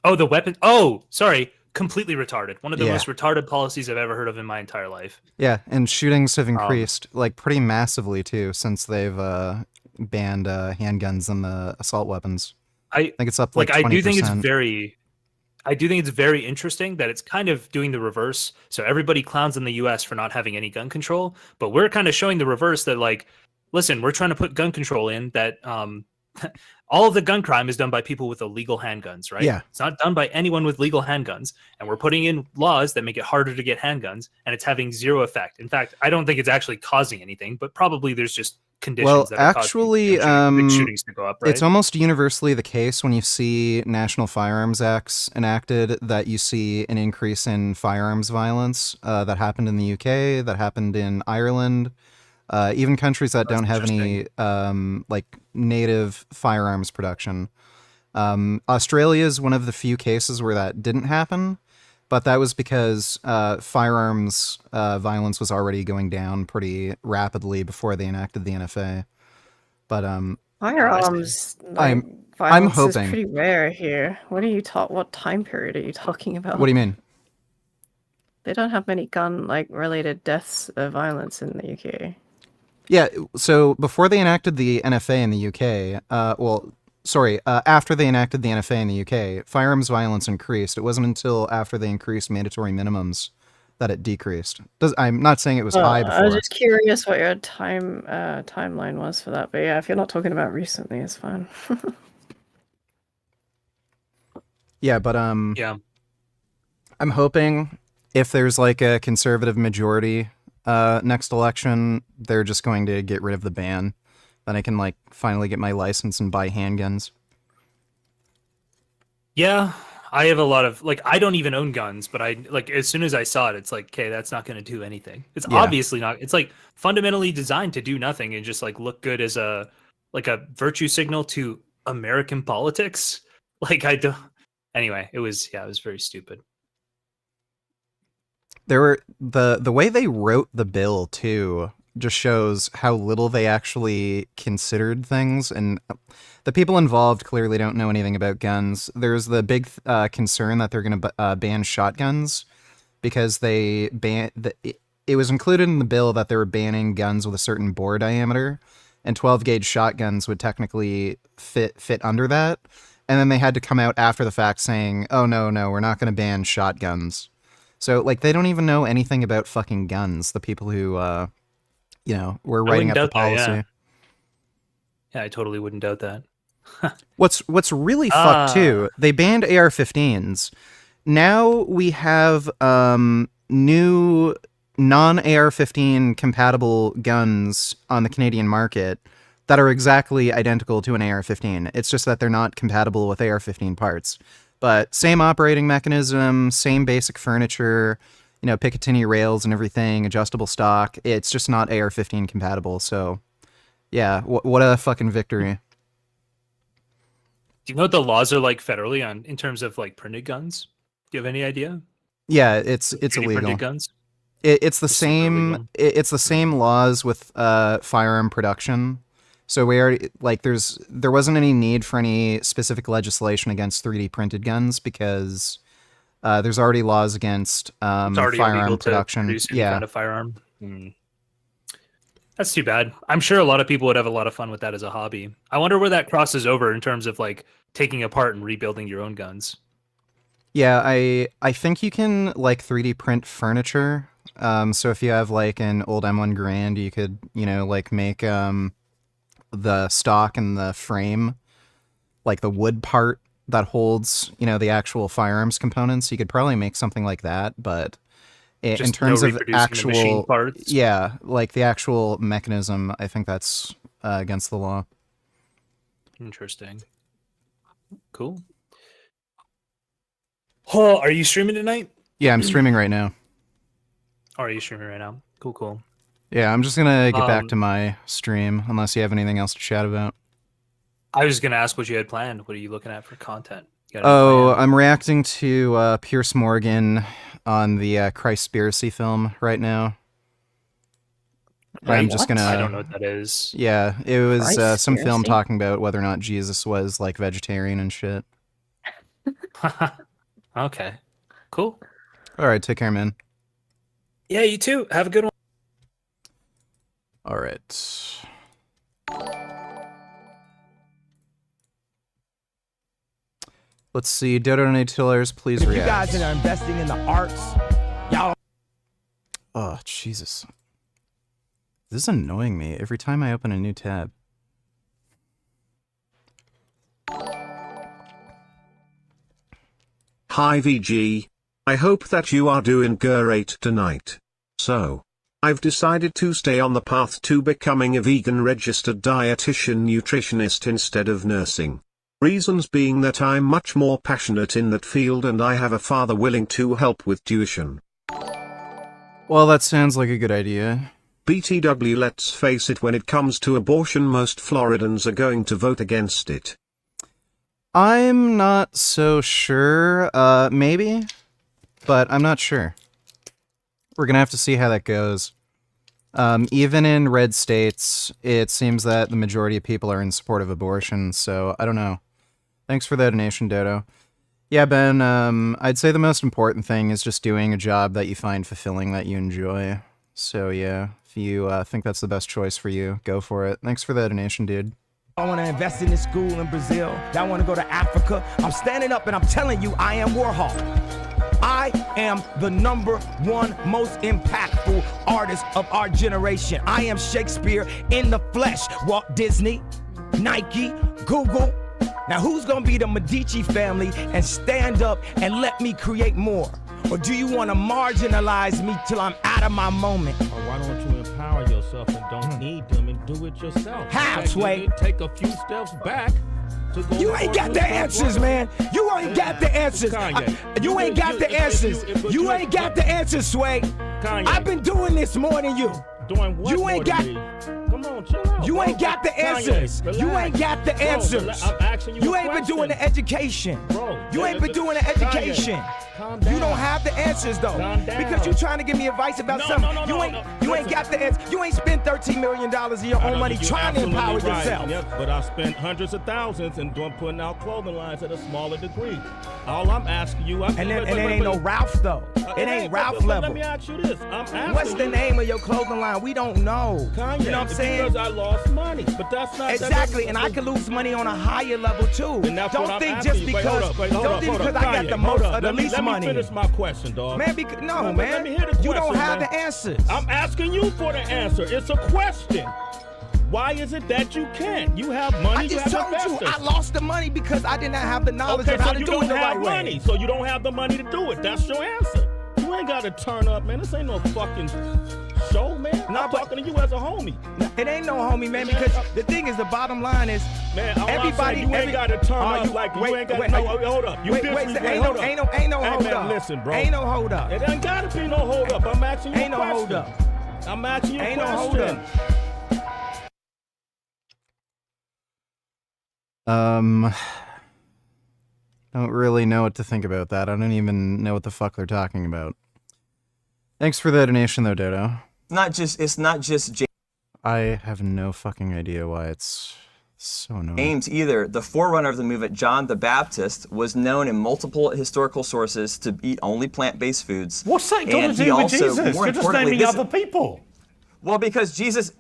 Speaker 14: Oh, the weapon. Oh, sorry. Completely retarded. One of the
Speaker 3: Yeah.
Speaker 14: most retarded policies I've ever heard of in my entire life.
Speaker 3: Yeah, and shootings have increased, like, pretty massively, too, since they've banned handguns and the assault weapons. I think it's up like
Speaker 14: I
Speaker 3: 20%.
Speaker 14: do think it's very interesting that it's kind of doing the reverse. So everybody clowns in the US for not having any gun control, but we're kind of showing the reverse that like, listen, we're trying to put gun control in that all of the gun crime is done by people with illegal handguns, right?
Speaker 3: Yeah.
Speaker 14: It's not done by anyone with legal handguns. And we're putting in laws that make it harder to get handguns, and it's having zero effect. In fact, I don't think it's actually causing anything, but probably there's just conditions that are
Speaker 3: actually,
Speaker 14: causing shootings to go up, right?
Speaker 3: it's almost universally the case when you see National Firearms Acts enacted that you see an increase in firearms violence that happened in the UK, that happened in Ireland, even countries that don't have any like native firearms production. Australia is one of the few cases where that didn't happen, but that was because firearms violence was already going down pretty rapidly before they enacted the NFA. But
Speaker 12: Firearms,
Speaker 3: I'm
Speaker 12: violence is
Speaker 3: hoping.
Speaker 12: pretty rare here. What time period are you talking about?
Speaker 3: What do you mean?
Speaker 12: They don't have many gun-related deaths of violence in the UK.
Speaker 3: Yeah, so before they enacted the NFA in the UK, after they enacted the NFA in the UK, firearms violence increased. It wasn't until after they increased mandatory minimums that it decreased. I'm not saying it was high before.
Speaker 12: I was just curious what your timeline was for that, but yeah, if you're not talking about recently, it's fine.
Speaker 3: Yeah, but
Speaker 14: yeah,
Speaker 3: I'm hoping if there's like a conservative majority next election, they're just going to get rid of the ban. Then I can like finally get my license and buy handguns.
Speaker 14: Yeah, I have a lot of I don't even own guns, but I as soon as I saw it, it's like, okay, that's not going to do anything. It's obviously not. It's like fundamentally designed to do nothing and just like look good as a virtue signal to American politics. I don't. Anyway, it was very stupid.
Speaker 3: There were the way they wrote the bill too just shows how little they actually considered things, and the people involved clearly don't know anything about guns. There's the big concern that they're going to ban shotguns because it was included in the bill that they were banning guns with a certain bore diameter, and 12 gauge shotguns would technically fit under that. And then they had to come out after the fact saying, "Oh no, we're not going to ban shotguns." So they don't even know anything about fucking guns. The people who were writing up the policy.
Speaker 14: Yeah, I totally wouldn't doubt that.
Speaker 3: What's really fucked too, they banned AR-15s. Now we have new non-AR-15 compatible guns on the Canadian market that are exactly identical to an AR-15. It's just that they're not compatible with AR-15 parts. But same operating mechanism, same basic furniture, Picatinny rails and everything, adjustable stock. It's just not AR-15 compatible. So, yeah, what a fucking victory.
Speaker 14: Do you know what the laws are like federally in terms of printed guns? Do you have any idea?
Speaker 3: Yeah, it's illegal.
Speaker 14: Printed guns?
Speaker 3: It's the same. It's the same laws with firearm production. So we already there wasn't any need for any specific legislation against 3D printed guns because there's already laws against firearm production.
Speaker 14: To produce any kind of firearm. That's too bad. I'm sure a lot of people would have a lot of fun with that as a hobby. I wonder where that crosses over in terms of taking apart and rebuilding your own guns.
Speaker 3: Yeah, I think you can 3D print furniture. So if you have an old M1 Garand, you could make the stock and the frame, the wood part that holds the actual firearms components. You could probably make something like that, but in terms of actual
Speaker 14: parts,
Speaker 3: the actual mechanism, I think that's against the law.
Speaker 14: Interesting. Cool. Oh, are you streaming tonight?
Speaker 3: Yeah, I'm streaming right now.
Speaker 14: Oh, are you streaming right now? Cool.
Speaker 3: Yeah, I'm just gonna get back to my stream unless you have anything else to chat about.
Speaker 14: I was gonna ask what you had planned. What are you looking at for content?
Speaker 3: I'm reacting to Piers Morgan on the Christspiracy film right now.
Speaker 14: Right,
Speaker 3: I'm just gonna.
Speaker 14: I don't know what that is.
Speaker 3: Yeah, it was some film talking about whether or not Jesus was vegetarian and shit.
Speaker 14: Okay, cool.
Speaker 3: All right, take care, man.
Speaker 14: Yeah, you too. Have a good one.
Speaker 3: All right. Let's see. Dodo Tillers, please
Speaker 15: If you
Speaker 3: react.
Speaker 15: guys that are investing in the arts, y'all.
Speaker 3: Oh, Jesus. This is annoying me every time I open a new tab.
Speaker 8: Hi VG. I hope that you are doing great tonight. So, I've decided to stay on the path to becoming a vegan registered dietitian nutritionist instead of nursing. Reasons being that I'm much more passionate in that field and I have a father willing to help with tuition.
Speaker 3: Well, that sounds like a good idea.
Speaker 8: BTW, let's face it, when it comes to abortion, most Floridans are going to vote against it.
Speaker 3: I'm not so sure. Maybe, but I'm not sure. We're gonna have to see how that goes. Even in red states, it seems that the majority of people are in support of abortion, so I don't know. Thanks for the donation, Dodo. Yeah, Ben, I'd say the most important thing is just doing a job that you find fulfilling, that you enjoy. So yeah, if you think that's the best choice for you, go for it. Thanks for the donation, dude.
Speaker 15: I want to invest in this school in Brazil. I want to go to Africa. I'm standing up and I'm telling you, I am Warhol. I am the #1 most impactful artist of our generation. I am Shakespeare in the flesh. Walt Disney, Nike, Google. Now who's gonna be the Medici family and stand up and let me create more? Or do you want to marginalize me till I'm out of my moment?
Speaker 17: Or why don't you empower yourself and don't need them and do it yourself?
Speaker 15: How, Sway?
Speaker 17: Take a few steps back.
Speaker 15: You ain't got the answers, man. You ain't got the answers. You ain't got the answers. You ain't got the answers, Sway. I've been doing this more than you.
Speaker 17: Doing what?
Speaker 15: You ain't got.
Speaker 17: Come on, chill out.
Speaker 15: You ain't got the answers. You ain't got the answers.
Speaker 17: I'm asking you.
Speaker 15: You ain't been doing the education. You ain't been doing the education. You don't have the answers though, because you trying to give me advice about something. You ain't got the answer. You ain't spent $13 million of your own money trying to empower yourself.
Speaker 17: Yep, but I spent hundreds of thousands and putting out clothing lines at a smaller degree. All I'm asking you,
Speaker 15: and it ain't no Ralph though. It ain't Ralph level.
Speaker 17: Let me ask you this. I'm asking
Speaker 15: What's the name of your clothing line? We don't know.
Speaker 17: Kanye,
Speaker 15: you know what I'm saying?
Speaker 17: Because I lost money, but that's not
Speaker 15: exactly. And I could lose money on a higher level too. Don't think just because I got the most of the least money.
Speaker 17: Let me finish my question, dog.
Speaker 15: Man, man.
Speaker 17: Let me hear the question,
Speaker 15: you don't have
Speaker 17: man.
Speaker 15: the answers.
Speaker 17: I'm asking you for the answer. It's a question. Why is it that you can't? You have money.
Speaker 15: I just told you I lost the money because I did not have the knowledge of how to do it the right way.
Speaker 17: So you don't have the money to do it. That's your answer. You ain't got to turn up, man. This ain't no fucking show, man. I'm talking to you as a homie.
Speaker 15: It ain't no homie, man, because the thing is, the bottom line is,
Speaker 17: man,
Speaker 15: everybody,
Speaker 17: you ain't got to turn up like you ain't got to. No, hold up.
Speaker 15: Ain't no hold up.
Speaker 17: Listen, bro.
Speaker 15: Ain't no hold up.
Speaker 17: It ain't got to be no hold up. I'm asking you
Speaker 15: a question. Ain't no hold up.
Speaker 17: I'm asking you a question.
Speaker 15: Ain't no hold up.
Speaker 3: Don't really know what to think about that. I don't even know what the fuck they're talking about. Thanks for the donation, though, Dodo.
Speaker 18: It's not just
Speaker 3: I have no fucking idea why it's so annoying.
Speaker 18: James either. The forerunner of the movement, John the Baptist, was known in multiple historical sources to eat only plant-based foods.
Speaker 1: What's that got to do with Jesus? You're just naming other people.
Speaker 18: Well, because Jesus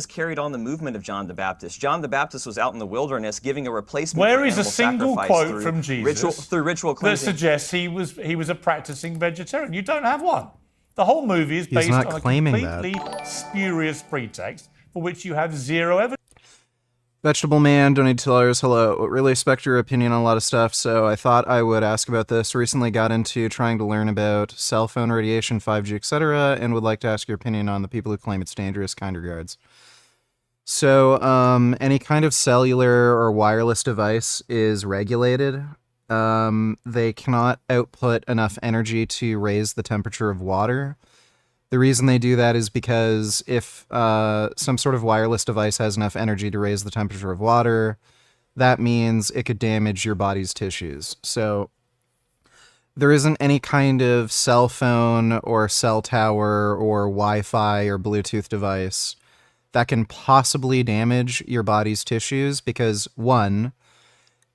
Speaker 18: carried on the movement of John the Baptist. John the Baptist was out in the wilderness giving a replacement.
Speaker 1: Where is a single quote from Jesus
Speaker 18: through ritual cleansing
Speaker 1: that suggests he was a practicing vegetarian? You don't have one. The whole movie is based on a completely spurious pretext for which you have zero evidence.
Speaker 3: Vegetable Man, donated $2. Hello. Really respect your opinion on a lot of stuff, so I thought I would ask about this. Recently got into trying to learn about cell phone radiation, 5G, etc., and would like to ask your opinion on the people who claim it's dangerous. Kind regards. So, any kind of cellular or wireless device is regulated. They cannot output enough energy to raise the temperature of water. The reason they do that is because if some sort of wireless device has enough energy to raise the temperature of water, that means it could damage your body's tissues. So there isn't any kind of cell phone or cell tower or Wi-Fi or Bluetooth device that can possibly damage your body's tissues because, one,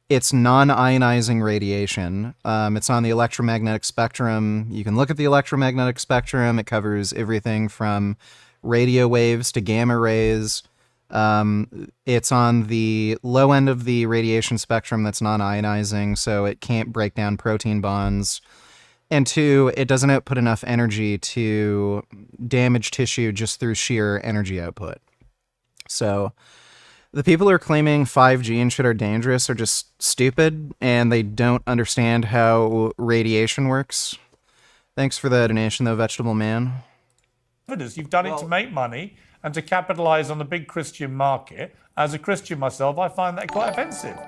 Speaker 3: it's non-ionizing radiation. It's on the electromagnetic spectrum. You can look at the electromagnetic spectrum. It covers everything from radio waves to gamma rays. It's on the low end of the radiation spectrum that's non-ionizing, so it can't break down protein bonds. And 2, it doesn't output enough energy to damage tissue just through sheer energy output. So the people who are claiming 5G and shit are dangerous are just stupid, and they don't understand how radiation works. Thanks for the donation, though, Vegetable Man.
Speaker 1: Evidence. You've done it to make money and to capitalize on the big Christian market. As a Christian myself, I find that quite offensive.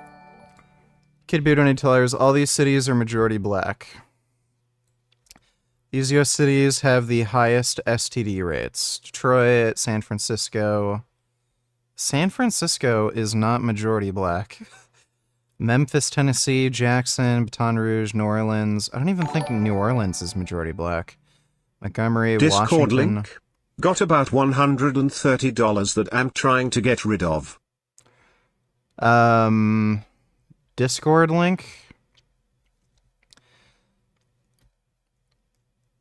Speaker 3: Kid Beard $20. All these cities are majority black. These U.S. cities have the highest STD rates. Detroit, San Francisco. San Francisco is not majority black. Memphis, Tennessee, Jackson, Baton Rouge, New Orleans. I don't even think New Orleans is majority black. Montgomery,
Speaker 8: Discord
Speaker 3: Washington.
Speaker 8: link. Got about $130 that I'm trying to get rid of.
Speaker 3: Discord link.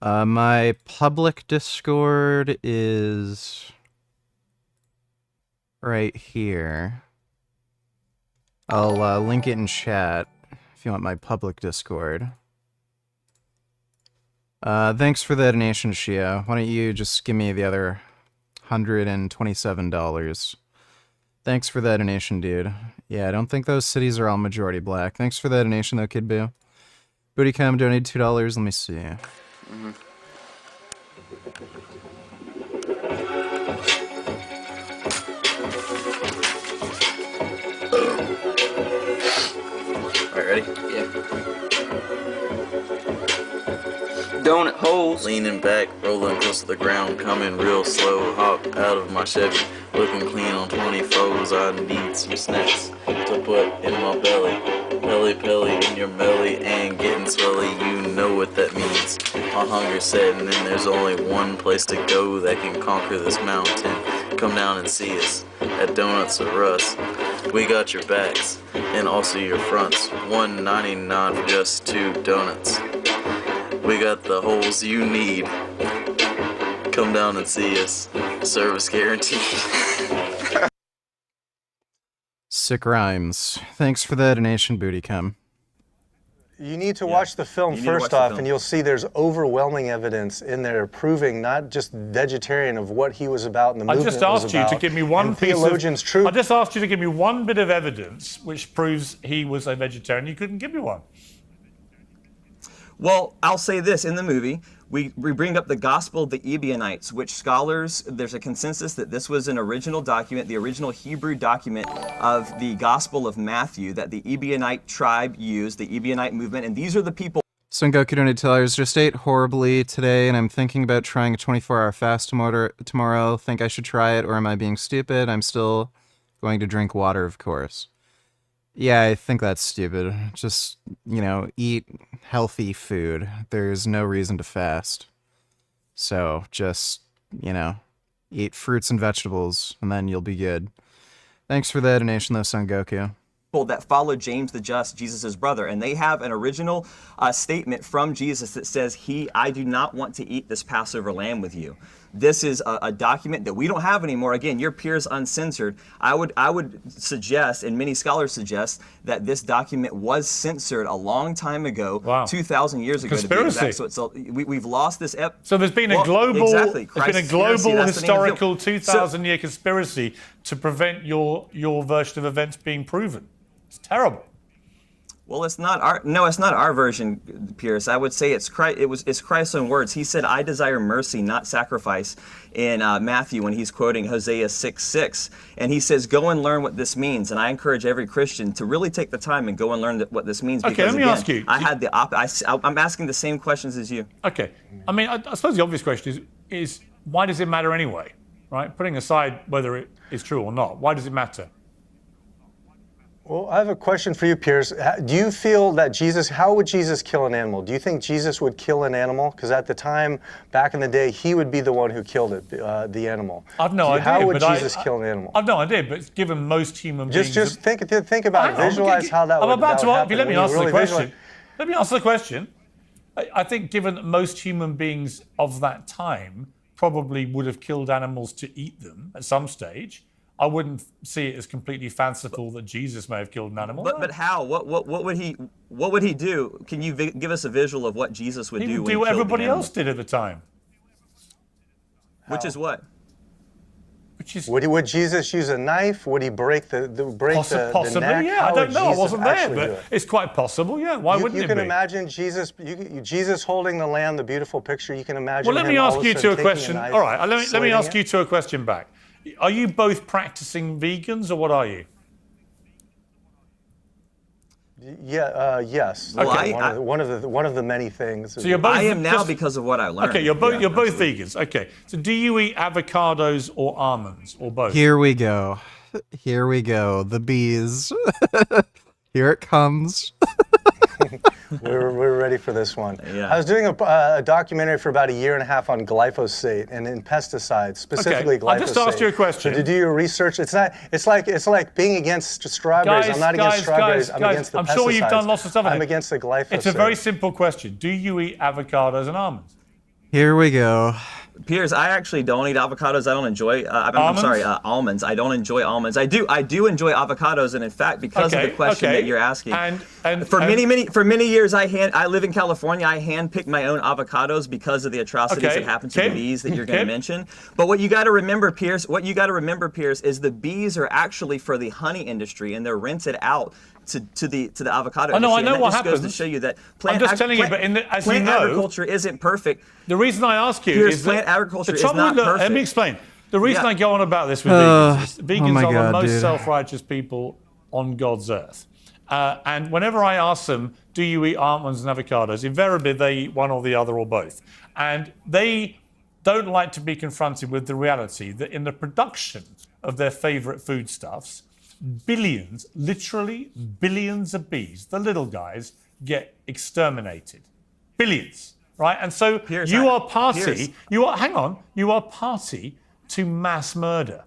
Speaker 3: My public Discord is right here. I'll link it in chat if you want my public Discord. Thanks for the donation, Shia. Why don't you just give me the other $127? Thanks for the donation, dude. Yeah, I don't think those cities are all majority black. Thanks for the donation, though, Kid Boo. Bootycom donated $2. Let me see.
Speaker 9: Alright, ready? Yeah. Donut holes. Leaning back, rolling close to the ground, coming real slow. Hop out of my Chevy, looking clean on 24s. I need some snacks to put in my belly. Pelly in your belly and getting swelly. You know what that means. My hunger's setting, and there's only one place to go that can conquer this mountain. Come down and see us at Donuts or Russ. We got your backs and also your fronts. $1.99 for just 2 donuts. We got the holes you need. Come down and see us. Service guaranteed.
Speaker 3: Sick rhymes. Thanks for the donation, Bootycom.
Speaker 2: You need to watch the film first off, and you'll see there's overwhelming evidence in there proving not just vegetarian of what he was about and the movement was about.
Speaker 1: I just asked you to give me one piece
Speaker 2: theologians'
Speaker 1: of...
Speaker 2: truth.
Speaker 1: I just asked you to give me one bit of evidence which proves he was a vegetarian. You couldn't give me one.
Speaker 18: Well, I'll say this, in the movie, we bring up the Gospel of the Ebionites, which scholars, there's a consensus that this was an original document, the original Hebrew document of the Gospel of Matthew that the Ebionite tribe used, the Ebionite movement, and these are the people...
Speaker 3: Son Goku donated $2. Just ate horribly today, and I'm thinking about trying a 24-hour fast tomorrow. Think I should try it, or am I being stupid? I'm still going to drink water, of course. Yeah, I think that's stupid. Just, eat healthy food. There's no reason to fast. So just, eat fruits and vegetables, and then you'll be good. Thanks for the donation, though, Son Goku.
Speaker 18: That followed James the Just, Jesus' brother, and they have an original statement from Jesus that says, I do not want to eat this Passover lamb with you. This is a document that we don't have anymore. Again, your Piers Uncensored. I would suggest, and many scholars suggest, that this document was censored a long time ago, 2,000 years ago.
Speaker 1: Conspiracy.
Speaker 18: So we've lost this.
Speaker 1: So there's been a global,
Speaker 18: exactly.
Speaker 1: there's been a global historical 2,000-year conspiracy to prevent your version of events being proven. It's terrible.
Speaker 18: Well, it's not our version, Piers. I would say it's Christ's own words. He said, "I desire mercy, not sacrifice," in Matthew when he's quoting Hosea 6:6, and he says, "Go and learn what this means." And I encourage every Christian to really take the time and go and learn what this means.
Speaker 1: Okay,
Speaker 18: because,
Speaker 1: let me ask you.
Speaker 18: I'm asking the same questions as you.
Speaker 1: Okay, I mean, I suppose the obvious question is why does it matter anyway, right? Putting aside whether it is true or not, why does it matter?
Speaker 2: Well, I have a question for you, Piers. Do you feel that how would Jesus kill an animal? Do you think Jesus would kill an animal? Because at the time, back in the day, he would be the one who killed it, the animal.
Speaker 1: I've no idea.
Speaker 2: How would Jesus kill an animal?
Speaker 1: I've no idea, but given most human beings...
Speaker 2: Just think about it. Visualize how that would happen.
Speaker 1: I'm about to ask you. Let me answer the question. Let me answer the question. I think given that most human beings of that time probably would have killed animals to eat them at some stage, I wouldn't see it as completely fanciful that Jesus may have killed an animal.
Speaker 18: But how? What would he do? Can you give us a visual of what Jesus would
Speaker 1: He
Speaker 18: do?
Speaker 1: would
Speaker 18: when
Speaker 1: do what
Speaker 18: he killed
Speaker 1: everybody
Speaker 18: the animal?
Speaker 1: else did at the time.
Speaker 18: Which is what?
Speaker 2: Would Jesus use a knife? Would he break the
Speaker 1: Possibly,
Speaker 2: neck?
Speaker 1: yeah.
Speaker 2: How
Speaker 1: I don't
Speaker 2: would
Speaker 1: know. I
Speaker 2: Jesus
Speaker 1: wasn't there,
Speaker 2: actually do
Speaker 1: but
Speaker 2: it?
Speaker 1: it's quite possible. Yeah. Why wouldn't
Speaker 2: you
Speaker 1: it
Speaker 2: can
Speaker 1: be?
Speaker 2: imagine Jesus holding the lamb, the beautiful picture. You can imagine.
Speaker 1: Well, let me
Speaker 2: him all
Speaker 1: ask
Speaker 2: of
Speaker 1: you
Speaker 2: sudden
Speaker 1: two a
Speaker 2: taking
Speaker 1: question.
Speaker 2: knife,
Speaker 1: All right, let me
Speaker 2: slitting
Speaker 1: ask
Speaker 2: it.
Speaker 1: you two a question back. Are you both practicing vegans, or what are you?
Speaker 2: Yes.
Speaker 1: Well,
Speaker 2: Okay. One of the many things.
Speaker 1: So you're both.
Speaker 18: I am now because of what I learned.
Speaker 1: Okay, you're both vegans. Okay. So do you eat avocados or almonds or both?
Speaker 3: Here we go. Here we go. The bees. Here it comes.
Speaker 2: We're ready for this one.
Speaker 18: Yeah.
Speaker 2: I was doing a documentary for about 1.5 years on glyphosate and in pesticides, specifically glyphosate.
Speaker 1: I just asked you a question.
Speaker 2: So to do your research, it's like being against strawberries. I'm not against strawberries. I'm against the pesticides.
Speaker 1: I'm sure you've done lots of stuff.
Speaker 2: I'm against the glyphosate.
Speaker 1: It's a very simple question. Do you eat avocados and almonds?
Speaker 3: Here we go.
Speaker 18: Piers, I actually don't eat avocados. I don't enjoy. I'm sorry, almonds. I don't enjoy almonds. I do enjoy avocados, and in fact, because of the question that you're asking, for many years, I live in California. I handpick my own avocados because of the atrocities that happen to the bees that you're going to mention. But what you got to remember, Piers, is the bees are actually for the honey industry, and they're rented out to the avocado industry.
Speaker 1: I know what happens.
Speaker 18: Goes to show you that plant
Speaker 1: agriculture
Speaker 18: isn't perfect.
Speaker 1: The reason I ask you
Speaker 18: Piers,
Speaker 1: is
Speaker 18: plant agriculture is not perfect.
Speaker 1: Let me explain. The reason I go on about this with vegans is vegans are the most
Speaker 3: dude.
Speaker 1: self-righteous people on God's earth. And whenever I ask them, do you eat almonds and avocados, invariably they eat one or the other or both. And they don't like to be confronted with the reality that in the production of their favorite foodstuffs, billions, literally billions of bees, the little guys, get exterminated. Billions, right? And so
Speaker 18: Piers,
Speaker 1: you are party to mass murder.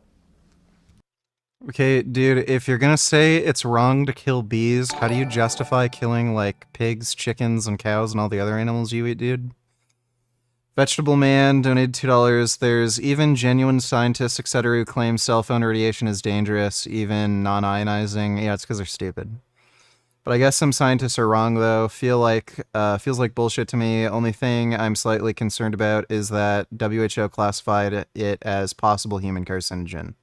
Speaker 3: Okay, dude, if you're gonna say it's wrong to kill bees, how do you justify killing, like, pigs, chickens, and cows and all the other animals you eat, dude? Vegetable Man donated $2. There's even genuine scientists, etc., who claim cell phone radiation is dangerous, even non-ionizing. Yeah, it's because they're stupid. But I guess some scientists are wrong, though. Feels like bullshit to me. Only thing I'm slightly concerned about is that WHO classified it as possible human carcinogen.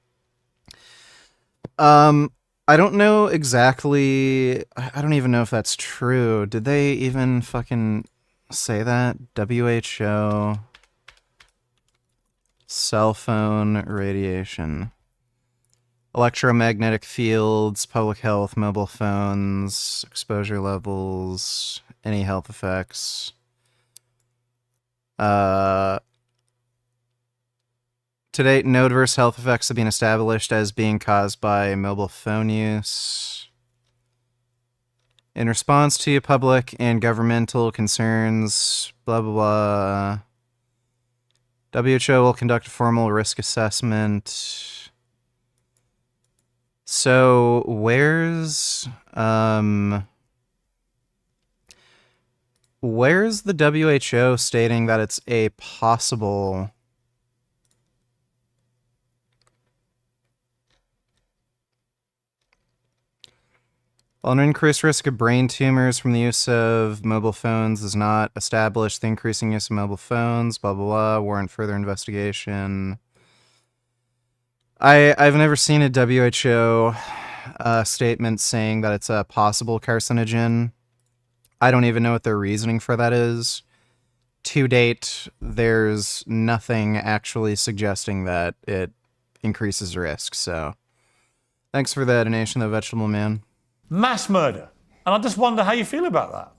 Speaker 3: I don't know exactly. I don't even know if that's true. Did they even fucking say that? WHO cell phone radiation, electromagnetic fields, public health, mobile phones, exposure levels, any health effects. To date, no adverse health effects have been established as being caused by mobile phone use. In response to public and governmental concerns, blah, blah, blah, WHO will conduct a formal risk assessment. So, where's the WHO stating that it's a possible... While an increased risk of brain tumors from the use of mobile phones is not established, the increasing use of mobile phones, blah, blah, blah, warrant further investigation. I've never seen a WHO statement saying that it's a possible carcinogen. I don't even know what their reasoning for that is. To date, there's nothing actually suggesting that it increases risk, so... Thanks for the donation, though, Vegetable Man.
Speaker 1: Mass murder. And I just wonder how you feel about that.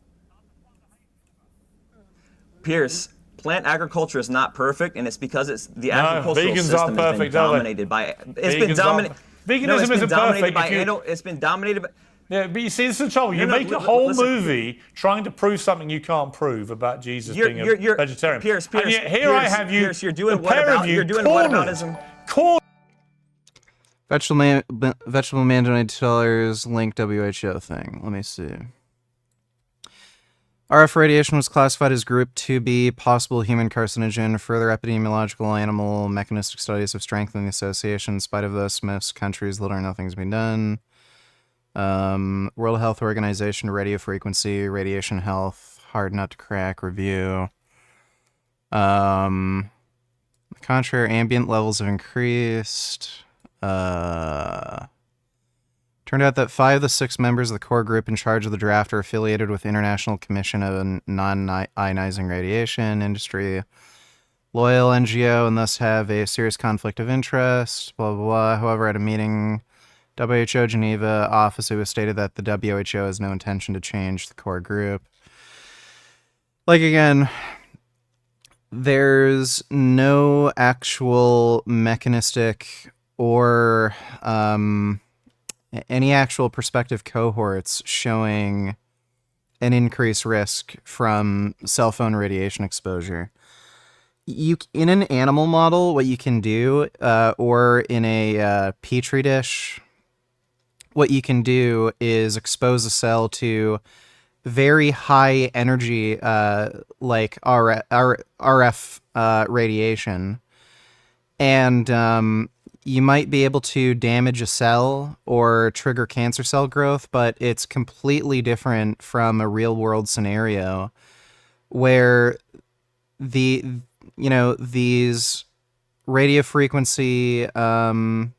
Speaker 18: Pierce, plant agriculture is not perfect, and it's because the agricultural
Speaker 1: vegans
Speaker 18: system
Speaker 1: aren't
Speaker 18: has been
Speaker 1: perfect, are they?
Speaker 18: dominated by... Veganism
Speaker 1: isn't perfect.
Speaker 18: It's been dominated by...
Speaker 1: Yeah, but you see, this is the trouble. You make a whole movie trying to prove something you can't prove about Jesus being a vegetarian.
Speaker 18: Pierce,
Speaker 1: and yet here I have you,
Speaker 18: Pierce, you're doing
Speaker 1: whataboutism.
Speaker 3: Vegetable Man donated $2, link WHO thing. Let me see. RF radiation was classified as Group 2B, possible human carcinogen. Further epidemiological animal mechanistic studies have strengthened the association. In spite of this, most countries, little or nothing has been done. World Health Organization, radio frequency, radiation health, hard nut to crack review. The contrary, ambient levels have increased. Turned out that 5 of the 6 members of the core group in charge of the draft are affiliated with International Commission of Non-Ionizing Radiation Industry, loyal NGO, and thus have a serious conflict of interest, blah, blah, blah. However, at a meeting, WHO Geneva office, it was stated that the WHO has no intention to change the core group. Like, again, there's no actual mechanistic or any actual prospective cohorts showing an increased risk from cell phone radiation exposure. In an animal model, what you can do, or in a petri dish, what you can do is expose a cell to very high energy, like RF radiation, and you might be able to damage a cell or trigger cancer cell growth, but it's completely different from a real world scenario where these radio frequencies are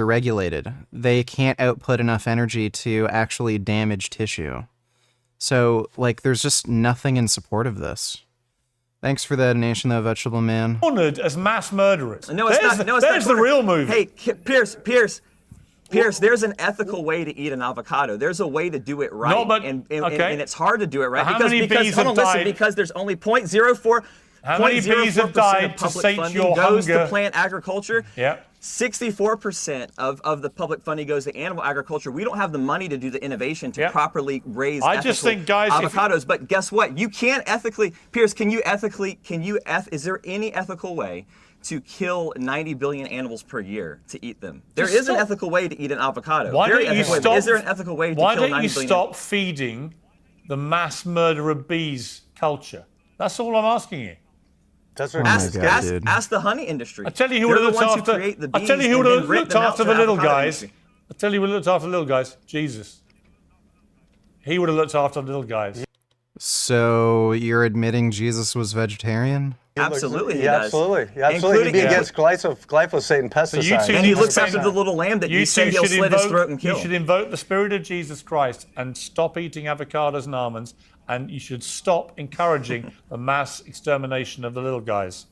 Speaker 3: regulated. They can't output enough energy to actually damage tissue. So, like, there's just nothing in support of this. Thanks for the donation, though, Vegetable Man.
Speaker 1: Honored as mass murderers.
Speaker 18: No, it's not. No, it's
Speaker 1: there's
Speaker 18: not
Speaker 1: the real movie.
Speaker 18: Hey, Piers, there's an ethical way to eat an avocado. There's a way to do it right.
Speaker 1: No, but,
Speaker 18: and
Speaker 1: okay.
Speaker 18: it's hard to do it right.
Speaker 1: How many bees have died?
Speaker 18: Because there's only 0.04.
Speaker 1: How many bees have died to sate your
Speaker 18: goes
Speaker 1: hunger?
Speaker 18: to plant agriculture.
Speaker 1: Yeah.
Speaker 18: 64% of the public funding goes to animal agriculture. We don't have the money to do the innovation to properly raise avocados. But guess what? You can't ethically, Piers, is there any ethical way to kill 90 billion animals per year to eat them? There is an ethical way to eat an avocado.
Speaker 1: Why don't you stop?
Speaker 18: Is there an ethical way to kill 90 billion?
Speaker 1: Why don't you stop feeding the mass murder of bees culture? That's all I'm asking you.
Speaker 2: That's what
Speaker 18: ask the honey industry.
Speaker 1: I tell you who would have looked after. I tell you who would have looked after the little guys. I tell you who would have looked after the little guys. Jesus. He would have looked after the little guys.
Speaker 3: So you're admitting Jesus was vegetarian?
Speaker 18: Absolutely, he
Speaker 2: does. Absolutely. He'd be against glyphosate and pesticides.
Speaker 18: And he looks after the little lamb that you say he'll slit his throat and kill.
Speaker 1: You should invoke the spirit of Jesus Christ and stop eating avocados and almonds, and you should stop encouraging the mass extermination of the little guys.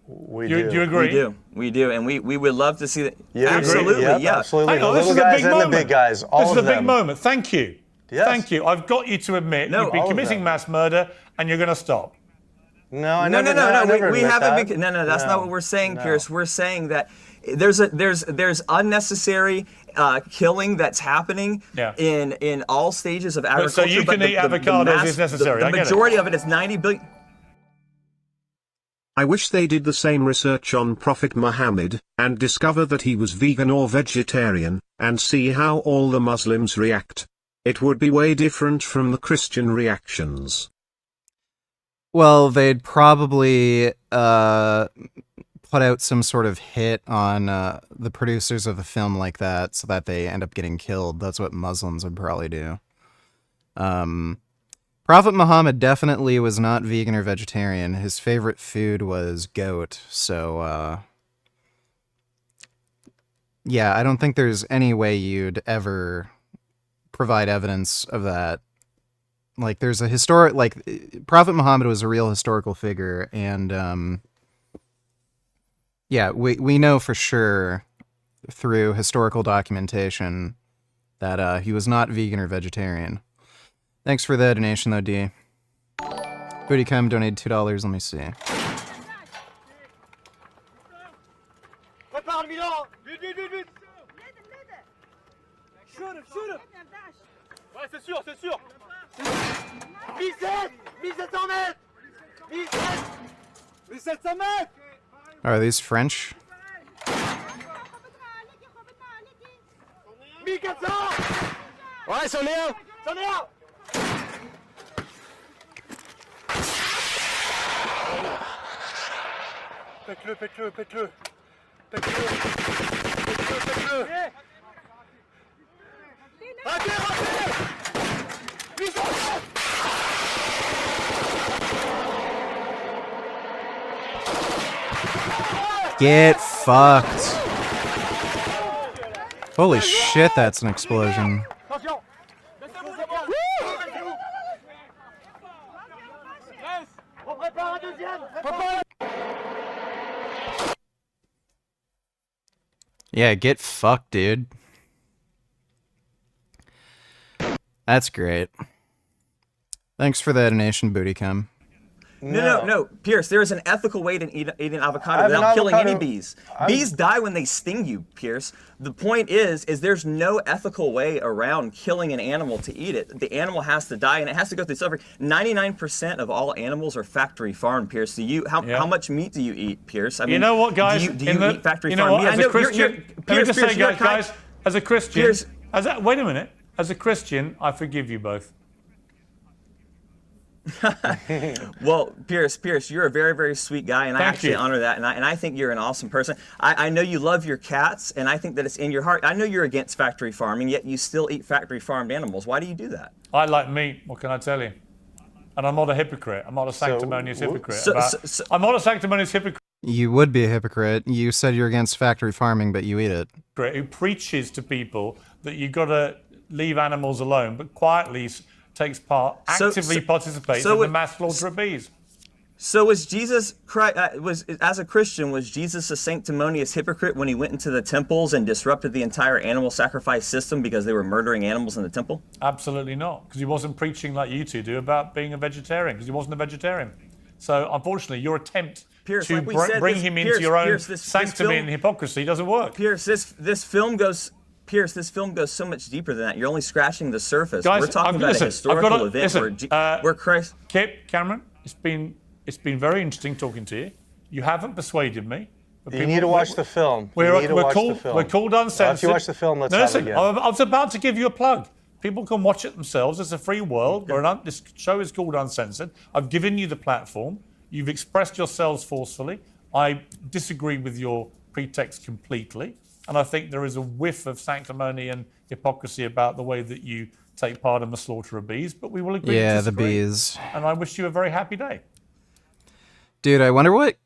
Speaker 2: We do.
Speaker 1: Do you agree?
Speaker 18: We do, and we would love to see that.
Speaker 2: Yeah,
Speaker 18: absolutely,
Speaker 2: yeah. Absolutely. The little guys and the big guys, all of them.
Speaker 1: This is a big moment. Thank you.
Speaker 2: Yes.
Speaker 1: Thank you. I've got you to admit you've been committing mass murder, and you're going to stop.
Speaker 2: No,
Speaker 18: we haven't. That's not what we're saying, Piers. We're saying that there's unnecessary killing that's happening in all stages of agriculture.
Speaker 1: So you can eat avocados if necessary.
Speaker 18: The majority of it is 90 billion.
Speaker 8: I wish they did the same research on Prophet Muhammad, and discover that he was vegan or vegetarian, and see how all the Muslims react. It would be way different from the Christian reactions.
Speaker 3: Well, they'd probably put out some sort of hit on the producers of the film like that so that they end up getting killed. That's what Muslims would probably do. Prophet Muhammad definitely was not vegan or vegetarian. His favorite food was goat, so yeah, I don't think there's any way you'd ever provide evidence of that. Like, there's a Prophet Muhammad was a real historical figure, and yeah, we know for sure through historical documentation that he was not vegan or vegetarian. Thanks for the donation, though, D. Booty Cum donated $2. Let me see.
Speaker 11: Ouais, c'est sûr, c'est sûr. 1700 mètres. 1700 mètres.
Speaker 3: Are these French?
Speaker 11: 1400. Ouais, c'en est un. J'en ai un. Pète-le, pète-le, pète-le. Pète-le. Pète-le, pète-le. Ratez, ratez. Plus en
Speaker 3: Get fucked. Holy shit, that's an explosion.
Speaker 11: On prépare un deuxième.
Speaker 3: Yeah, get fucked, dude. That's great. Thanks for the donation, Booty Cum.
Speaker 18: No, Pierce, there is an ethical way to eat an avocado without killing any bees. Bees die when they sting you, Pierce. The point is there's no ethical way around killing an animal to eat it. The animal has to die, and it has to go through suffering. 99% of all animals are factory farmed, Pierce. How much meat do you eat, Pierce? I mean,
Speaker 1: you know what, guys?
Speaker 18: Do you eat factory farmed meat?
Speaker 1: As a Christian, let me just say, guys, as a Christian,
Speaker 18: Pierce,
Speaker 1: wait a minute. As a Christian, I forgive you both.
Speaker 18: Well, Pierce, you're a very, very sweet guy, and I actually honor that, and I think you're an awesome person. I know you love your cats, and I think that it's in your heart. I know you're against factory farming, yet you still eat factory farmed animals. Why do you do that?
Speaker 1: I like meat. What can I tell you? And I'm not a hypocrite. I'm not a sanctimonious hypocrite. I'm not a sanctimonious hypocrite.
Speaker 3: You would be a hypocrite. You said you're against factory farming, but you eat it.
Speaker 1: Who preaches to people that you've got to leave animals alone, but quietly takes part, actively participates in the mass slaughter of bees.
Speaker 18: So was Jesus Christ? As a Christian, was Jesus a sanctimonious hypocrite when he went into the temples and disrupted the entire animal sacrifice system because they were murdering animals in the temple?
Speaker 1: Absolutely not, because he wasn't preaching like you two do about being a vegetarian, because he wasn't a vegetarian. So unfortunately, your attempt to bring him into your own sanctity and hypocrisy doesn't work.
Speaker 18: Pierce, this film goes so much deeper than that. You're only scratching the surface.
Speaker 1: Guys,
Speaker 18: we're talking about a historical event where Christ.
Speaker 1: Kip, Cameron, it's been very interesting talking to you. You haven't persuaded me.
Speaker 2: You need to watch the film.
Speaker 1: We're called uncensored.
Speaker 2: If you watch the film, let's have it again.
Speaker 1: I was about to give you a plug. People can watch it themselves. It's a free world. This show is called Uncensored. I've given you the platform. You've expressed yourselves forcefully. I disagree with your pretext completely. And I think there is a whiff of sanctimony and hypocrisy about the way that you take part in the slaughter of bees, but we will agree to disagree.
Speaker 3: The bees.
Speaker 1: And I wish you a very happy day.
Speaker 3: Dude, I wonder what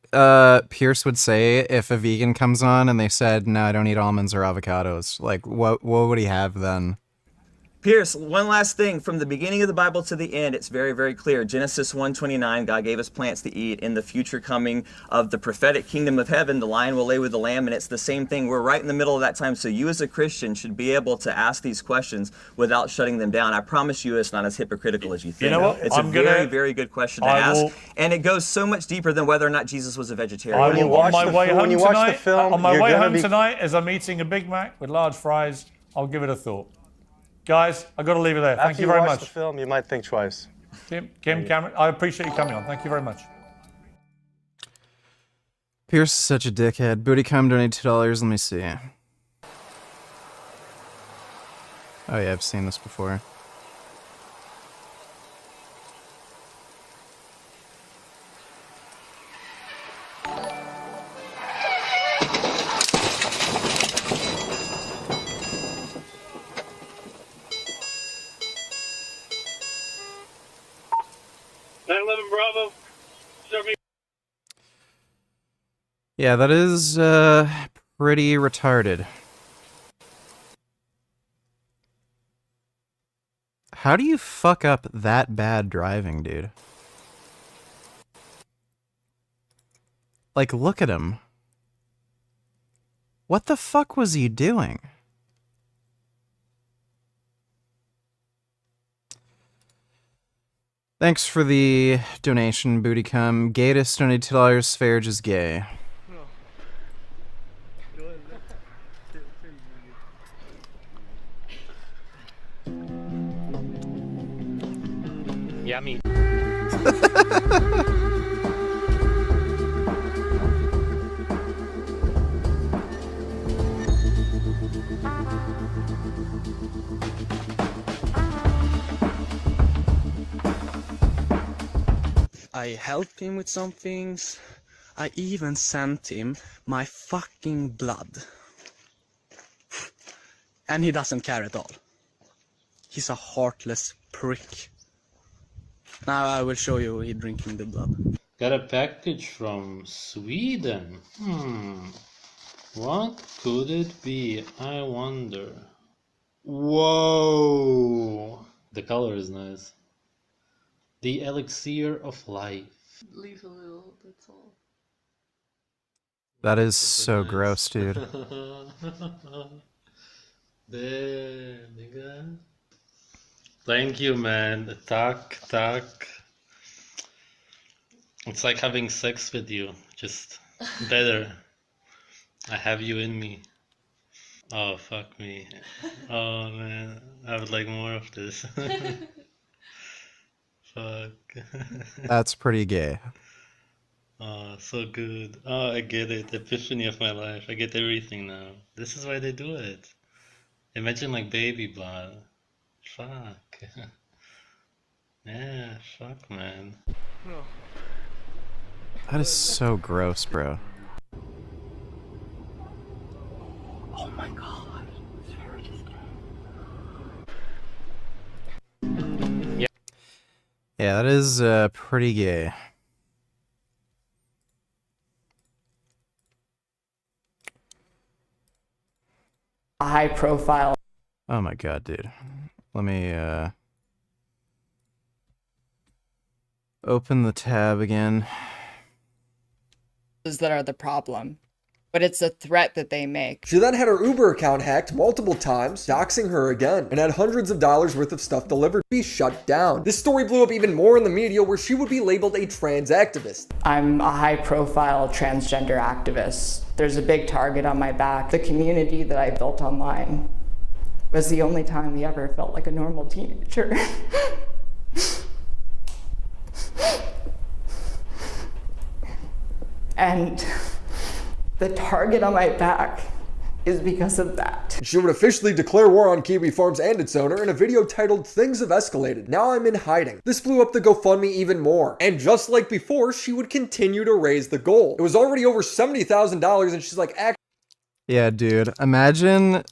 Speaker 3: Pierce would say if a vegan comes on and they said, no, I don't eat almonds or avocados. Like, what would he have then?
Speaker 18: Pierce, one last thing. From the beginning of the Bible to the end, it's very, very clear. Genesis 1:29, God gave us plants to eat. In the future coming of the prophetic kingdom of heaven, the lion will lay with the lamb, and it's the same thing. We're right in the middle of that time, so you as a Christian should be able to ask these questions without shutting them down. I promise you it's not as hypocritical as you think.
Speaker 1: You know what?
Speaker 18: It's very, very good question to ask, and it goes so much deeper than whether or not Jesus was a vegetarian.
Speaker 1: On my way home tonight, as I'm eating a Big Mac with large fries, I'll give it a thought. Guys, I've got to leave it there. Thank you very much.
Speaker 2: After you watch the film, you might think twice.
Speaker 1: Kim, Cameron, I appreciate you coming on. Thank you very much.
Speaker 3: Pierce is such a dickhead. Booty Cum donated $2. Let me see. Oh yeah, I've seen this before.
Speaker 11: Bravo.
Speaker 3: Yeah, that is pretty retarded. How do you fuck up that bad driving, dude? Like, look at him. What the fuck was he doing? Thanks for the donation, Booty Cum. Gatus donated $2. Sfarge is gay.
Speaker 19: Yummy. I helped him with some things. I even sent him my fucking blood. And he doesn't care at all. He's a heartless prick. Now I will show you he drinking the blood.
Speaker 20: Got a package from Sweden. What could it be? I wonder. Whoa! The color is nice. The elixir of life. Leave a little, that's all.
Speaker 3: That is so gross, dude.
Speaker 20: There, nigga. Thank you, man. Tack. It's like having sex with you, just better. I have you in me. Oh, fuck me. Oh, man. I would like more of this. Fuck.
Speaker 3: That's pretty gay.
Speaker 20: Oh, so good. Oh, I get it. Epiphany of my life. I get everything now. This is why they do it. Imagine like baby blood. Fuck. Yeah, fuck, man.
Speaker 3: That is so gross, bro.
Speaker 19: Oh my god.
Speaker 3: Yeah, that is pretty gay.
Speaker 22: A high profile.
Speaker 3: Oh my god, dude. Let me open the tab again.
Speaker 22: That are the problem, but it's a threat that they make.
Speaker 21: She then had her Uber account hacked multiple times, doxing her again, and had hundreds of dollars worth of stuff delivered to be shut down. This story blew up even more in the media, where she would be labeled a trans activist.
Speaker 22: I'm a high-profile transgender activist. There's a big target on my back. The community that I built online was the only time we ever felt like a normal teenager. And the target on my back is because of that.
Speaker 21: She would officially declare war on Kiwi Farms and its owner in a video titled "Things Have Escalated. Now I'm in hiding." This blew up the GoFundMe even more. And just like before, she would continue to raise the goal. It was already over $70,000 and she's like,
Speaker 3: Yeah, dude. Imagine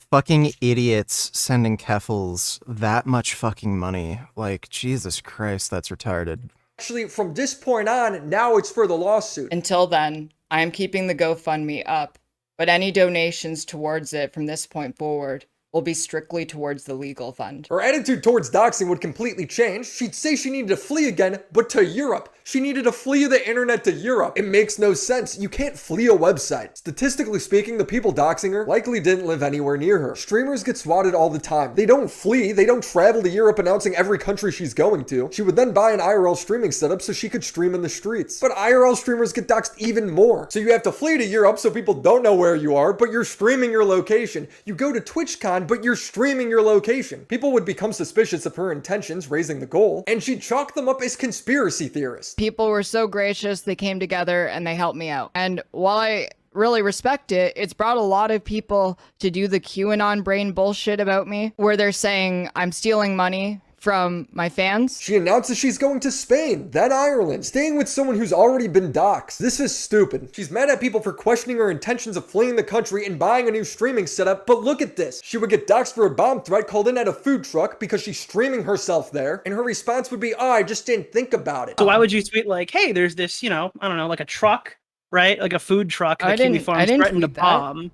Speaker 3: fucking idiots sending Keffals that much fucking money. Like, Jesus Christ, that's retarded.
Speaker 21: actually, from this point on, now it's for the lawsuit.
Speaker 22: Until then, I am keeping the GoFundMe up, but any donations towards it from this point forward will be strictly towards the legal fund.
Speaker 21: Her attitude towards doxing would completely change. She'd say she needed to flee again, but to Europe. She needed to flee the internet to Europe. It makes no sense. You can't flee a website. Statistically speaking, the people doxing her likely didn't live anywhere near her. Streamers get swatted all the time. They don't flee. They don't travel to Europe announcing every country she's going to. She would then buy an IRL streaming setup so she could stream in the streets. But IRL streamers get doxed even more. So you have to flee to Europe so people don't know where you are, but you're streaming your location. You go to TwitchCon, but you're streaming your location. People would become suspicious of her intentions, raising the goal, and she'd chalk them up as conspiracy theorists.
Speaker 22: People were so gracious, they came together and they helped me out. And while I really respect it, it's brought a lot of people to do the QAnon brain bullshit about me, where they're saying I'm stealing money from my fans.
Speaker 21: She announces she's going to Spain, then Ireland, staying with someone who's already been doxxed. This is stupid. She's mad at people for questioning her intentions of fleeing the country and buying a new streaming setup, but look at this. She would get doxxed for a bomb threat called in at a food truck because she's streaming herself there, and her response would be, oh, I just didn't think about it.
Speaker 7: So why would you tweet like, hey, there's this, you know, I don't know, like a truck, right? Like a food truck that Kiwi Farms threatened to bomb.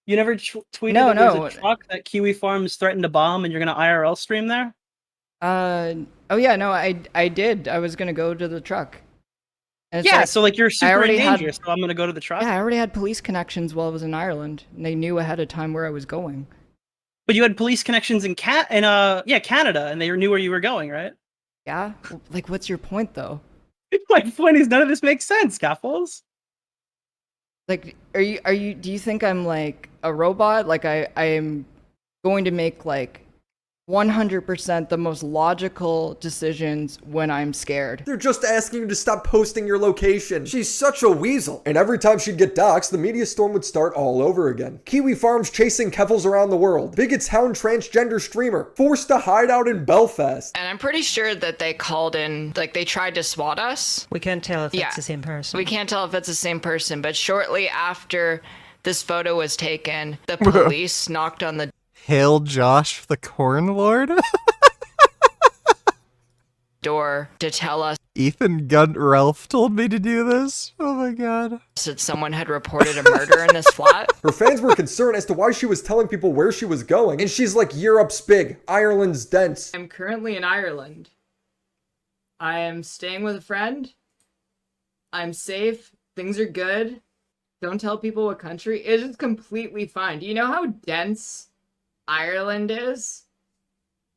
Speaker 7: You never tweeted that there's a truck that Kiwi Farms threatened to bomb and you're going to IRL stream there?
Speaker 22: Oh yeah, no, I did. I was gonna go to the truck. And
Speaker 7: Yeah, so like you're super
Speaker 22: already
Speaker 7: dangerous, so I'm gonna go to the truck?
Speaker 22: Yeah, I already had police connections while I was in Ireland, and they knew ahead of time where I was going.
Speaker 7: But you had police connections in Canada, and they knew where you were going, right?
Speaker 22: Yeah? Like, what's your point, though?
Speaker 7: My point is none of this makes sense, Keffals.
Speaker 22: Like, do you think I'm, like, a robot? Like, I am going to make, like, 100% the most logical decisions when I'm scared.
Speaker 21: They're just asking you to stop posting your location. She's such a weasel. And every time she'd get doxxed, the media storm would start all over again. Kiwi Farms chasing Keffals around the world. Bigots hound transgender streamer. Forced to hide out in Belfast.
Speaker 22: And I'm pretty sure that they called in, like they tried to swat us.
Speaker 6: We can't tell if it's the same person.
Speaker 22: We can't tell if it's the same person, but shortly after this photo was taken, the police knocked on the
Speaker 3: Hail Josh the Corn Lord?
Speaker 22: door to tell us
Speaker 3: Ethan Gunt Ralph told me to do this. Oh my god.
Speaker 22: that someone had reported a murder in this flat.
Speaker 21: Her fans were concerned as to why she was telling people where she was going. And she's like, Europe's big, Ireland's dense.
Speaker 22: I'm currently in Ireland. I am staying with a friend. I'm safe. Things are good. Don't tell people what country. It is completely fine. Do you know how dense Ireland is?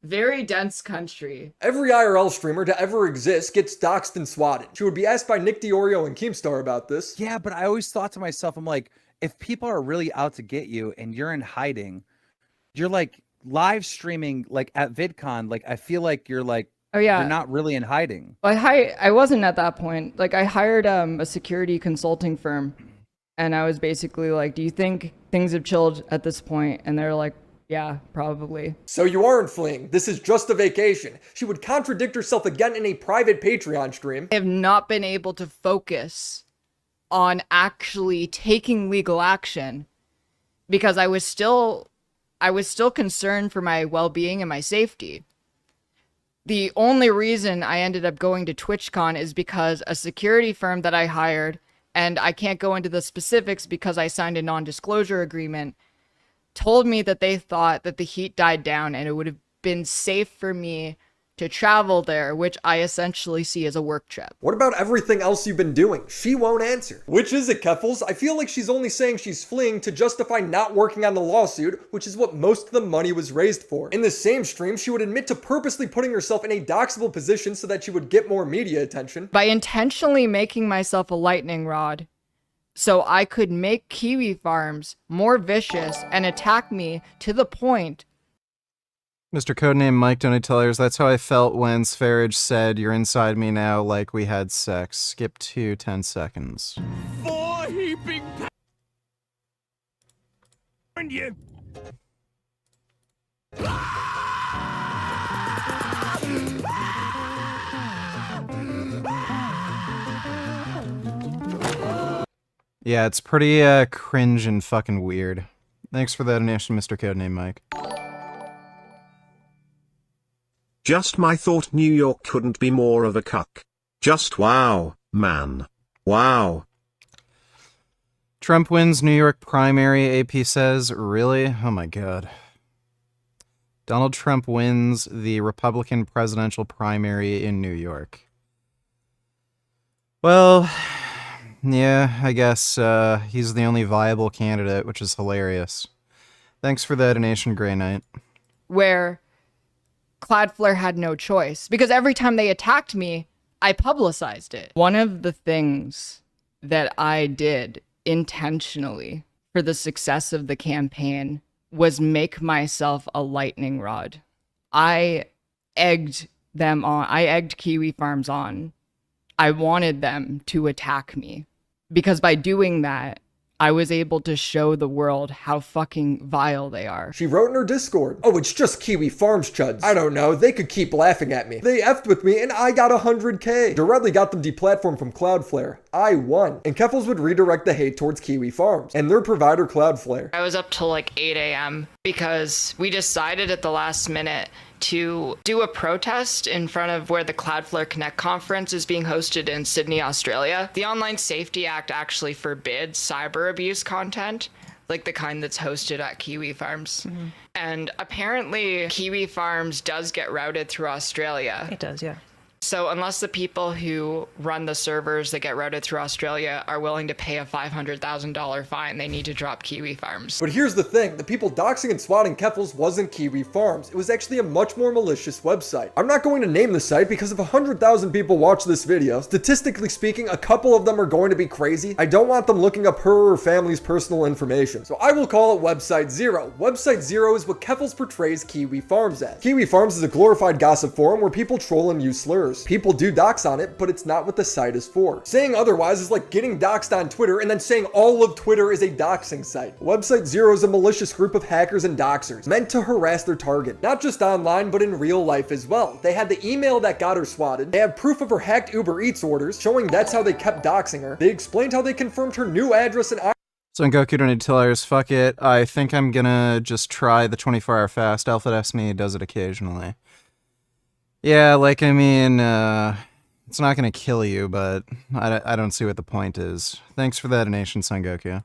Speaker 22: Very dense country.
Speaker 21: Every IRL streamer to ever exist gets doxxed and swatted. She would be asked by Nick Diorio and Keemstar about this.
Speaker 16: Yeah, but I always thought to myself, I'm like, if people are really out to get you and you're in hiding, you're like live streaming like at VidCon, like I feel like you're like,
Speaker 22: oh yeah,
Speaker 16: you're not really in hiding.
Speaker 22: I wasn't at that point. Like I hired a security consulting firm, and I was basically like, do you think things have chilled at this point? And they're like, yeah, probably.
Speaker 21: So you aren't fleeing. This is just a vacation. She would contradict herself again in a private Patreon stream.
Speaker 22: I have not been able to focus on actually taking legal action because I was still concerned for my well-being and my safety. The only reason I ended up going to TwitchCon is because a security firm that I hired, and I can't go into the specifics because I signed a non-disclosure agreement, told me that they thought that the heat died down and it would have been safe for me to travel there, which I essentially see as a work trip.
Speaker 21: What about everything else you've been doing? She won't answer. Which is it, Keffals? I feel like she's only saying she's fleeing to justify not working on the lawsuit, which is what most of the money was raised for. In the same stream, she would admit to purposely putting herself in a doxable position so that she would get more media attention.
Speaker 22: By intentionally making myself a lightning rod, so I could make Kiwi Farms more vicious and attack me to the point.
Speaker 3: Mr. Codename Mike Donate Tellers, that's how I felt when Sfarage said, "You're inside me now," like we had sex. Skip to 10 seconds.
Speaker 11: For heaping you.
Speaker 3: Yeah, it's pretty cringe and fucking weird. Thanks for that donation, Mr. Codename Mike.
Speaker 8: Just my thought, New York couldn't be more of a cuck. Just wow, man. Wow.
Speaker 3: Trump wins New York primary, AP says. Really? Oh my god. Donald Trump wins the Republican presidential primary in New York. Well, yeah, I guess he's the only viable candidate, which is hilarious. Thanks for the donation, Grey Knight.
Speaker 22: Where Cloudflare had no choice, because every time they attacked me, I publicized it. One of the things that I did intentionally for the success of the campaign was make myself a lightning rod. I egged them on. I egged Kiwi Farms on. I wanted them to attack me, because by doing that, I was able to show the world how fucking vile they are.
Speaker 21: She wrote in her Discord, "Oh, it's just Kiwi Farms chuds. I don't know, they could keep laughing at me. They effed with me and I got 100K. Directly got them deplatformed from Cloudflare. I won." And Keffals would redirect the hate towards Kiwi Farms and their provider Cloudflare.
Speaker 22: I was up till like 8 a.m. because we decided at the last minute to do a protest in front of where the Cloudflare Connect conference is being hosted in Sydney, Australia. The Online Safety Act actually forbids cyber abuse content, like the kind that's hosted at Kiwi Farms. Mm-hmm. And apparently Kiwi Farms does get routed through Australia.
Speaker 6: It does, yeah.
Speaker 22: So unless the people who run the servers that get routed through Australia are willing to pay a $500,000 fine, they need to drop Kiwi Farms.
Speaker 21: But here's the thing, the people doxing and swatting Keffals wasn't Kiwi Farms. It was actually a much more malicious website. I'm not going to name the site because if 100,000 people watch this video, statistically speaking, a couple of them are going to be crazy. I don't want them looking up her or her family's personal information. So I will call it Website Zero. Website Zero is what Keffals portrays Kiwi Farms as. Kiwi Farms is a glorified gossip forum where people troll and use slurs. People do dox on it, but it's not what the site is for. Saying otherwise is like getting doxed on Twitter and then saying all of Twitter is a doxing site. Website Zero is a malicious group of hackers and doxers meant to harass their target, not just online, but in real life as well. They had the email that got her swatted. They have proof of her hacked Uber Eats orders, showing that's how they kept doxing her. They explained how they confirmed her new address and
Speaker 3: So Goku don't need to tell others, fuck it. I think I'm gonna just try the 24-hour fast. Alpha Destiny does it occasionally. Yeah, like, I mean, it's not gonna kill you, but I don't see what the point is. Thanks for that donation, Son Goku.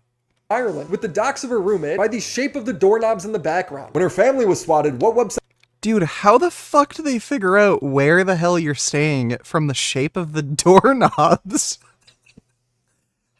Speaker 21: Ireland with the dox of her roommate by the shape of the doorknobs in the background. When her family was swatted, what website?
Speaker 3: Dude, how the fuck do they figure out where the hell you're staying from the shape of the doorknobs?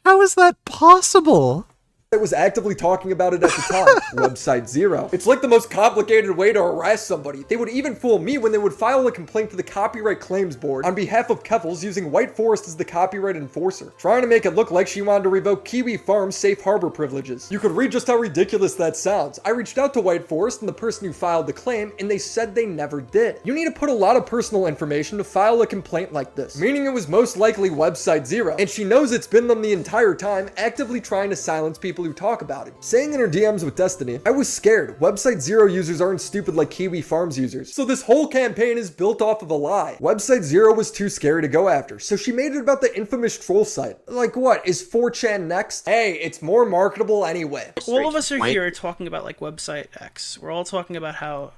Speaker 3: How is that possible?
Speaker 21: That was actively talking about it at the time. Website Zero. It's like the most complicated way to arrest somebody. They would even fool me when they would file a complaint to the Copyright Claims Board on behalf of Keffals using White Forest as the copyright enforcer, trying to make it look like she wanted to revoke Kiwi Farms' safe harbor privileges. You could read just how ridiculous that sounds. I reached out to White Forest and the person who filed the claim, and they said they never did. You need to put a lot of personal information to file a complaint like this, meaning it was most likely Website Zero, and she knows it's been them the entire time, actively trying to silence people who talk about it. Saying in her DMs with Destiny, I was scared. Website Zero users aren't stupid like Kiwi Farms users. So this whole campaign is built off of a lie. Website Zero was too scary to go after, so she made it about the infamous troll site. Like what, is 4chan next? Hey, it's more marketable anyway.
Speaker 7: All of us are here talking about like Website X. We're all talking about how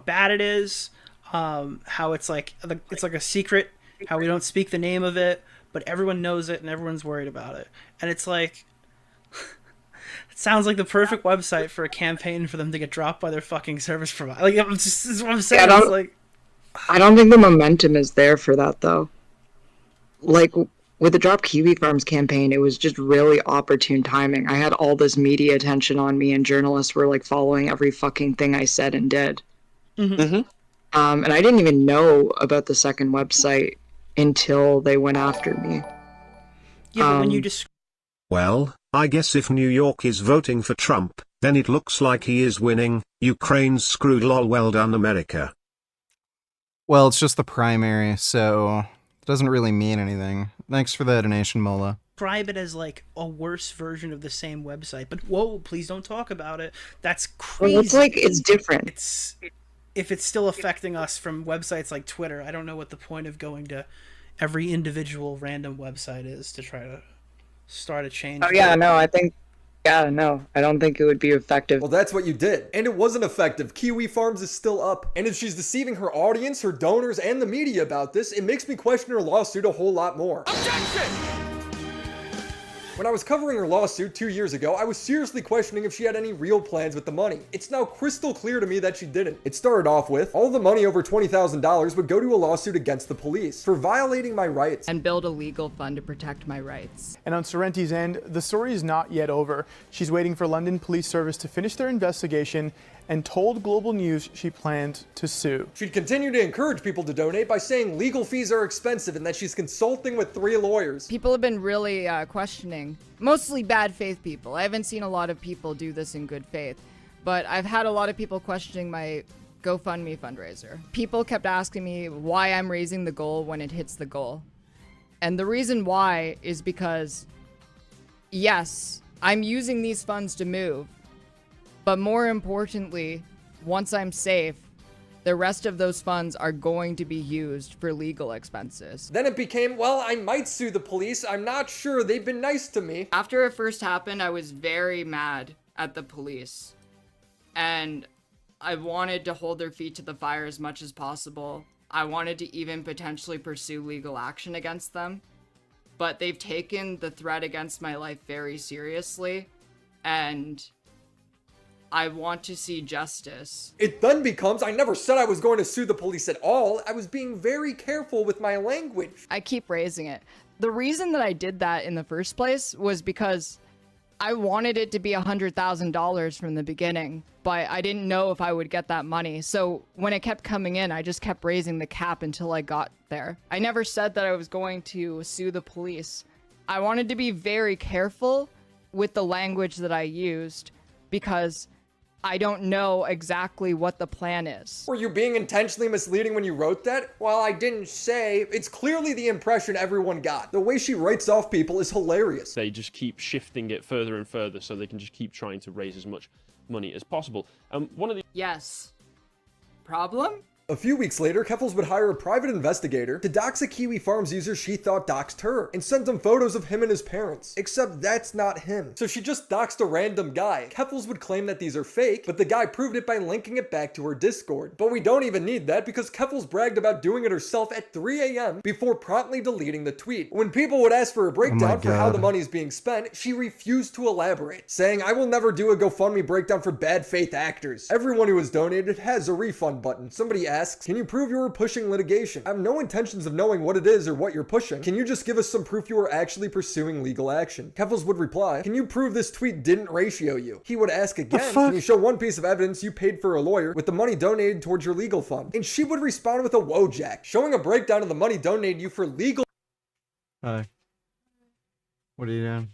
Speaker 7: bad it is, how it's like a secret, how we don't speak the name of it, but everyone knows it and everyone's worried about it. And it's like, it sounds like the perfect website for a campaign for them to get dropped by their fucking service provider. Like, this is what I'm saying.
Speaker 4: Yeah,
Speaker 7: It's like,
Speaker 4: I don't think the momentum is there for that, though. Like, with the Drop Kiwi Farms campaign, it was just really opportune timing. I had all this media attention on me, and journalists were, like, following every fucking thing I said and did.
Speaker 7: Mm-hmm.
Speaker 4: And I didn't even know about the second website until they went after me.
Speaker 7: yeah, but when you just
Speaker 8: Well, I guess if New York is voting for Trump, then it looks like he is winning. Ukraine's screwed, lol, well done America.
Speaker 3: Well, it's just the primary, so it doesn't really mean anything. Thanks for the donation, Mola.
Speaker 7: describe it as like a worse version of the same website, but whoa, please don't talk about it. That's crazy.
Speaker 4: Well, it's like, it's different.
Speaker 7: If it's still affecting us from websites like Twitter, I don't know what the point of going to every individual random website is to try to start a change.
Speaker 4: Oh yeah, no, I don't think it would be effective.
Speaker 21: Well, that's what you did. And it wasn't effective. Kiwi Farms is still up. And if she's deceiving her audience, her donors, and the media about this, it makes me question her lawsuit a whole lot more. Objection! When I was covering her lawsuit 2 years ago, I was seriously questioning if she had any real plans with the money. It's now crystal clear to me that she didn't. It started off with, all the money over $20,000 would go to a lawsuit against the police for violating my rights.
Speaker 22: And build a legal fund to protect my rights.
Speaker 10: And on Sorrenti's end, the story is not yet over. She's waiting for London Police Service to finish their investigation and told Global News she planned to sue.
Speaker 21: She'd continue to encourage people to donate by saying legal fees are expensive and that she's consulting with 3 lawyers.
Speaker 22: People have been really questioning, mostly bad faith people. I haven't seen a lot of people do this in good faith, but I've had a lot of people questioning my GoFundMe fundraiser. People kept asking me why I'm raising the goal when it hits the goal. And the reason why is because, yes, I'm using these funds to move, but more importantly, once I'm safe, the rest of those funds are going to be used for legal expenses.
Speaker 21: Then it became, well, I might sue the police. I'm not sure. They've been nice to me.
Speaker 22: After it first happened, I was very mad at the police. And I wanted to hold their feet to the fire as much as possible. I wanted to even potentially pursue legal action against them. But they've taken the threat against my life very seriously. And I want to see justice.
Speaker 21: It then becomes, I never said I was going to sue the police at all. I was being very careful with my language.
Speaker 22: I keep raising it. The reason that I did that in the first place was because I wanted it to be $100,000 from the beginning, but I didn't know if I would get that money. So when it kept coming in, I just kept raising the cap until I got there. I never said that I was going to sue the police. I wanted to be very careful with the language that I used because I don't know exactly what the plan is.
Speaker 21: Were you being intentionally misleading when you wrote that? Well, I didn't say. It's clearly the impression everyone got. The way she writes off people is hilarious.
Speaker 5: They just keep shifting it further and further so they can just keep trying to raise as much money as possible. One of the
Speaker 22: Yes. Problem?
Speaker 21: A few weeks later, Keffals would hire a private investigator to dox a Kiwi Farms user she thought doxed her and send him photos of him and his parents. Except that's not him. So she just doxed a random guy. Keffals would claim that these are fake, but the guy proved it by linking it back to her Discord. But we don't even need that because Keffals bragged about doing it herself at 3 a.m. before promptly deleting the tweet. When people would ask for a breakdown for how the money is being spent, she refused to elaborate, saying, "I will never do a GoFundMe breakdown for bad faith actors. Everyone who has donated has a refund button." Somebody asks, "Can you prove you were pushing litigation? I have no intentions of knowing what it is or what you're pushing. Can you just give us some proof you were actually pursuing legal action?" Keffals would reply, "Can you prove this tweet didn't ratio you?" He would ask again, "Can you show one piece of evidence you paid for a lawyer with the money donated towards your legal fund?" And she would respond with a Wojak, showing a breakdown of the money donated you for legal.
Speaker 3: Hi. What are you doing?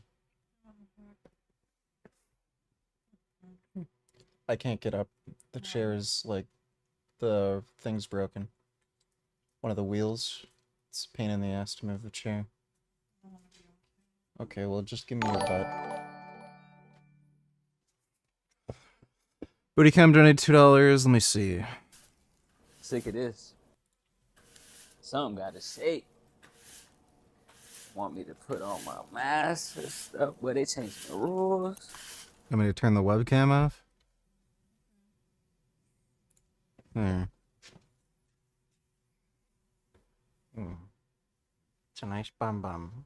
Speaker 3: I can't get up. The chair is like, the thing's broken. One of the wheels. It's a pain in the ass to move the chair. Okay, well, just give me your butt. Booty Cam donated $2. Let me see.
Speaker 13: Sick of this. Something gotta say. Want me to put on my mask and stuff, but they changed the rules.
Speaker 3: Want me to turn the webcam off? There. It's a nice bum bum.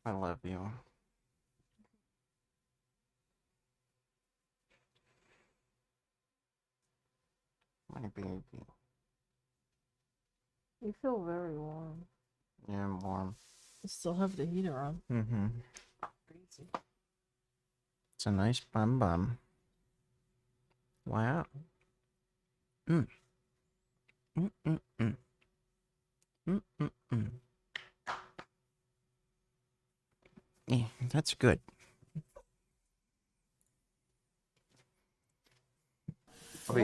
Speaker 3: I love you. My baby.
Speaker 23: You feel very warm.
Speaker 3: Yeah, I'm warm.
Speaker 23: You still have the heater on.
Speaker 3: Mm-hmm.
Speaker 23: Crazy.
Speaker 3: It's a nice bum bum. Wow. Mm. Mm-mm-mm. Mm-mm-mm. Yeah, that's good.
Speaker 13: Poppy,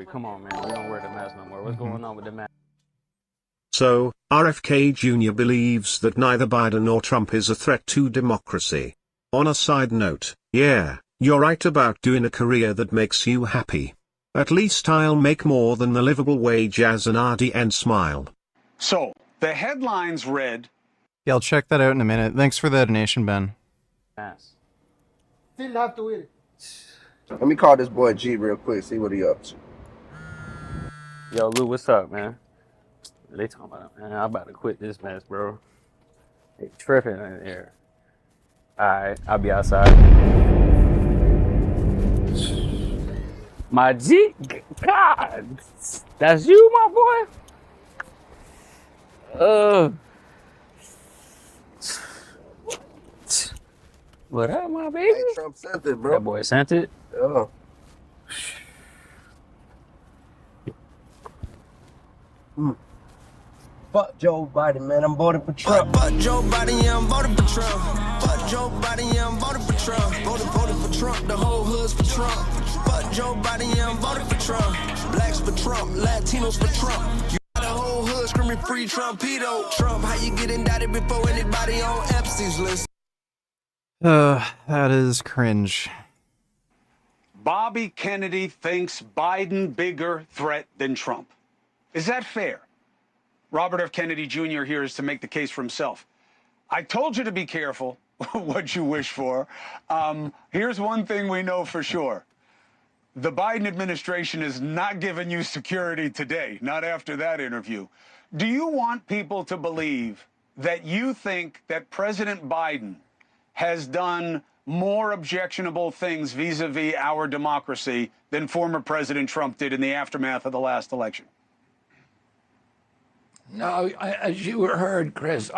Speaker 13: come on, man. We don't wear the mask no more. What's going on with the mask?
Speaker 8: So, RFK Jr. believes that neither Biden nor Trump is a threat to democracy. On a side note, yeah, you're right about doing a career that makes you happy. At least I'll make more than the livable wage as an RDN smile.
Speaker 24: So, the headlines read...
Speaker 3: Yeah, I'll check that out in a minute. Thanks for the donation, Ben.
Speaker 13: Mask.
Speaker 25: Still have to wear it.
Speaker 26: Let me call this boy G real quick, see what he up to.
Speaker 13: Yo, Lou, what's up, man? They talking about, man, I'm about to quit this mess, bro. They tripping in there. Alright, I'll be outside. My G, God, that's you, my boy? What up, my baby?
Speaker 26: Hey, Trump sent it, bro.
Speaker 13: That boy sent it?
Speaker 26: Oh. Fuck Joe Biden, man. I'm voting for Trump.
Speaker 27: Fuck Joe Biden, yeah, I'm voting for Trump. Fuck Joe Biden, yeah, I'm voting for Trump. Voting for Trump, the whole hood's for Trump. Fuck Joe Biden, yeah, I'm voting for Trump. Blacks for Trump, Latinos for Trump. You got the whole hood screaming free Trumpito. Trump, how you get indicted before anybody on Epstein's list?
Speaker 3: That is cringe.
Speaker 24: Bobby Kennedy thinks Biden bigger threat than Trump. Is that fair? Robert F. Kennedy Jr. here is to make the case for himself. I told you to be careful what you wish for. Here's one thing we know for sure. The Biden administration is not giving you security today, not after that interview. Do you want people to believe that you think that President Biden has done more objectionable things vis-a-vis our democracy than former President Trump did in the aftermath of the last election?
Speaker 2: No, as you heard, Chris,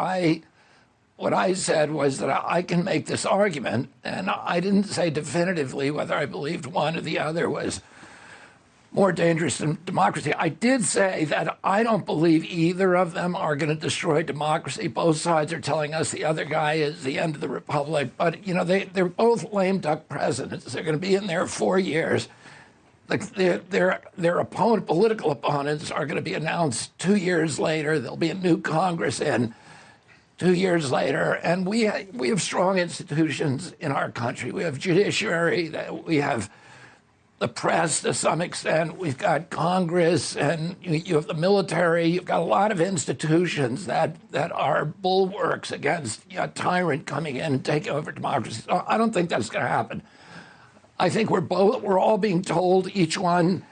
Speaker 2: what I said was that I can make this argument, and I didn't say definitively whether I believed one or the other was more dangerous than democracy. I did say that I don't believe either of them are going to destroy democracy. Both sides are telling us the other guy is the end of the republic, but they're both lame duck presidents. They're going to be in there 4 years. Their political opponents are going to be announced 2 years later. There'll be a new Congress in 2 years later, and we have strong institutions in our country. We have judiciary, we have the press to some extent, we've got Congress, and you have the military. You've got a lot of institutions that are bulwarks against a tyrant coming in and taking over democracy. So I don't think that's going to happen. I think we're all being told each one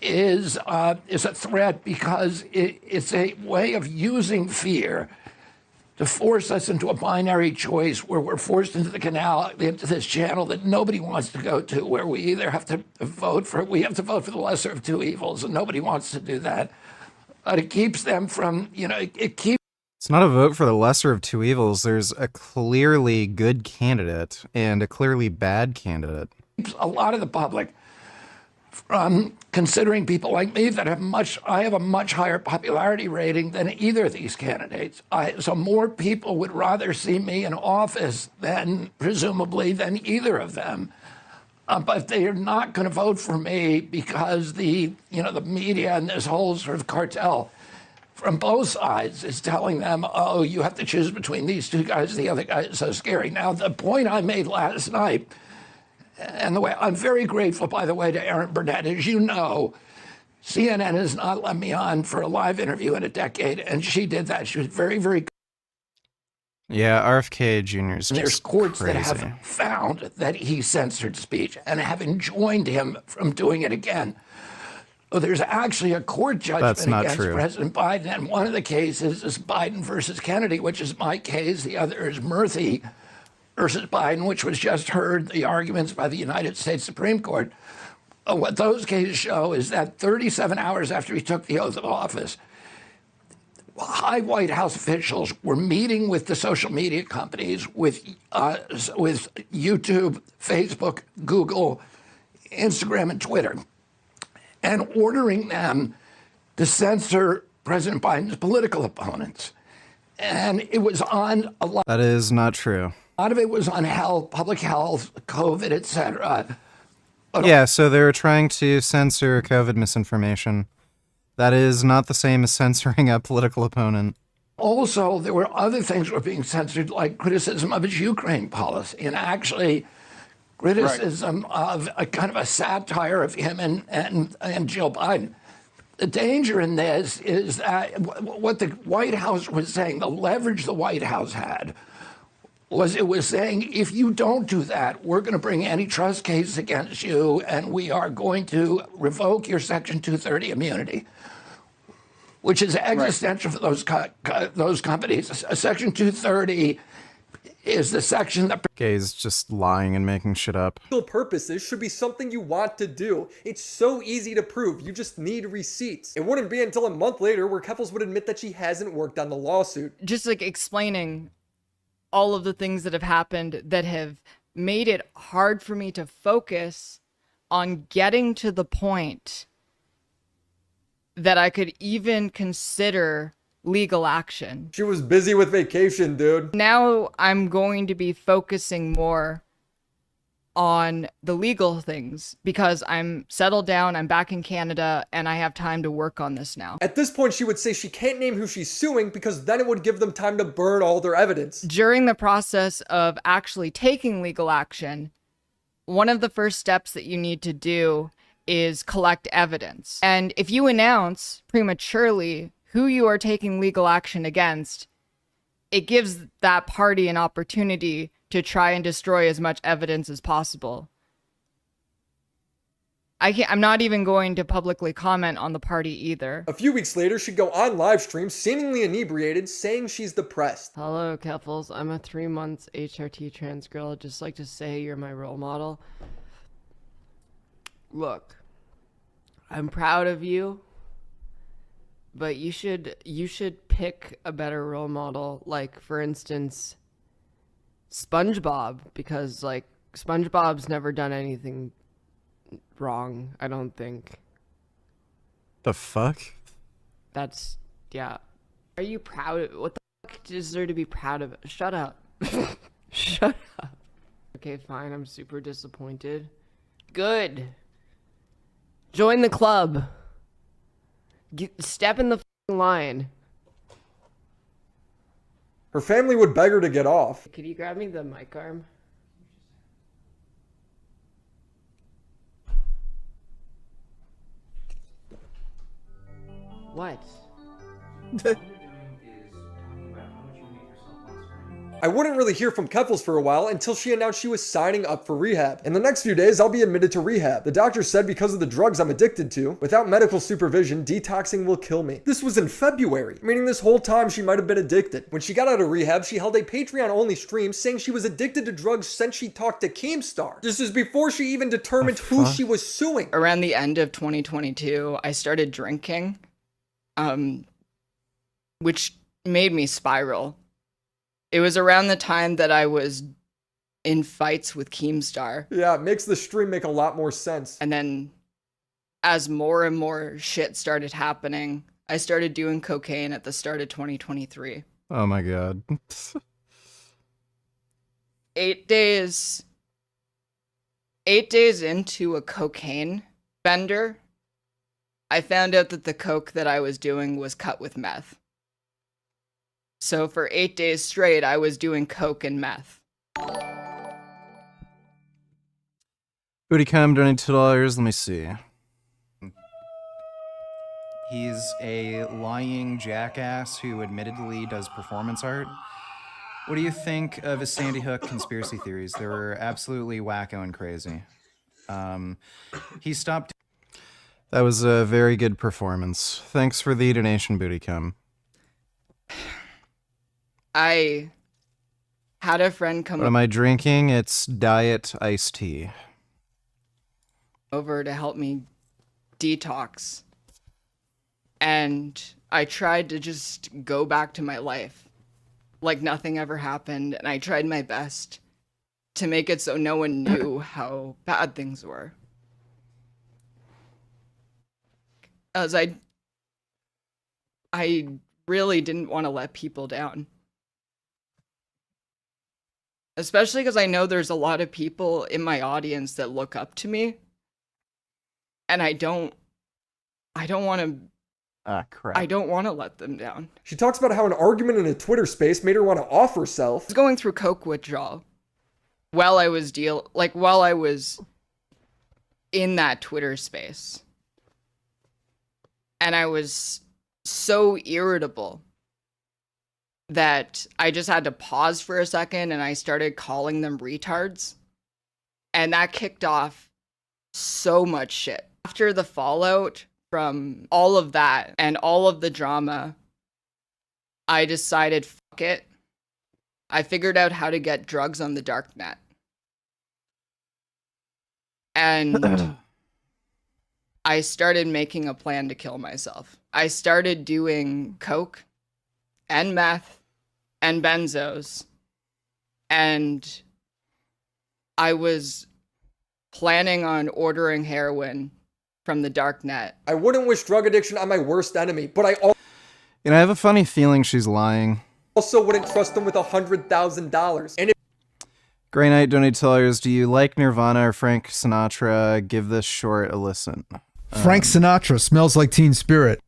Speaker 2: is a threat because it's a way of using fear to force us into a binary choice where we're forced into the canal, into this channel that nobody wants to go to, where we either have to vote for the lesser of two evils, and nobody wants to do that. But it keeps them from, it keeps.
Speaker 3: It's not a vote for the lesser of two evils. There's a clearly good candidate and a clearly bad candidate.
Speaker 2: A lot of the public from considering people like me that I have a much higher popularity rating than either of these candidates. So more people would rather see me in office presumably than either of them. But they are not going to vote for me because the media and this whole sort of cartel from both sides is telling them, oh, you have to choose between these two guys. The other guy is so scary. Now, the point I made last night, and the way I'm very grateful, by the way, to Erin Burnett. As you know, CNN has not let me on for a live interview in a decade, and she did that. She was very, very good.
Speaker 3: Yeah, RFK Jr. is just
Speaker 2: There's courts
Speaker 3: crazy.
Speaker 2: that have found that he censored speech and have enjoined him from doing it again. So there's actually a court judgment against President Biden, and one of the cases is Biden versus Kennedy, which is my case. The other is Murthy versus Biden, which was just heard, the arguments by the United States Supreme Court. What those cases show is that 37 hours after he took the oath of office, high White House officials were meeting with the social media companies, with YouTube, Facebook, Google, Instagram, and Twitter, and ordering them to censor President Biden's political opponents. And it was on a lot.
Speaker 3: That is not true.
Speaker 2: A lot of it was on health, public health, COVID, etc.
Speaker 3: Yeah, so they were trying to censor COVID misinformation. That is not the same as censoring a political opponent.
Speaker 2: Also, there were other things that were being censored, like criticism of his Ukraine policy, and actually criticism of a kind of a satire of him and Jill Biden. The danger in this is that what the White House was saying, the leverage the White House had, it was saying, if you don't do that, we're going to bring antitrust cases against you, and we are going to revoke your Section 230 immunity, which is existential for those companies. Section 230 is the section that...
Speaker 3: He's just lying and making shit up.
Speaker 21: Purposes should be something you want to do. It's so easy to prove. You just need receipts. It wouldn't be until a month later where Keffals would admit that she hasn't worked on the lawsuit.
Speaker 22: Just like explaining all of the things that have happened that have made it hard for me to focus on getting to the point that I could even consider legal action.
Speaker 21: She was busy with vacation, dude.
Speaker 22: Now I'm going to be focusing more on the legal things because I'm settled down, I'm back in Canada, and I have time to work on this now.
Speaker 21: At this point, she would say she can't name who she's suing because then it would give them time to burn all their evidence.
Speaker 22: During the process of actually taking legal action, one of the first steps that you need to do is collect evidence. And if you announce prematurely who you are taking legal action against, it gives that party an opportunity to try and destroy as much evidence as possible. I'm not even going to publicly comment on the party either.
Speaker 21: A few weeks later, she'd go on live stream, seemingly inebriated, saying she's depressed.
Speaker 1: Hello, Keffals. I'm a 3 months HRT trans girl. I'd just like to say you're my role model. Look, I'm proud of you, but you should pick a better role model. Like, for instance, SpongeBob, because like SpongeBob's never done anything wrong, I don't think.
Speaker 3: The fuck?
Speaker 1: That's, yeah. Are you proud of, what the fuck is there to be proud of? Shut up. Shut up. Okay, fine, I'm super disappointed. Good. Join the club. Step in the fucking line.
Speaker 21: Her family would beg her to get off.
Speaker 1: Could you grab me the mic arm? What?
Speaker 21: I wouldn't really hear from Keffals for a while until she announced she was signing up for rehab. In the next few days, I'll be admitted to rehab. The doctor said because of the drugs I'm addicted to, without medical supervision, detoxing will kill me. This was in February, meaning this whole time she might have been addicted. When she got out of rehab, she held a Patreon-only stream saying she was addicted to drugs since she talked to Keemstar. This is before she even determined who she was suing.
Speaker 22: Around the end of 2022, I started drinking, which made me spiral. It was around the time that I was in fights with Keemstar.
Speaker 21: Yeah, it makes the stream make a lot more sense.
Speaker 22: And then as more and more shit started happening, I started doing cocaine at the start of 2023.
Speaker 3: Oh my god.
Speaker 22: 8 days into a cocaine bender, I found out that the coke that I was doing was cut with meth. So for 8 days straight, I was doing coke and meth.
Speaker 3: Booty Cam donated $2. Let me see.
Speaker 9: He's a lying jackass who admittedly does performance art. What do you think of his Sandy Hook conspiracy theories? They were absolutely wacko and crazy. He stopped.
Speaker 3: That was a very good performance. Thanks for the donation, Booty Cam.
Speaker 22: I had a friend come
Speaker 3: What am I drinking? It's diet iced tea.
Speaker 22: over to help me detox. And I tried to just go back to my life like nothing ever happened. And I tried my best to make it so no one knew how bad things were. As I really didn't want to let people down. Especially because I know there's a lot of people in my audience that look up to me. And I don't want to...
Speaker 3: crap.
Speaker 22: I don't want to let them down.
Speaker 21: She talks about how an argument in a Twitter space made her want to off herself.
Speaker 22: I was going through coke withdrawal while I was while I was in that Twitter space. And I was so irritable that I just had to pause for a second and I started calling them retards. And that kicked off so much shit. After the fallout from all of that and all of the drama, I decided, fuck it. I figured out how to get drugs on the dark net. And I started making a plan to kill myself. I started doing coke and meth and benzos. And I was planning on ordering heroin from the dark net.
Speaker 21: I wouldn't wish drug addiction on my worst enemy, but I
Speaker 3: I have a funny feeling she's lying.
Speaker 21: also wouldn't trust them with $100,000. And
Speaker 3: Grey Knight donated $2. Do you like Nirvana or Frank Sinatra? Give this short a listen.
Speaker 12: Frank Sinatra smells like Teen Spirit.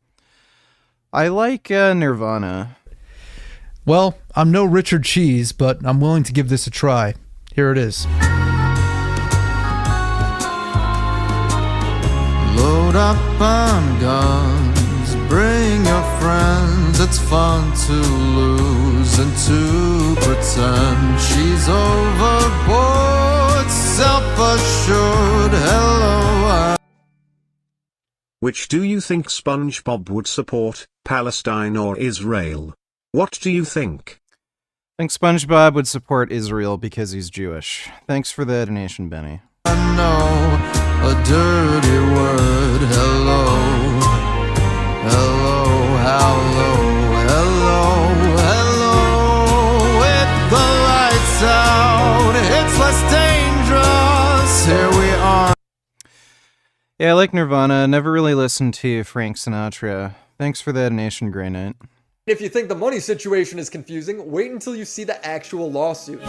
Speaker 3: I like Nirvana.
Speaker 12: Well, I'm no Richard Cheese, but I'm willing to give this a try. Here it is.
Speaker 14: Load up on guns, bring your friends. It's fun to lose and to pretend. She's overboard, self-assured. Hello.
Speaker 8: Which do you think SpongeBob would support, Palestine or Israel? What do you think?
Speaker 3: I think SpongeBob would support Israel because he's Jewish. Thanks for the donation, Benny.
Speaker 14: I know a dirty word. Hello, hello, hello, hello, hello. With the lights out, it's less dangerous. Here we are.
Speaker 3: Yeah, I like Nirvana. Never really listened to Frank Sinatra. Thanks for the donation, Grey Knight.
Speaker 21: If you think the money situation is confusing, wait until you see the actual lawsuit.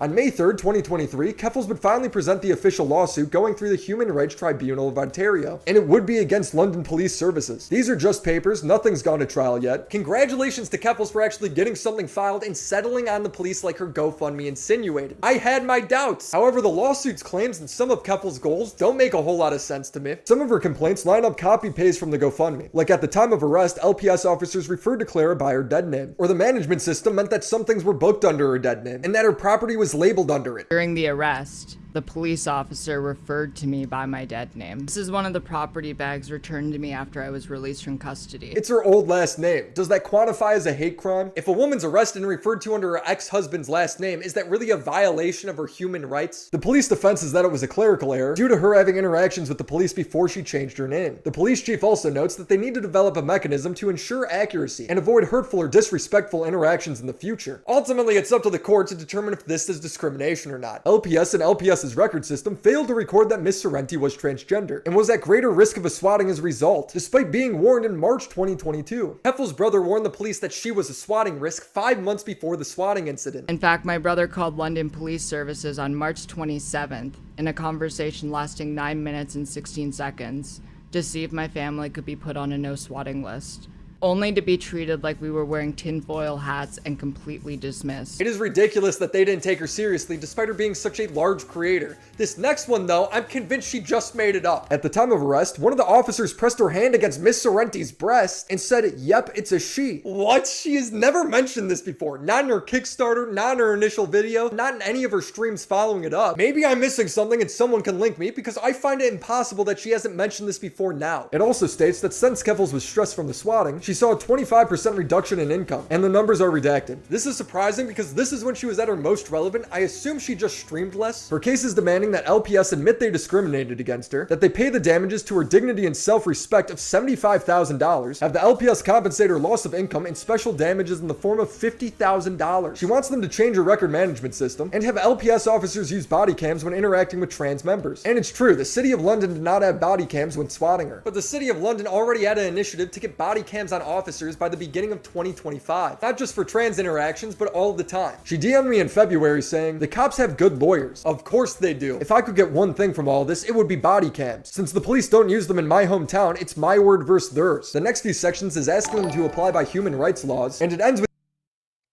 Speaker 21: On May 3rd, 2023, Keffals would finally present the official lawsuit going through the Human Rights Tribunal of Ontario, and it would be against London Police Services. These are just papers, nothing's gone to trial yet. Congratulations to Keffals for actually getting something filed and settling on the police like her GoFundMe insinuated. I had my doubts. However, the lawsuit's claims and some of Keffals' goals don't make a whole lot of sense to me. Some of her complaints line up copy-paste from the GoFundMe. Like at the time of arrest, LPS officers referred to Clara by her dead name, or the management system meant that some things were booked under her dead name, and that her property was labeled under it.
Speaker 22: During the arrest, the police officer referred to me by my dead name. This is one of the property bags returned to me after I was released from custody.
Speaker 21: It's her old last name. Does that quantify as a hate crime? If a woman's arrested and referred to under her ex-husband's last name, is that really a violation of her human rights? The police defense is that it was a clerical error due to her having interactions with the police before she changed her name. The police chief also notes that they need to develop a mechanism to ensure accuracy and avoid hurtful or disrespectful interactions in the future. Ultimately, it's up to the court to determine if this is discrimination or not. LPS and LPS's record system failed to record that Miss Sorrenti was transgender and was at greater risk of a swatting as a result, despite being warned in March 2022. Keffals' brother warned the police that she was a swatting risk 5 months before the swatting incident.
Speaker 22: In fact, my brother called London Police Services on March 27th in a conversation lasting 9 minutes and 16 seconds to see if my family could be put on a no swatting list, only to be treated like we were wearing tinfoil hats and completely dismissed.
Speaker 21: It is ridiculous that they didn't take her seriously despite her being such a large creator. This next one though, I'm convinced she just made it up. At the time of arrest, one of the officers pressed her hand against Miss Sorrenti's breast and said, "Yep, it's a she." What? She has never mentioned this before. Not in her Kickstarter, not in her initial video, not in any of her streams following it up. Maybe I'm missing something and someone can link me, because I find it impossible that she hasn't mentioned this before now. It also states that since Keffals was stressed from the swatting, she saw a 25% reduction in income, and the numbers are redacted. This is surprising because this is when she was at her most relevant. I assume she just streamed less. Her case is demanding that LPS admit they discriminated against her, that they pay the damages to her dignity and self-respect of $75,000, have the LPS compensate her loss of income and special damages in the form of $50,000. She wants them to change her record management system and have LPS officers use body cams when interacting with trans members. And it's true, the City of London did not have body cams when swatting her, but the City of London already had an initiative to get body cams on officers by the beginning of 2025. Not just for trans interactions, but all the time. She DM'd me in February saying, "The cops have good lawyers." Of course they do. If I could get one thing from all this, it would be body cams. Since the police don't use them in my hometown, it's my word versus theirs. The next few sections is asking them to apply by human rights laws, and it ends with,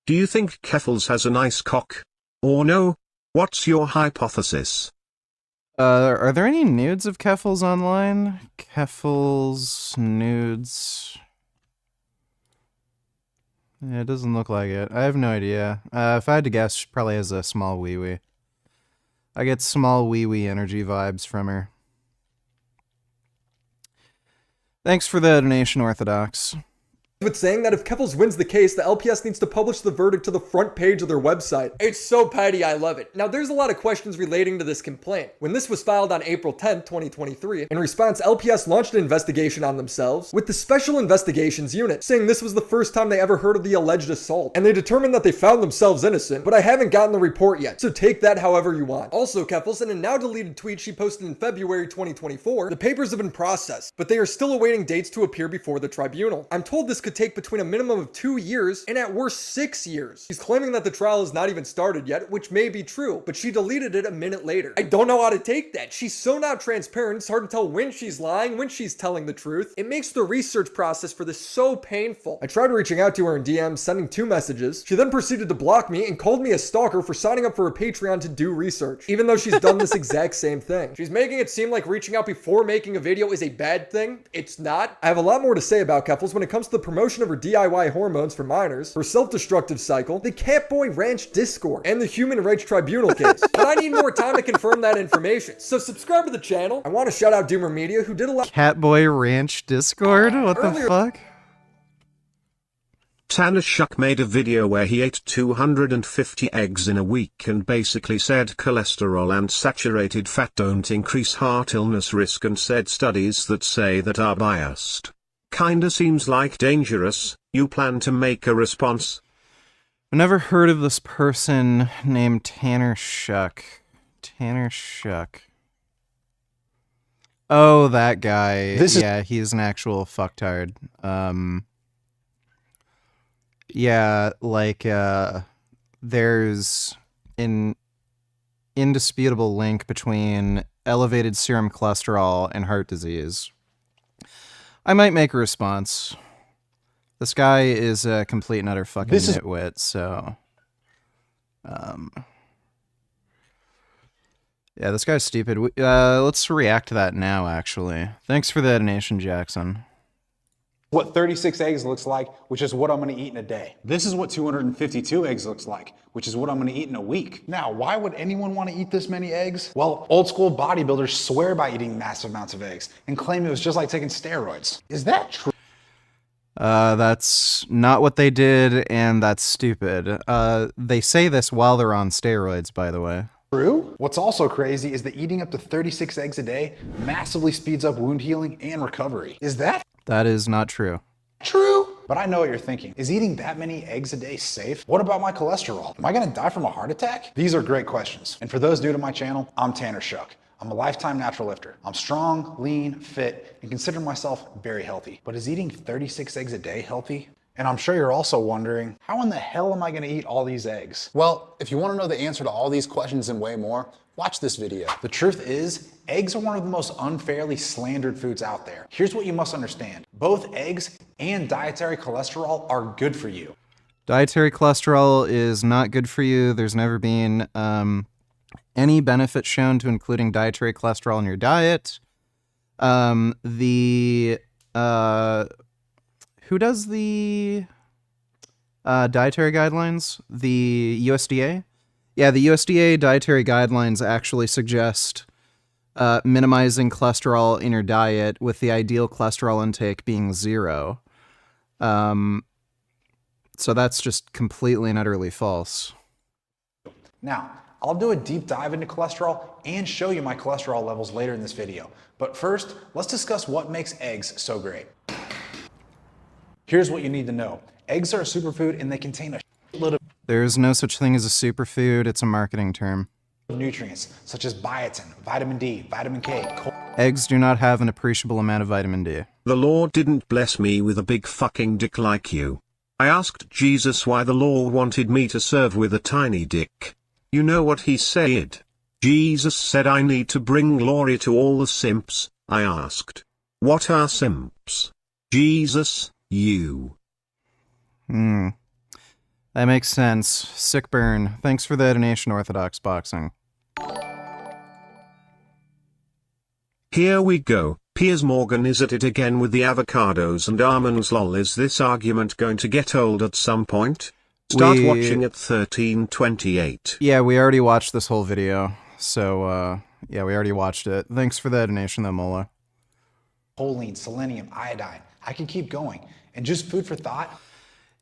Speaker 8: "Do you think Keffals has a nice cock? Or no? What's your hypothesis?"
Speaker 3: Are there any nudes of Keffals online? Keffals nudes. Yeah, it doesn't look like it. I have no idea. If I had to guess, she probably has a small wee-wee. I get small wee-wee energy vibes from her. Thanks for the donation, Orthodox.
Speaker 21: with saying that if Keffals wins the case, the LPS needs to publish the verdict to the front page of their website. It's so petty, I love it. Now, there's a lot of questions relating to this complaint. When this was filed on April 10th, 2023, in response, LPS launched an investigation on themselves with the Special Investigations Unit, saying this was the first time they ever heard of the alleged assault, and they determined that they found themselves innocent, but I haven't gotten the report yet, so take that however you want. Also, Keffals, in a now deleted tweet she posted in February 2024, the papers have been processed, but they are still awaiting dates to appear before the tribunal. I'm told this could take between a minimum of 2 years and at worst 6 years. She's claiming that the trial has not even started yet, which may be true, but she deleted it a minute later. I don't know how to take that. She's so not transparent, it's hard to tell when she's lying, when she's telling the truth. It makes the research process for this so painful. I tried reaching out to her in DMs, sending 2 messages. She then proceeded to block me and called me a stalker for signing up for a Patreon to do research, even though she's done this exact same thing. She's making it seem like reaching out before making a video is a bad thing. It's not. I have a lot more to say about Keffals when it comes to the promotion promotion of her DIY hormones for minors, her self-destructive cycle, the Catboy Ranch Discord, and the Human Rights Tribunal case. But I need more time to confirm that information. So subscribe to the channel. I want to shout out Doomer Media, who did a lot.
Speaker 3: Catboy Ranch Discord? What the fuck?
Speaker 8: Tanner Shuck made a video where he ate 250 eggs in a week and basically said cholesterol and saturated fat don't increase heart illness risk and said studies that say that are biased. Kinda seems like dangerous. You plan to make a response?
Speaker 3: I've never heard of this person named Tanner Shuck. Tanner Shuck. Oh, that guy. Yeah, he's an actual fucktard. Yeah, like, there's an indisputable link between elevated serum cholesterol and heart disease. I might make a response. This guy is a complete and utter fucking nitwit, so... yeah, this guy's stupid. Let's react to that now, actually. Thanks for the donation, Jackson.
Speaker 11: What 36 eggs looks like, which is what I'm going to eat in a day. This is what 252 eggs looks like, which is what I'm going to eat in a week. Now, why would anyone want to eat this many eggs? Well, old school bodybuilders swear by eating massive amounts of eggs and claim it was just like taking steroids. Is that true?
Speaker 3: That's not what they did, and that's stupid. They say this while they're on steroids, by the way.
Speaker 11: True? What's also crazy is that eating up to 36 eggs a day massively speeds up wound healing and recovery. Is that
Speaker 3: That is not true.
Speaker 11: true? But I know what you're thinking. Is eating that many eggs a day safe? What about my cholesterol? Am I gonna die from a heart attack? These are great questions. And for those new to my channel, I'm Tanner Shuck. I'm a lifetime natural lifter. I'm strong, lean, fit, and consider myself very healthy. But is eating 36 eggs a day healthy? And I'm sure you're also wondering, how in the hell am I gonna eat all these eggs? Well, if you wanna know the answer to all these questions and way more, watch this video. The truth is, eggs are one of the most unfairly slandered foods out there. Here's what you must understand. Both eggs and dietary cholesterol are good for you.
Speaker 3: Dietary cholesterol is not good for you. There's never been any benefit shown to including dietary cholesterol in your diet. Who does the dietary guidelines? The USDA? Yeah, the USDA dietary guidelines actually suggest minimizing cholesterol in your diet with the ideal cholesterol intake being 0. So that's just completely and utterly false.
Speaker 11: Now, I'll do a deep dive into cholesterol and show you my cholesterol levels later in this video. But first, let's discuss what makes eggs so great. Here's what you need to know. Eggs are a superfood and they contain a shitload of
Speaker 3: There's no such thing as a superfood. It's a marketing term.
Speaker 11: nutrients such as biotin, vitamin D, vitamin K.
Speaker 3: Eggs do not have an appreciable amount of vitamin D.
Speaker 8: The Lord didn't bless me with a big fucking dick like you. I asked Jesus why the Lord wanted me to serve with a tiny dick. You know what he said? Jesus said I need to bring glory to all the simps. I asked, what are simps? Jesus, you.
Speaker 3: That makes sense. Sick burn. Thanks for the donation, Orthodox Boxing.
Speaker 8: Here we go. Piers Morgan is at it again with the avocados and almonds. Lol, is this argument going to get old at some point? Start watching at 13:28.
Speaker 3: Yeah, we already watched this whole video. So, yeah, we already watched it. Thanks for the donation, though, Mola.
Speaker 11: Choline, selenium, iodine. I can keep going. And just food for thought.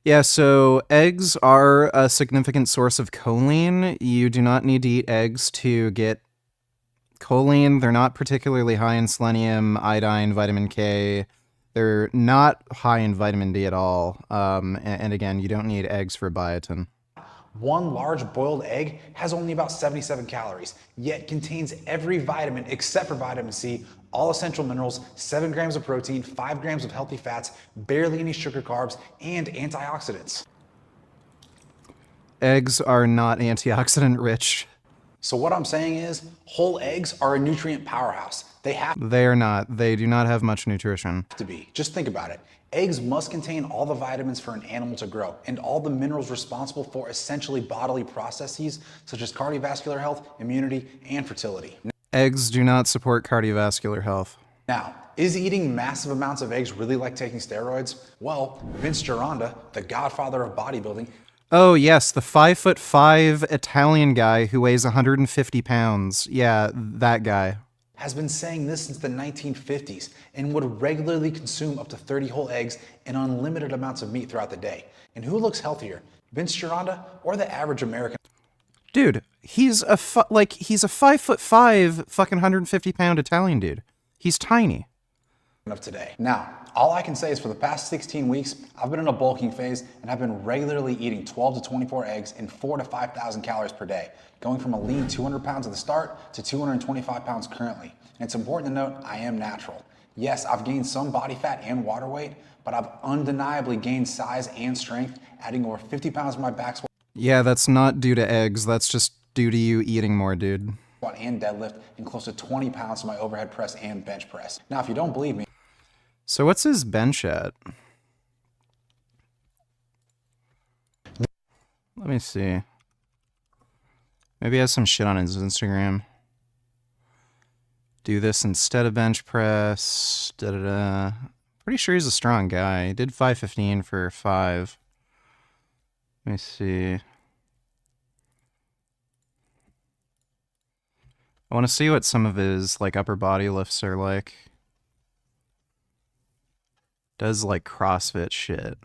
Speaker 3: Yeah, so eggs are a significant source of choline. You do not need to eat eggs to get choline. They're not particularly high in selenium, iodine, vitamin K. They're not high in vitamin D at all. And again, you don't need eggs for biotin.
Speaker 11: One large boiled egg has only about 77 calories, yet contains every vitamin except for vitamin C, all essential minerals, 7 grams of protein, 5 grams of healthy fats, barely any sugar carbs, and antioxidants.
Speaker 3: Eggs are not antioxidant rich.
Speaker 11: So what I'm saying is, whole eggs are a nutrient powerhouse.
Speaker 3: They are not. They do not have much nutrition.
Speaker 11: To be. Just think about it. Eggs must contain all the vitamins for an animal to grow and all the minerals responsible for essentially bodily processes such as cardiovascular health, immunity, and fertility.
Speaker 3: Eggs do not support cardiovascular health.
Speaker 11: Now, is eating massive amounts of eggs really like taking steroids? Well, Vince Gironda, the godfather of bodybuilding.
Speaker 3: Oh, yes, the 5'5" Italian guy who weighs 150 pounds. Yeah, that guy.
Speaker 11: Has been saying this since the 1950s and would regularly consume up to 30 whole eggs and unlimited amounts of meat throughout the day. And who looks healthier, Vince Gironda or the average American?
Speaker 3: Dude, he's a 5'5", fucking 150-pound Italian dude. He's tiny.
Speaker 11: Of today. Now, all I can say is for the past 16 weeks, I've been in a bulking phase and I've been regularly eating 12 to 24 eggs and 4,000 to 5,000 calories per day, going from a lean 200 pounds at the start to 225 pounds currently. And it's important to note, I am natural. Yes, I've gained some body fat and water weight, but I've undeniably gained size and strength, adding over 50 pounds to my back squat.
Speaker 3: Yeah, that's not due to eggs. That's just due to you eating more, dude.
Speaker 11: And deadlift, and close to 20 pounds to my overhead press and bench press. Now, if you don't believe me,
Speaker 3: so what's his bench at? Let me see. Maybe he has some shit on his Instagram. Do this instead of bench press. Da-da-da. Pretty sure he's a strong guy. He did 515 for 5. Let me see. I want to see what some of his like upper body lifts are like. Does like CrossFit shit.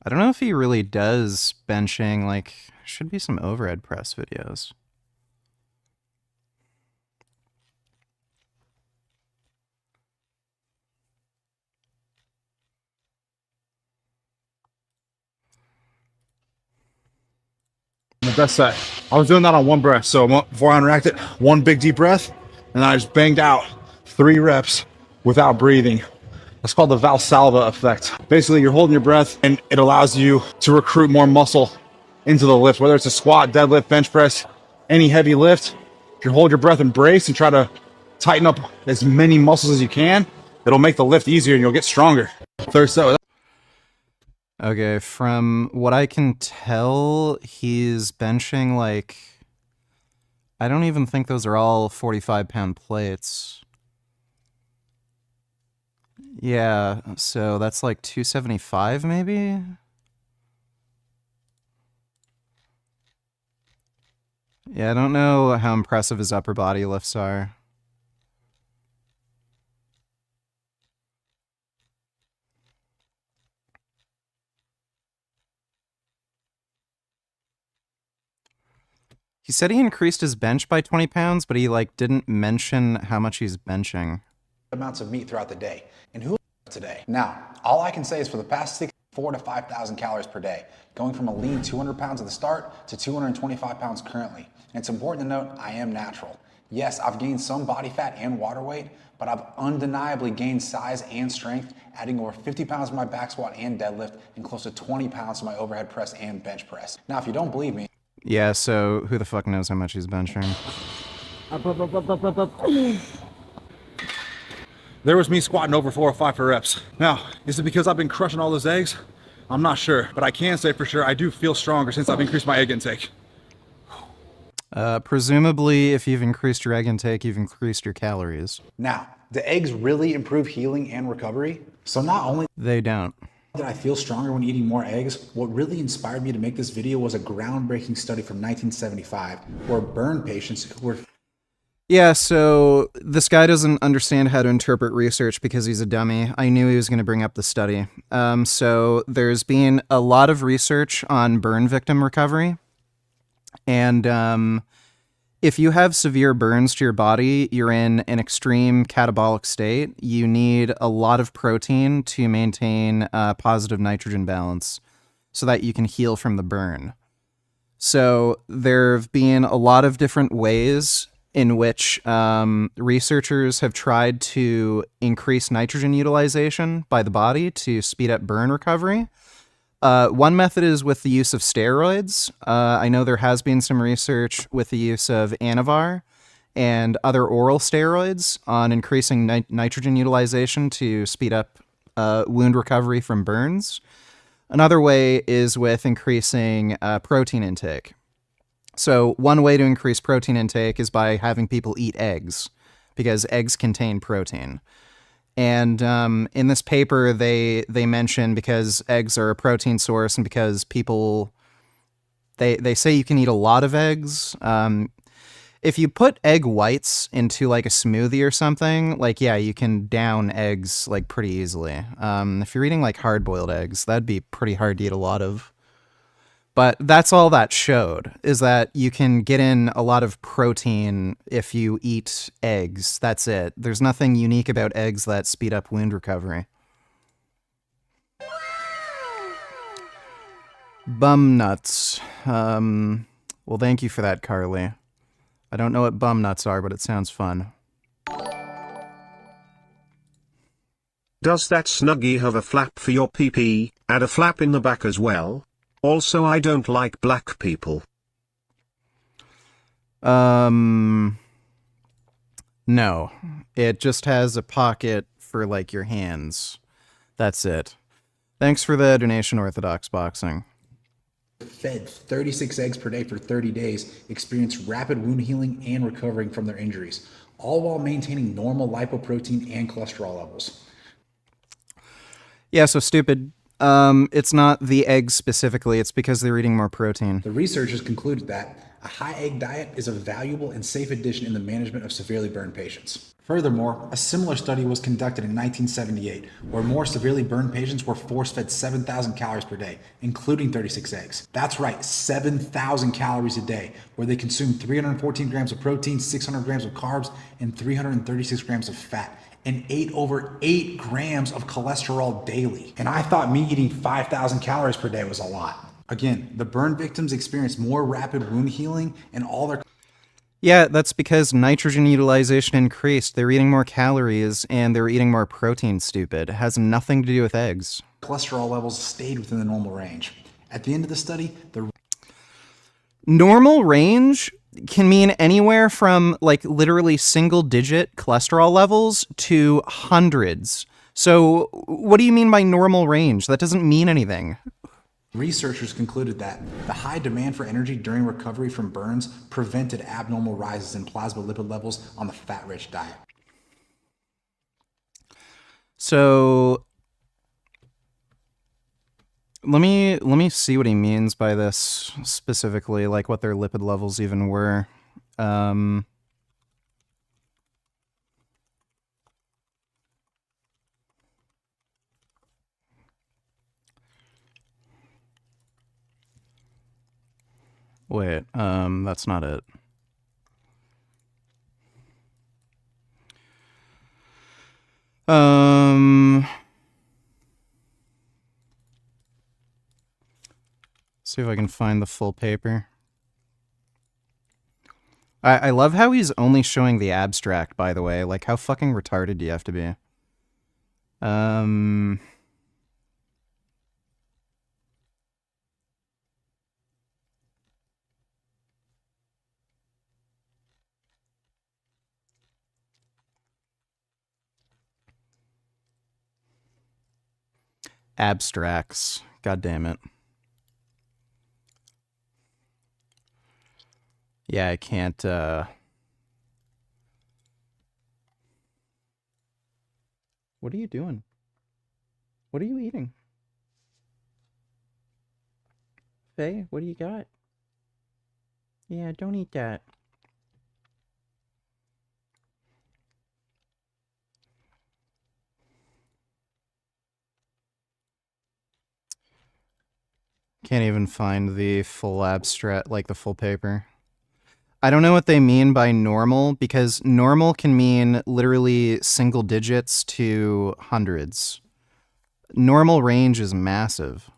Speaker 3: I don't know if he really does benching. Like, should be some overhead press videos.
Speaker 6: The best set. I was doing that on one breath. So before I unracked it, one big deep breath, and I just banged out 3 reps without breathing. That's called the Valsalva effect. Basically, you're holding your breath and it allows you to recruit more muscle into the lift, whether it's a squat, deadlift, bench press, any heavy lift. If you hold your breath and brace and try to tighten up as many muscles as you can, it'll make the lift easier and you'll get stronger. Third set.
Speaker 3: Okay, from what I can tell, he's benching like, I don't even think those are all 45-pound plates. Yeah, so that's like 275 maybe? Yeah, I don't know how impressive his upper body lifts are. He said he increased his bench by 20 pounds, but he like didn't mention how much he's benching.
Speaker 11: Amounts of meat throughout the day. And who today? Now, all I can say is for the past 4,000 to 5,000 calories per day, going from a lean 200 pounds at the start to 225 pounds currently. And it's important to note, I am natural. Yes, I've gained some body fat and water weight, but I've undeniably gained size and strength, adding over 50 pounds to my back squat and deadlift, and close to 20 pounds to my overhead press and bench press. Now, if you don't believe me,
Speaker 3: yeah, so who the fuck knows how much he's benching?
Speaker 6: There was me squatting over 4 or 5 for reps. Now, is it because I've been crushing all those eggs? I'm not sure, but I can say for sure I do feel stronger since I've increased my egg intake.
Speaker 3: Presumably, if you've increased your egg intake, you've increased your calories.
Speaker 11: Now, do eggs really improve healing and recovery? So not only
Speaker 3: they don't.
Speaker 11: Did I feel stronger when eating more eggs? What really inspired me to make this video was a groundbreaking study from 1975 where burn patients who were...
Speaker 3: Yeah, so this guy doesn't understand how to interpret research because he's a dummy. I knew he was going to bring up the study. So there's been a lot of research on burn victim recovery. And if you have severe burns to your body, you're in an extreme catabolic state. You need a lot of protein to maintain a positive nitrogen balance so that you can heal from the burn. So there have been a lot of different ways in which researchers have tried to increase nitrogen utilization by the body to speed up burn recovery. One method is with the use of steroids. I know there has been some research with the use of Anavar and other oral steroids on increasing nitrogen utilization to speed up wound recovery from burns. Another way is with increasing protein intake. So one way to increase protein intake is by having people eat eggs, because eggs contain protein. And in this paper, they mention because eggs are a protein source and because people, they say you can eat a lot of eggs. If you put egg whites into like a smoothie or something, like, yeah, you can down eggs like pretty easily. If you're eating like hard-boiled eggs, that'd be pretty hard to eat a lot of. But that's all that showed, is that you can get in a lot of protein if you eat eggs. That's it. There's nothing unique about eggs that speed up wound recovery. Bum nuts. Well, thank you for that, Carly. I don't know what bum nuts are, but it sounds fun.
Speaker 8: Does that Snuggie have a flap for your PP? Add a flap in the back as well? Also, I don't like black people.
Speaker 3: No. It just has a pocket for, like, your hands. That's it. Thanks for the donation, Orthodox Boxing.
Speaker 11: Fed 36 eggs per day for 30 days, experienced rapid wound healing and recovering from their injuries, all while maintaining normal lipoprotein and cholesterol levels.
Speaker 3: Yeah, so stupid. It's not the eggs specifically, it's because they're eating more protein.
Speaker 11: The researchers concluded that a high egg diet is a valuable and safe addition in the management of severely burned patients. Furthermore, a similar study was conducted in 1978, where more severely burned patients were force-fed 7,000 calories per day, including 36 eggs. That's right, 7,000 calories a day, where they consumed 314 grams of protein, 600 grams of carbs, and 336 grams of fat, and ate over 8 grams of cholesterol daily. And I thought me eating 5,000 calories per day was a lot. Again, the burn victims experienced more rapid wound healing, and all their...
Speaker 3: Yeah, that's because nitrogen utilization increased. They're eating more calories and they're eating more protein, stupid. It has nothing to do with eggs.
Speaker 11: cholesterol levels stayed within the normal range. At the end of the study, the
Speaker 3: normal range can mean anywhere from like literally single-digit cholesterol levels to hundreds. So what do you mean by normal range? That doesn't mean anything.
Speaker 11: researchers concluded that the high demand for energy during recovery from burns prevented abnormal rises in plasma lipid levels on the fat-rich diet.
Speaker 3: So let me see what he means by this specifically, like what their lipid levels even were. Wait, that's not it. See if I can find the full paper. I love how he's only showing the abstract, by the way. Like, how fucking retarded do you have to be? Abstracts. God damn it. Yeah, I can't, What are you doing? What are you eating? Faye, what do you got? Yeah, don't eat that. Can't even find the full abstract, like the full paper. I don't know what they mean by normal, because normal can mean literally single digits to hundreds. Normal range is massive.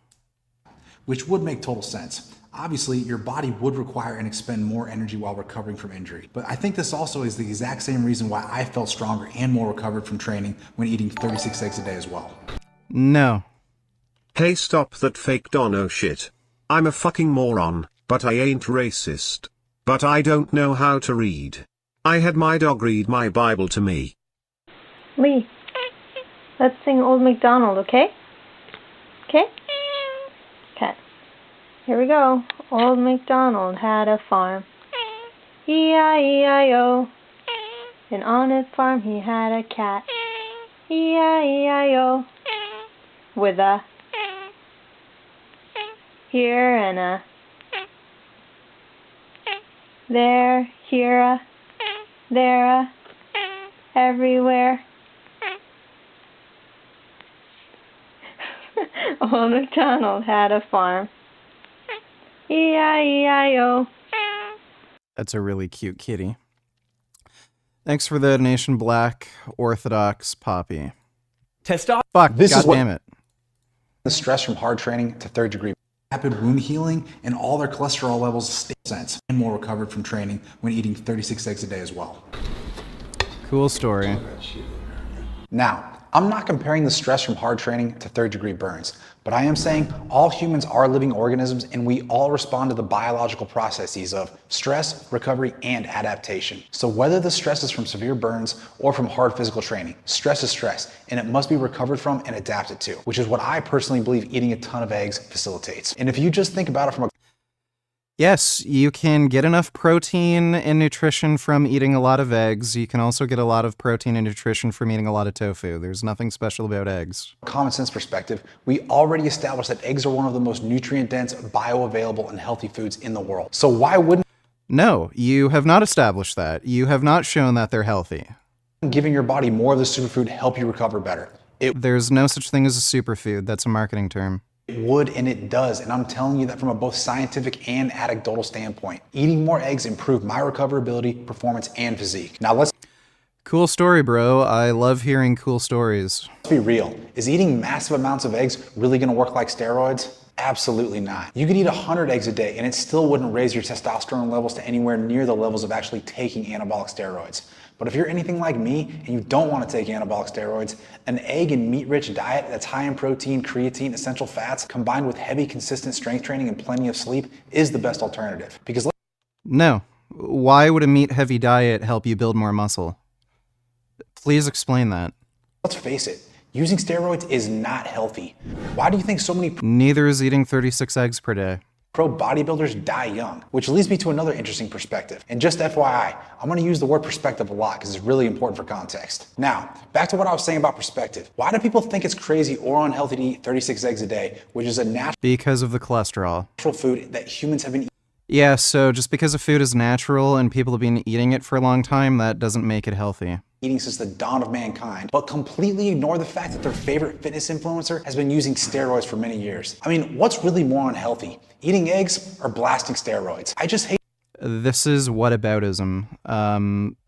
Speaker 11: Which would make total sense. Obviously, your body would require and expend more energy while recovering from injury. But I think this also is the exact same reason why I felt stronger and more recovered from training when eating 36 eggs a day as well.
Speaker 3: No.
Speaker 8: Hey, stop that fake dono shit. I'm a fucking moron, but I ain't racist. But I don't know how to read. I had my dog read my Bible to me.
Speaker 7: Lee, let's sing Old MacDonald, okay? Okay? Okay. Here we go. Old MacDonald had a farm. E-I-E-I-O. And on his farm he had a cat. E-I-E-I-O. With a here and a there, here a, there a, everywhere. Old MacDonald had a farm. E-I-E-I-O.
Speaker 3: That's a really cute kitty. Thanks for the donation, Black Orthodox Poppy. Fuck,
Speaker 11: This
Speaker 3: God
Speaker 11: is what-
Speaker 3: damn it.
Speaker 11: The stress from hard training to third degree. Rapid wound healing and all their cholesterol levels stay sense and more recovered from training when eating 36 eggs a day as well.
Speaker 3: Cool story.
Speaker 11: Now, I'm not comparing the stress from hard training to third degree burns, but I am saying all humans are living organisms and we all respond to the biological processes of stress, recovery, and adaptation. So whether the stress is from severe burns or from hard physical training, stress is stress and it must be recovered from and adapted to, which is what I personally believe eating a ton of eggs facilitates. And if you just think about it from a
Speaker 3: Yes, you can get enough protein and nutrition from eating a lot of eggs. You can also get a lot of protein and nutrition from eating a lot of tofu. There's nothing special about eggs.
Speaker 11: common sense perspective, we already established that eggs are one of the most nutrient dense, bioavailable, and healthy foods in the world. So why wouldn't
Speaker 3: No, you have not established that. You have not shown that they're healthy.
Speaker 11: giving your body more of the superfood help you recover better?
Speaker 3: There's no such thing as a superfood. That's a marketing term.
Speaker 11: It would and it does, and I'm telling you that from a both scientific and anecdotal standpoint. Eating more eggs improved my recoverability, performance, and physique. Now let's
Speaker 3: Cool story, bro. I love hearing cool stories.
Speaker 11: be real. Is eating massive amounts of eggs really gonna work like steroids? Absolutely not. You could eat 100 eggs a day and it still wouldn't raise your testosterone levels to anywhere near the levels of actually taking anabolic steroids. But if you're anything like me and you don't want to take anabolic steroids, an egg and meat-rich diet that's high in protein, creatine, essential fats, combined with heavy, consistent strength training and plenty of sleep is the best alternative. Because
Speaker 3: No. Why would a meat-heavy diet help you build more muscle? Please explain that.
Speaker 11: let's face it, using steroids is not healthy. Why do you think so many
Speaker 3: Neither is eating 36 eggs per day.
Speaker 11: pro bodybuilders die young? Which leads me to another interesting perspective. And just FYI, I'm gonna use the word perspective a lot because it's really important for context. Now, back to what I was saying about perspective. Why do people think it's crazy or unhealthy to eat 36 eggs a day, which is a
Speaker 3: Because of the cholesterol.
Speaker 11: natural food that humans have been
Speaker 3: Yeah, so just because a food is natural and people have been eating it for a long time, that doesn't make it healthy.
Speaker 11: eating since the dawn of mankind, but completely ignore the fact that their favorite fitness influencer has been using steroids for many years? I mean, what's really more unhealthy? Eating eggs or blasting steroids? I just hate
Speaker 3: This is whataboutism.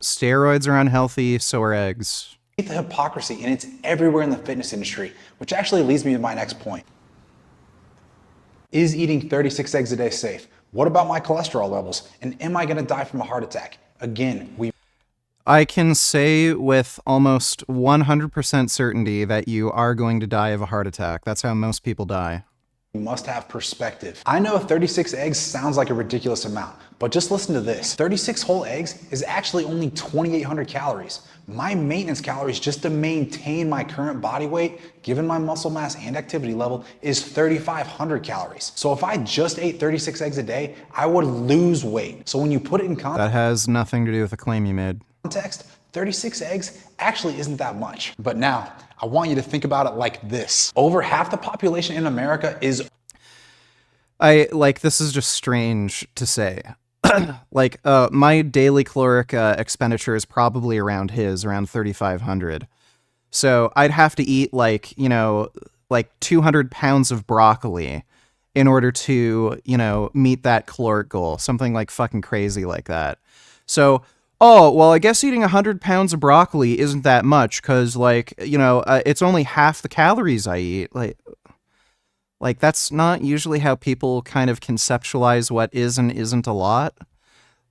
Speaker 3: Steroids are unhealthy, so are eggs.
Speaker 11: the hypocrisy, and it's everywhere in the fitness industry, which actually leads me to my next point. Is eating 36 eggs a day safe? What about my cholesterol levels? And am I gonna die from a heart attack? Again, we
Speaker 3: I can say with almost 100% certainty that you are going to die of a heart attack. That's how most people die.
Speaker 11: must have perspective. I know 36 eggs sounds like a ridiculous amount, but just listen to this. 36 whole eggs is actually only 2,800 calories. My maintenance calories just to maintain my current body weight, given my muscle mass and activity level, is 3,500 calories. So if I just ate 36 eggs a day, I would lose weight. So when you put it in
Speaker 3: That has nothing to do with the claim you made.
Speaker 11: context, 36 eggs actually isn't that much. But now, I want you to think about it like this. Over half the population in America is
Speaker 3: This is just strange to say. My daily caloric expenditure is probably around 3,500. So I'd have to eat 200 pounds of broccoli in order to, meet that caloric goal. Something like fucking crazy like that. So, I guess eating 100 pounds of broccoli isn't that much because, it's only half the calories I eat. That's not usually how people kind of conceptualize what is and isn't a lot.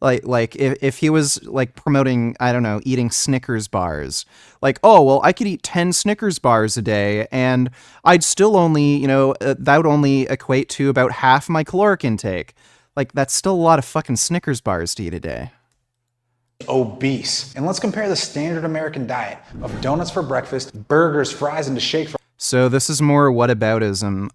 Speaker 3: If he was promoting, I don't know, eating Snickers bars, I could eat 10 Snickers bars a day and I'd still only, that would only equate to about half my caloric intake. That's still a lot of fucking Snickers bars to eat a day.
Speaker 11: Obese. And let's compare the standard American diet of donuts for breakfast, burgers, fries, and a shake for
Speaker 3: So this is more whataboutism.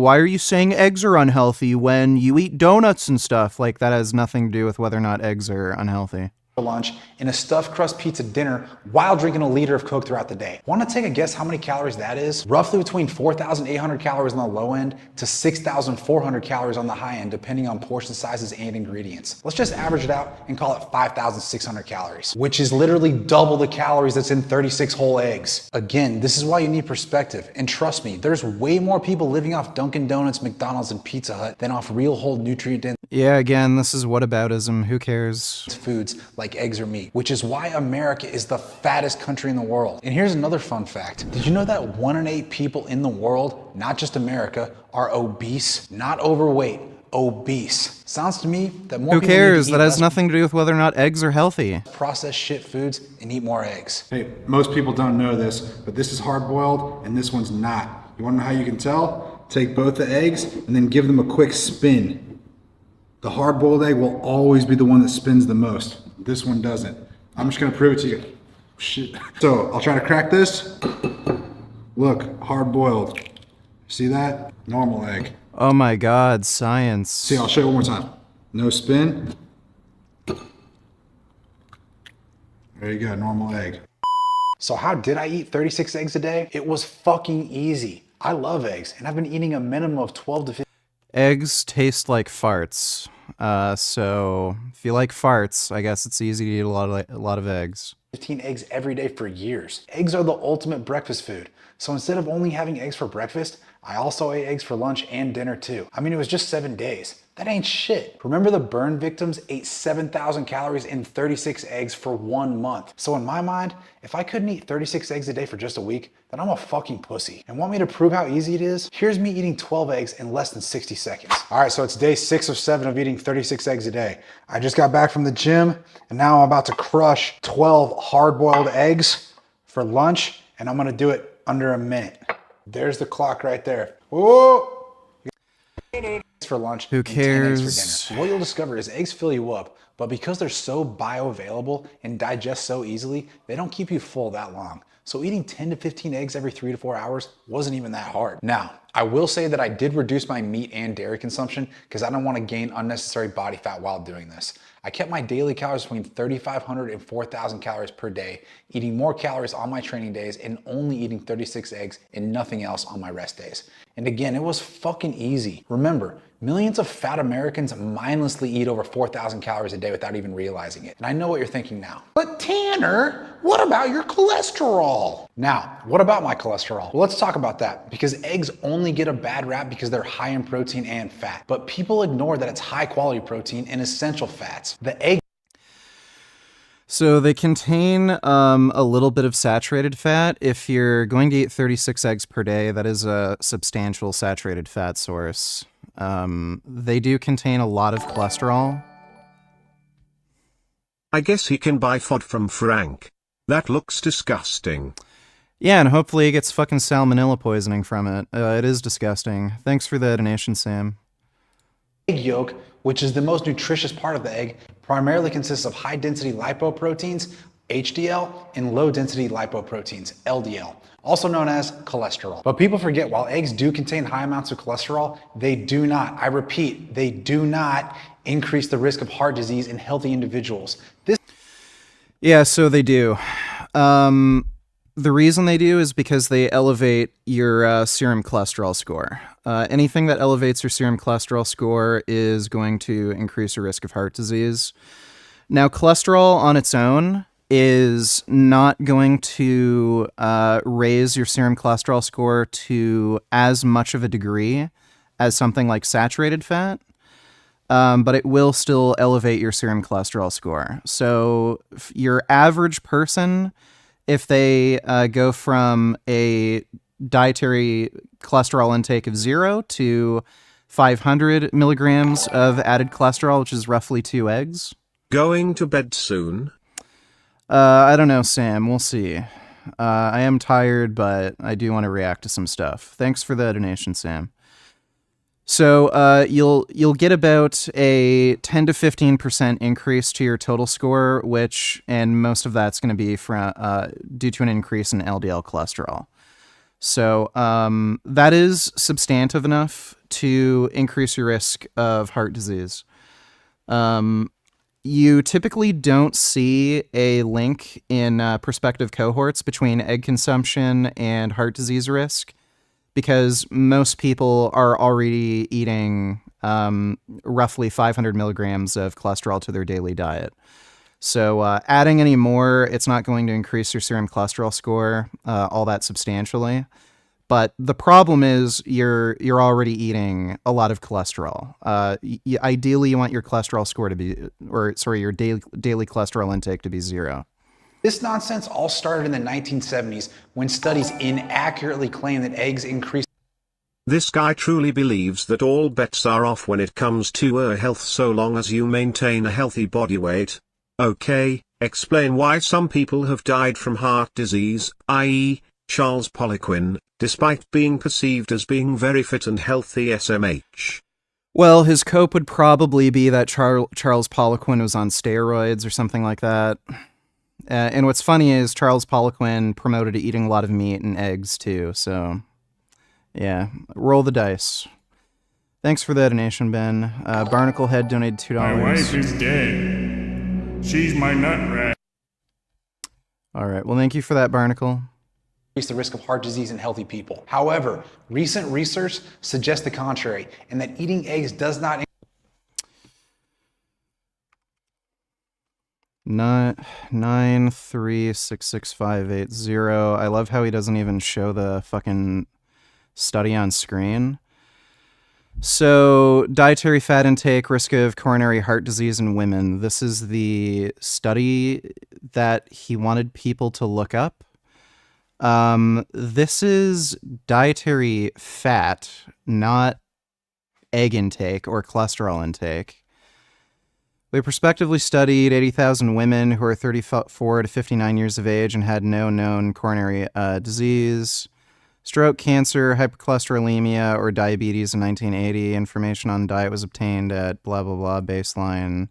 Speaker 3: Why are you saying eggs are unhealthy when you eat donuts and stuff? That has nothing to do with whether or not eggs are unhealthy.
Speaker 11: for lunch and a stuffed crust pizza dinner while drinking a liter of Coke throughout the day. Want to take a guess how many calories that is? Roughly between 4,800 calories on the low end to 6,400 calories on the high end, depending on portion sizes and ingredients. Let's just average it out and call it 5,600 calories, which is literally double the calories that's in 36 whole eggs. Again, this is why you need perspective. And trust me, there's way more people living off Dunkin' Donuts, McDonald's, and Pizza Hut than off real whole nutrient-dense
Speaker 3: Yeah, again, this is whataboutism. Who cares?
Speaker 11: foods like eggs or meat, which is why America is the fattest country in the world. And here's another fun fact. Did you know that 1 in 8 people in the world, not just America, are obese? Not overweight, obese. Sounds to me that more
Speaker 3: Who
Speaker 11: people
Speaker 3: cares?
Speaker 11: need to
Speaker 3: That
Speaker 11: eat
Speaker 3: has
Speaker 11: less
Speaker 3: nothing to do with whether or not eggs are healthy.
Speaker 11: processed shit foods and eat more eggs.
Speaker 6: Hey, most people don't know this, but this is hard boiled and this one's not. You wanna know how you can tell? Take both the eggs and then give them a quick spin. The hard boiled egg will always be the one that spins the most. This one doesn't. I'm just gonna prove it to you. Shit. So I'll try to crack this. Look, hard boiled. See that? Normal egg.
Speaker 3: Oh my god, science.
Speaker 6: See, I'll show you one more time. No spin. There you go, normal egg.
Speaker 11: So how did I eat 36 eggs a day? It was fucking easy. I love eggs, and I've been eating a minimum of 12 to 15
Speaker 3: Eggs taste like farts. So if you like farts, I guess it's easy to eat a lot of eggs.
Speaker 11: 15 eggs every day for years. Eggs are the ultimate breakfast food. So instead of only having eggs for breakfast, I also ate eggs for lunch and dinner too. I mean, it was just 7 days. That ain't shit. Remember the burn victims ate 7,000 calories in 36 eggs for 1 month. So in my mind, if I couldn't eat 36 eggs a day for just a week, then I'm a fucking pussy. And want me to prove how easy it is? Here's me eating 12 eggs in less than 60 seconds. All right, so it's day 6 of 7 of eating 36 eggs a day. I just got back from the gym and now I'm about to crush 12 hard-boiled eggs for lunch, and I'm gonna do it under a minute. There's the clock right there. Whoa! For lunch.
Speaker 3: Who
Speaker 11: and 10 eggs
Speaker 3: cares?
Speaker 11: for dinner. What you'll discover is eggs fill you up, but because they're so bioavailable and digest so easily, they don't keep you full that long. So eating 10 to 15 eggs every 3 to 4 hours wasn't even that hard. Now, I will say that I did reduce my meat and dairy consumption because I don't want to gain unnecessary body fat while doing this. I kept my daily calories between 3,500 and 4,000 calories per day, eating more calories on my training days and only eating 36 eggs and nothing else on my rest days. And again, it was fucking easy. Remember, millions of fat Americans mindlessly eat over 4,000 calories a day without even realizing it. And I know what you're thinking now. But Tanner, what about your cholesterol? Now, what about my cholesterol? Well, let's talk about that, because eggs only get a bad rap because they're high in protein and fat. But people ignore that it's high quality protein and essential fats. The egg
Speaker 3: So they contain a little bit of saturated fat. If you're going to eat 36 eggs per day, that is a substantial saturated fat source. They do contain a lot of cholesterol.
Speaker 8: I guess he can buy FOD from Frank. That looks disgusting.
Speaker 3: Yeah, and hopefully he gets fucking salmonella poisoning from it. It is disgusting. Thanks for the donation, Sam.
Speaker 11: egg yolk, which is the most nutritious part of the egg, primarily consists of high-density lipoproteins, HDL, and low-density lipoproteins, LDL, also known as cholesterol. But people forget, while eggs do contain high amounts of cholesterol, they do not, I repeat, they do not increase the risk of heart disease in healthy individuals.
Speaker 3: Yeah, so they do. The reason they do is because they elevate your serum cholesterol score. Anything that elevates your serum cholesterol score is going to increase your risk of heart disease. Now, cholesterol on its own is not going to raise your serum cholesterol score to as much of a degree as something like saturated fat, but it will still elevate your serum cholesterol score. So your average person, if they go from a dietary cholesterol intake of 0 to 500 milligrams of added cholesterol, which is roughly 2 eggs.
Speaker 8: Going to bed soon?
Speaker 3: I don't know, Sam. We'll see. I am tired, but I do want to react to some stuff. Thanks for the donation, Sam. So you'll get about a 10 to 15% increase to your total score, and most of that's going to be from due to an increase in LDL cholesterol. So that is substantive enough to increase your risk of heart disease. You typically don't see a link in prospective cohorts between egg consumption and heart disease risk because most people are already eating roughly 500 milligrams of cholesterol to their daily diet. So adding any more, it's not going to increase your serum cholesterol score all that substantially. But the problem is you're already eating a lot of cholesterol. Ideally, you want your cholesterol score to be, your daily cholesterol intake to be 0.
Speaker 11: This nonsense all started in the 1970s when studies inaccurately claimed that eggs increase.
Speaker 8: This guy truly believes that all bets are off when it comes to health so long as you maintain a healthy body weight. Okay, explain why some people have died from heart disease, i.e., Charles Poliquin, despite being perceived as being very fit and healthy SMH.
Speaker 3: Well, his cope would probably be that Charles Poliquin was on steroids or something like that. And what's funny is Charles Poliquin promoted eating a lot of meat and eggs too, so yeah, roll the dice. Thanks for the donation, Ben. Barnacle Head donated $2.
Speaker 4: My wife is dead. She's my nut rat.
Speaker 3: All right, well, thank you for that, Barnacle.
Speaker 11: Increase the risk of heart disease in healthy people. However, recent research suggests the contrary, and that eating eggs does not.
Speaker 3: 9366580. I love how he doesn't even show the fucking study on screen. So, dietary fat intake, risk of coronary heart disease in women. This is the study that he wanted people to look up. This is dietary fat, not egg intake or cholesterol intake. We prospectively studied 80,000 women who are 34 to 59 years of age and had no known coronary disease, stroke, cancer, hypercholesterolemia, or diabetes in 1980. Information on diet was obtained at blah, blah, blah, baseline.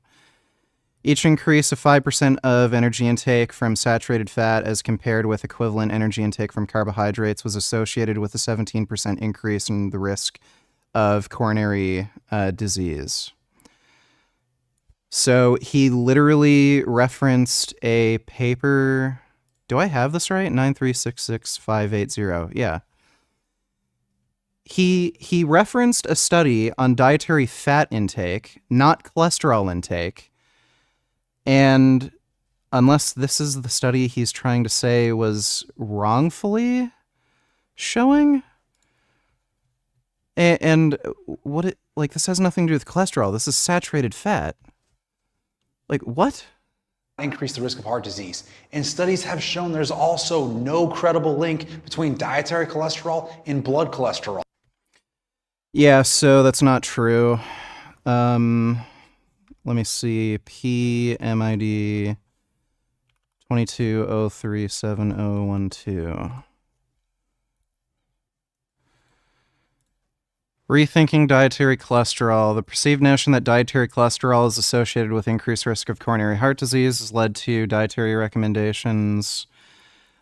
Speaker 3: Each increase of 5% of energy intake from saturated fat as compared with equivalent energy intake from carbohydrates was associated with a 17% increase in the risk of coronary disease. So he literally referenced a paper. Do I have this right? 9366580. Yeah. He referenced a study on dietary fat intake, not cholesterol intake. And unless this is the study he's trying to say was wrongfully showing, and what it, like, this has nothing to do with cholesterol. This is saturated fat. Like, what?
Speaker 11: Increase the risk of heart disease. And studies have shown there's also no credible link between dietary cholesterol and blood cholesterol.
Speaker 3: Yeah, so that's not true. Let me see. PMID 22037012. Rethinking dietary cholesterol. The perceived notion that dietary cholesterol is associated with increased risk of coronary heart disease has led to dietary recommendations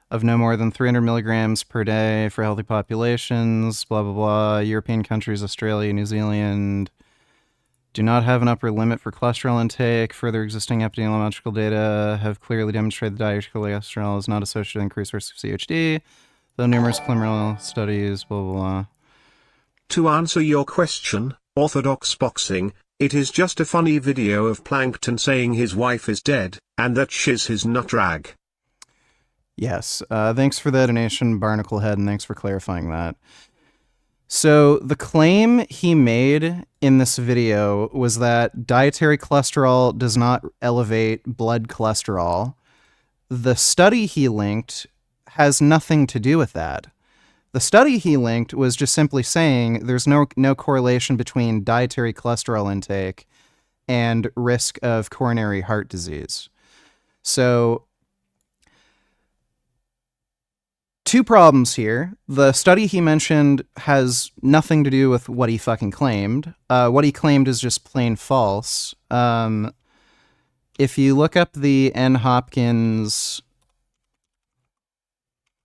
Speaker 3: of no more than 300 milligrams per day for healthy populations, blah, blah, blah. European countries, Australia, New Zealand do not have an upper limit for cholesterol intake. Further existing epidemiological data have clearly demonstrated that dietary cholesterol is not associated with increased risk of CHD, though numerous preliminary studies, blah, blah, blah.
Speaker 8: To answer your question, Orthodox Boxing, it is just a funny video of Plankton saying his wife is dead, and that she's his nut rag.
Speaker 3: Yes, thanks for the donation, Barnacle Head, and thanks for clarifying that. So the claim he made in this video was that dietary cholesterol does not elevate blood cholesterol. The study he linked has nothing to do with that. The study he linked was just simply saying there's no correlation between dietary cholesterol intake and risk of coronary heart disease. So, two problems here. The study he mentioned has nothing to do with what he fucking claimed. What he claimed is just plain false. If you look up the N. Hopkins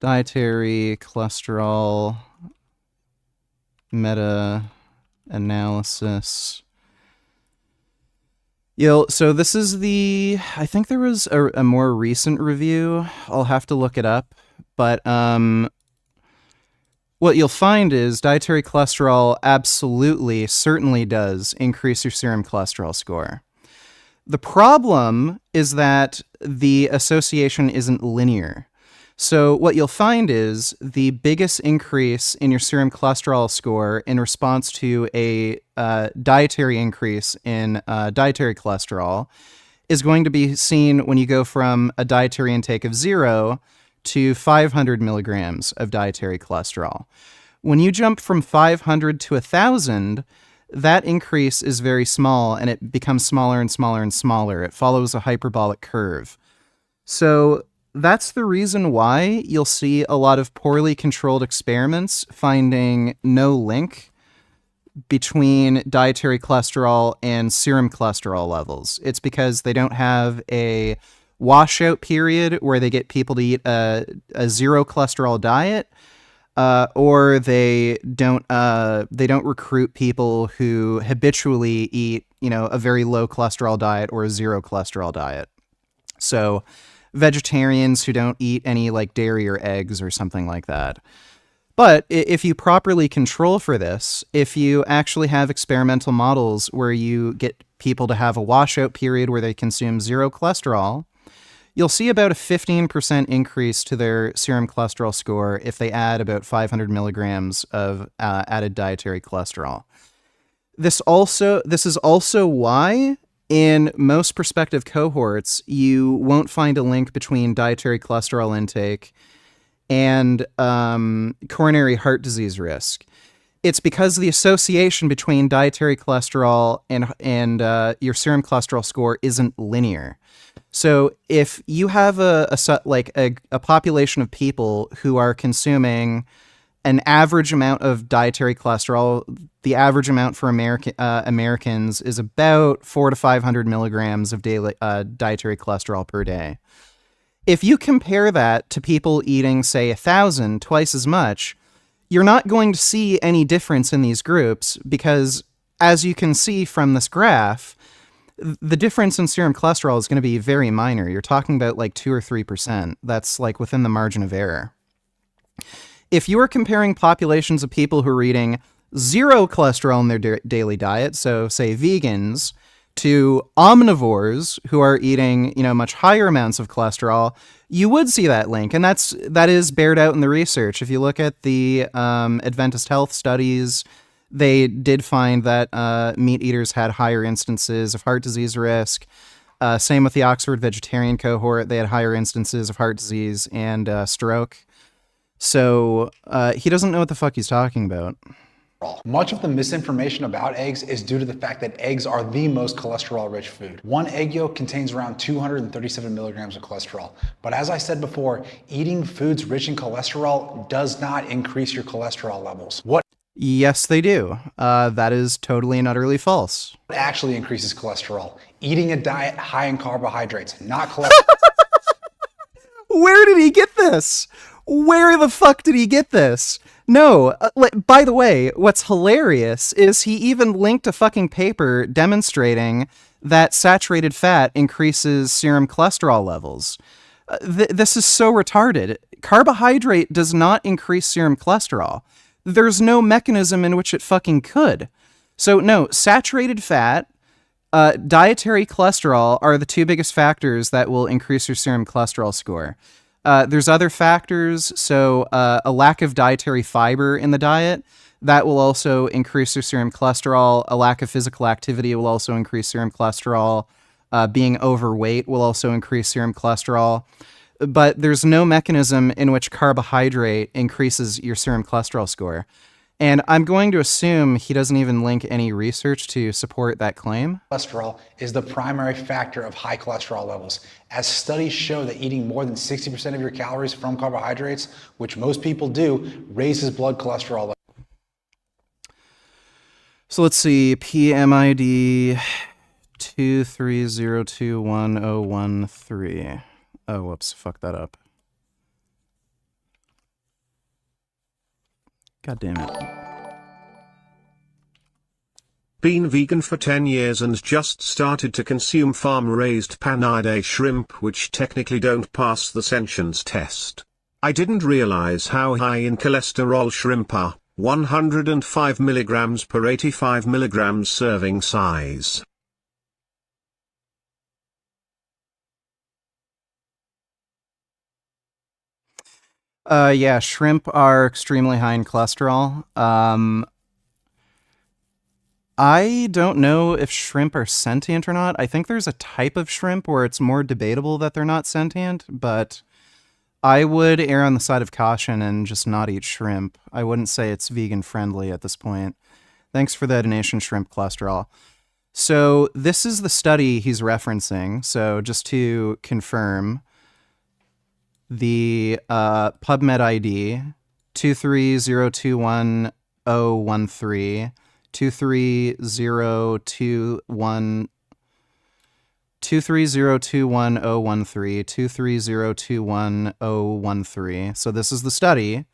Speaker 3: dietary cholesterol meta-analysis, So this is I think there was a more recent review. I'll have to look it up. But what you'll find is dietary cholesterol absolutely, certainly does increase your serum cholesterol score. The problem is that the association isn't linear. So what you'll find is the biggest increase in your serum cholesterol score in response to a dietary increase in dietary cholesterol is going to be seen when you go from a dietary intake of 0 to 500 milligrams of dietary cholesterol. When you jump from 500 to 1,000, that increase is very small, and it becomes smaller and smaller and smaller. It follows a hyperbolic curve. So that's the reason why you'll see a lot of poorly controlled experiments finding no link between dietary cholesterol and serum cholesterol levels. It's because they don't have a washout period where they get people to eat a zero cholesterol diet, or they don't recruit people who habitually eat, a very low cholesterol diet or a zero cholesterol diet. So vegetarians who don't eat any like dairy or eggs or something like that. But if you properly control for this, if you actually have experimental models where you get people to have a washout period where they consume zero cholesterol, you'll see about a 15% increase to their serum cholesterol score if they add about 500 milligrams of added dietary cholesterol. This is also why in most prospective cohorts, you won't find a link between dietary cholesterol intake and coronary heart disease risk. It's because the association between dietary cholesterol and your serum cholesterol score isn't linear. So if you have a population of people who are consuming an average amount of dietary cholesterol, the average amount for Americans is about 400 to 500 milligrams of daily dietary cholesterol per day. If you compare that to people eating, say, 1,000, twice as much, you're not going to see any difference in these groups because, as you can see from this graph, the difference in serum cholesterol is going to be very minor. You're talking about like 2 or 3%. That's like within the margin of error. If you are comparing populations of people who are eating zero cholesterol in their daily diet, so say vegans, to omnivores who are eating, much higher amounts of cholesterol, you would see that link. And that is bared out in the research. If you look at the Adventist Health studies, they did find that meat eaters had higher instances of heart disease risk. Same with the Oxford vegetarian cohort. They had higher instances of heart disease and stroke. So he doesn't know what the fuck he's talking about.
Speaker 11: Much of the misinformation about eggs is due to the fact that eggs are the most cholesterol-rich food. One egg yolk contains around 237 milligrams of cholesterol. But as I said before, eating foods rich in cholesterol does not increase your cholesterol levels. What
Speaker 3: Yes, they do. That is totally and utterly false.
Speaker 11: actually increases cholesterol? Eating a diet high in carbohydrates, not cholesterol.
Speaker 3: Where did he get this? Where the fuck did he get this? No, by the way, what's hilarious is he even linked a fucking paper demonstrating that saturated fat increases serum cholesterol levels. This is so retarded. Carbohydrate does not increase serum cholesterol. There's no mechanism in which it fucking could. So no, saturated fat, dietary cholesterol are the two biggest factors that will increase your serum cholesterol score. There's other factors, so a lack of dietary fiber in the diet, that will also increase your serum cholesterol. A lack of physical activity will also increase serum cholesterol. Being overweight will also increase serum cholesterol. But there's no mechanism in which carbohydrate increases your serum cholesterol score. And I'm going to assume he doesn't even link any research to support that claim.
Speaker 11: Cholesterol is the primary factor of high cholesterol levels, as studies show that eating more than 60% of your calories from carbohydrates, which most people do, raises blood cholesterol levels.
Speaker 3: So let's see, PMID 230210113. Oh, whoops, fuck that up. God damn it.
Speaker 8: been vegan for 10 years and just started to consume farm-raised panade shrimp which technically don't pass the sentience test. I didn't realize how high in cholesterol shrimp are, 105 milligrams per 85 milligrams serving size.
Speaker 3: Yeah, shrimp are extremely high in cholesterol. I don't know if shrimp are sentient or not. I think there's a type of shrimp where it's more debatable that they're not sentient, but I would err on the side of caution and just not eat shrimp. I wouldn't say it's vegan friendly at this point. Thanks for the donation, Shrimp Cholesterol. So this is the study he's referencing. So just to confirm, the PubMed ID 23021 013 23021 23021 23021 So this is the study.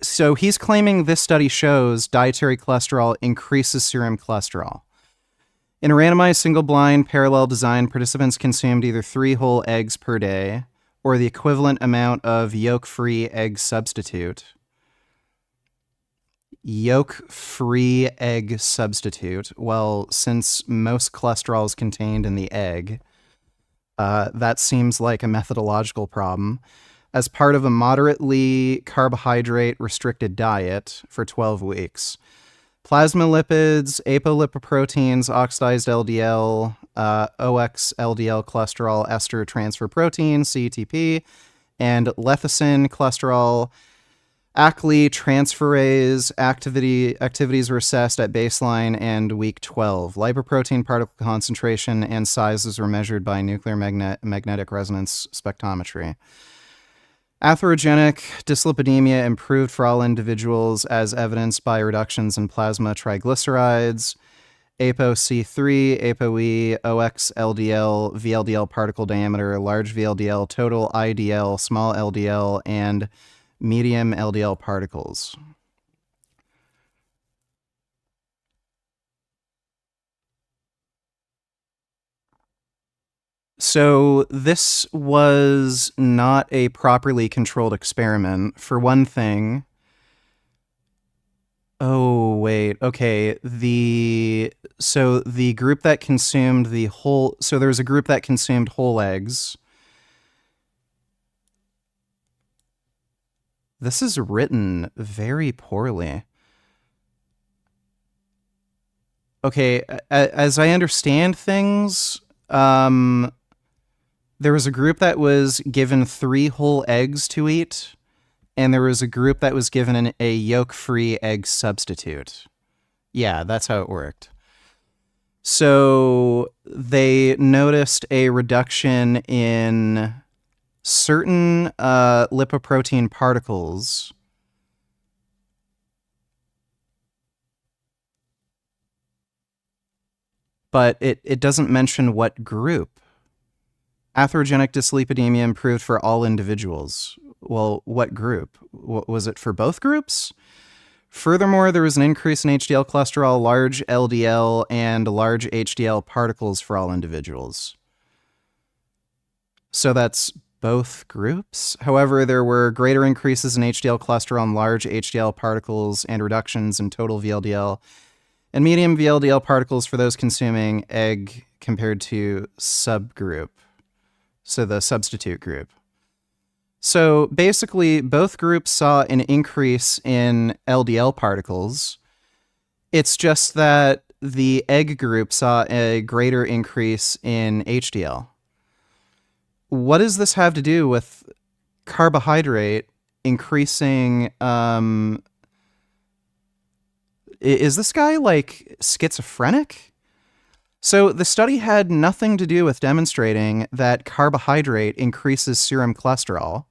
Speaker 3: So he's claiming this study shows dietary cholesterol increases serum cholesterol. In a randomized single-blind parallel design, participants consumed either 3 whole eggs per day or the equivalent amount of yolk-free egg substitute. Yolk-free egg substitute. Well, since most cholesterol is contained in the egg, that seems like a methodological problem. As part of a moderately carbohydrate-restricted diet for 12 weeks. Plasma lipids, apolipoproteins, oxidized LDL, OX LDL cholesterol ester transfer protein, CETP, and lecithin cholesterol ACLY transferase activities were assessed at baseline and week 12. Lipoprotein particle concentration and sizes were measured by nuclear magnetic resonance spectrometry. Atherogenic dyslipidemia improved for all individuals as evidenced by reductions in plasma triglycerides, ApoC3, ApoE, OX LDL, VLDL particle diameter, large VLDL, total IDL, small LDL, and medium LDL particles. So this was not a properly controlled experiment. For one thing, oh wait, okay, the group that consumed there's a group that consumed whole eggs. This is written very poorly. Okay, as I understand things, there was a group that was given 3 whole eggs to eat, and there was a group that was given a yolk-free egg substitute. Yeah, that's how it worked. So they noticed a reduction in certain lipoprotein particles. But it doesn't mention what group. Atherogenic dyslipidemia improved for all individuals. Well, what group? Was it for both groups? Furthermore, there was an increase in HDL cholesterol, large LDL, and large HDL particles for all individuals. So that's both groups. However, there were greater increases in HDL cholesterol and large HDL particles and reductions in total VLDL and medium VLDL particles for those consuming egg compared to subgroup. So the substitute group. So basically, both groups saw an increase in LDL particles. It's just that the egg group saw a greater increase in HDL. What does this have to do with carbohydrate increasing? Is this guy like schizophrenic? So the study had nothing to do with demonstrating that carbohydrate increases serum cholesterol.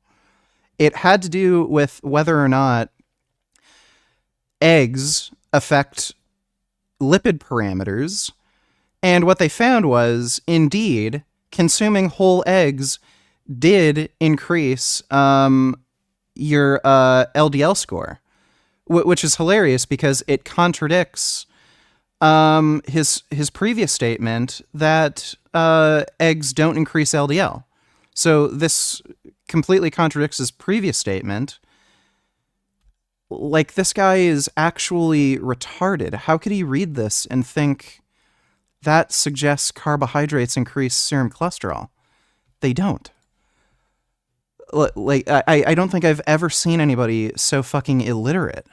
Speaker 3: It had to do with whether or not eggs affect lipid parameters. And what they found was, indeed, consuming whole eggs did increase your LDL score, which is hilarious because it contradicts his previous statement that eggs don't increase LDL. So this completely contradicts his previous statement. Like, this guy is actually retarded. How could he read this and think that suggests carbohydrates increase serum cholesterol? They don't. Like, I don't think I've ever seen anybody so fucking illiterate.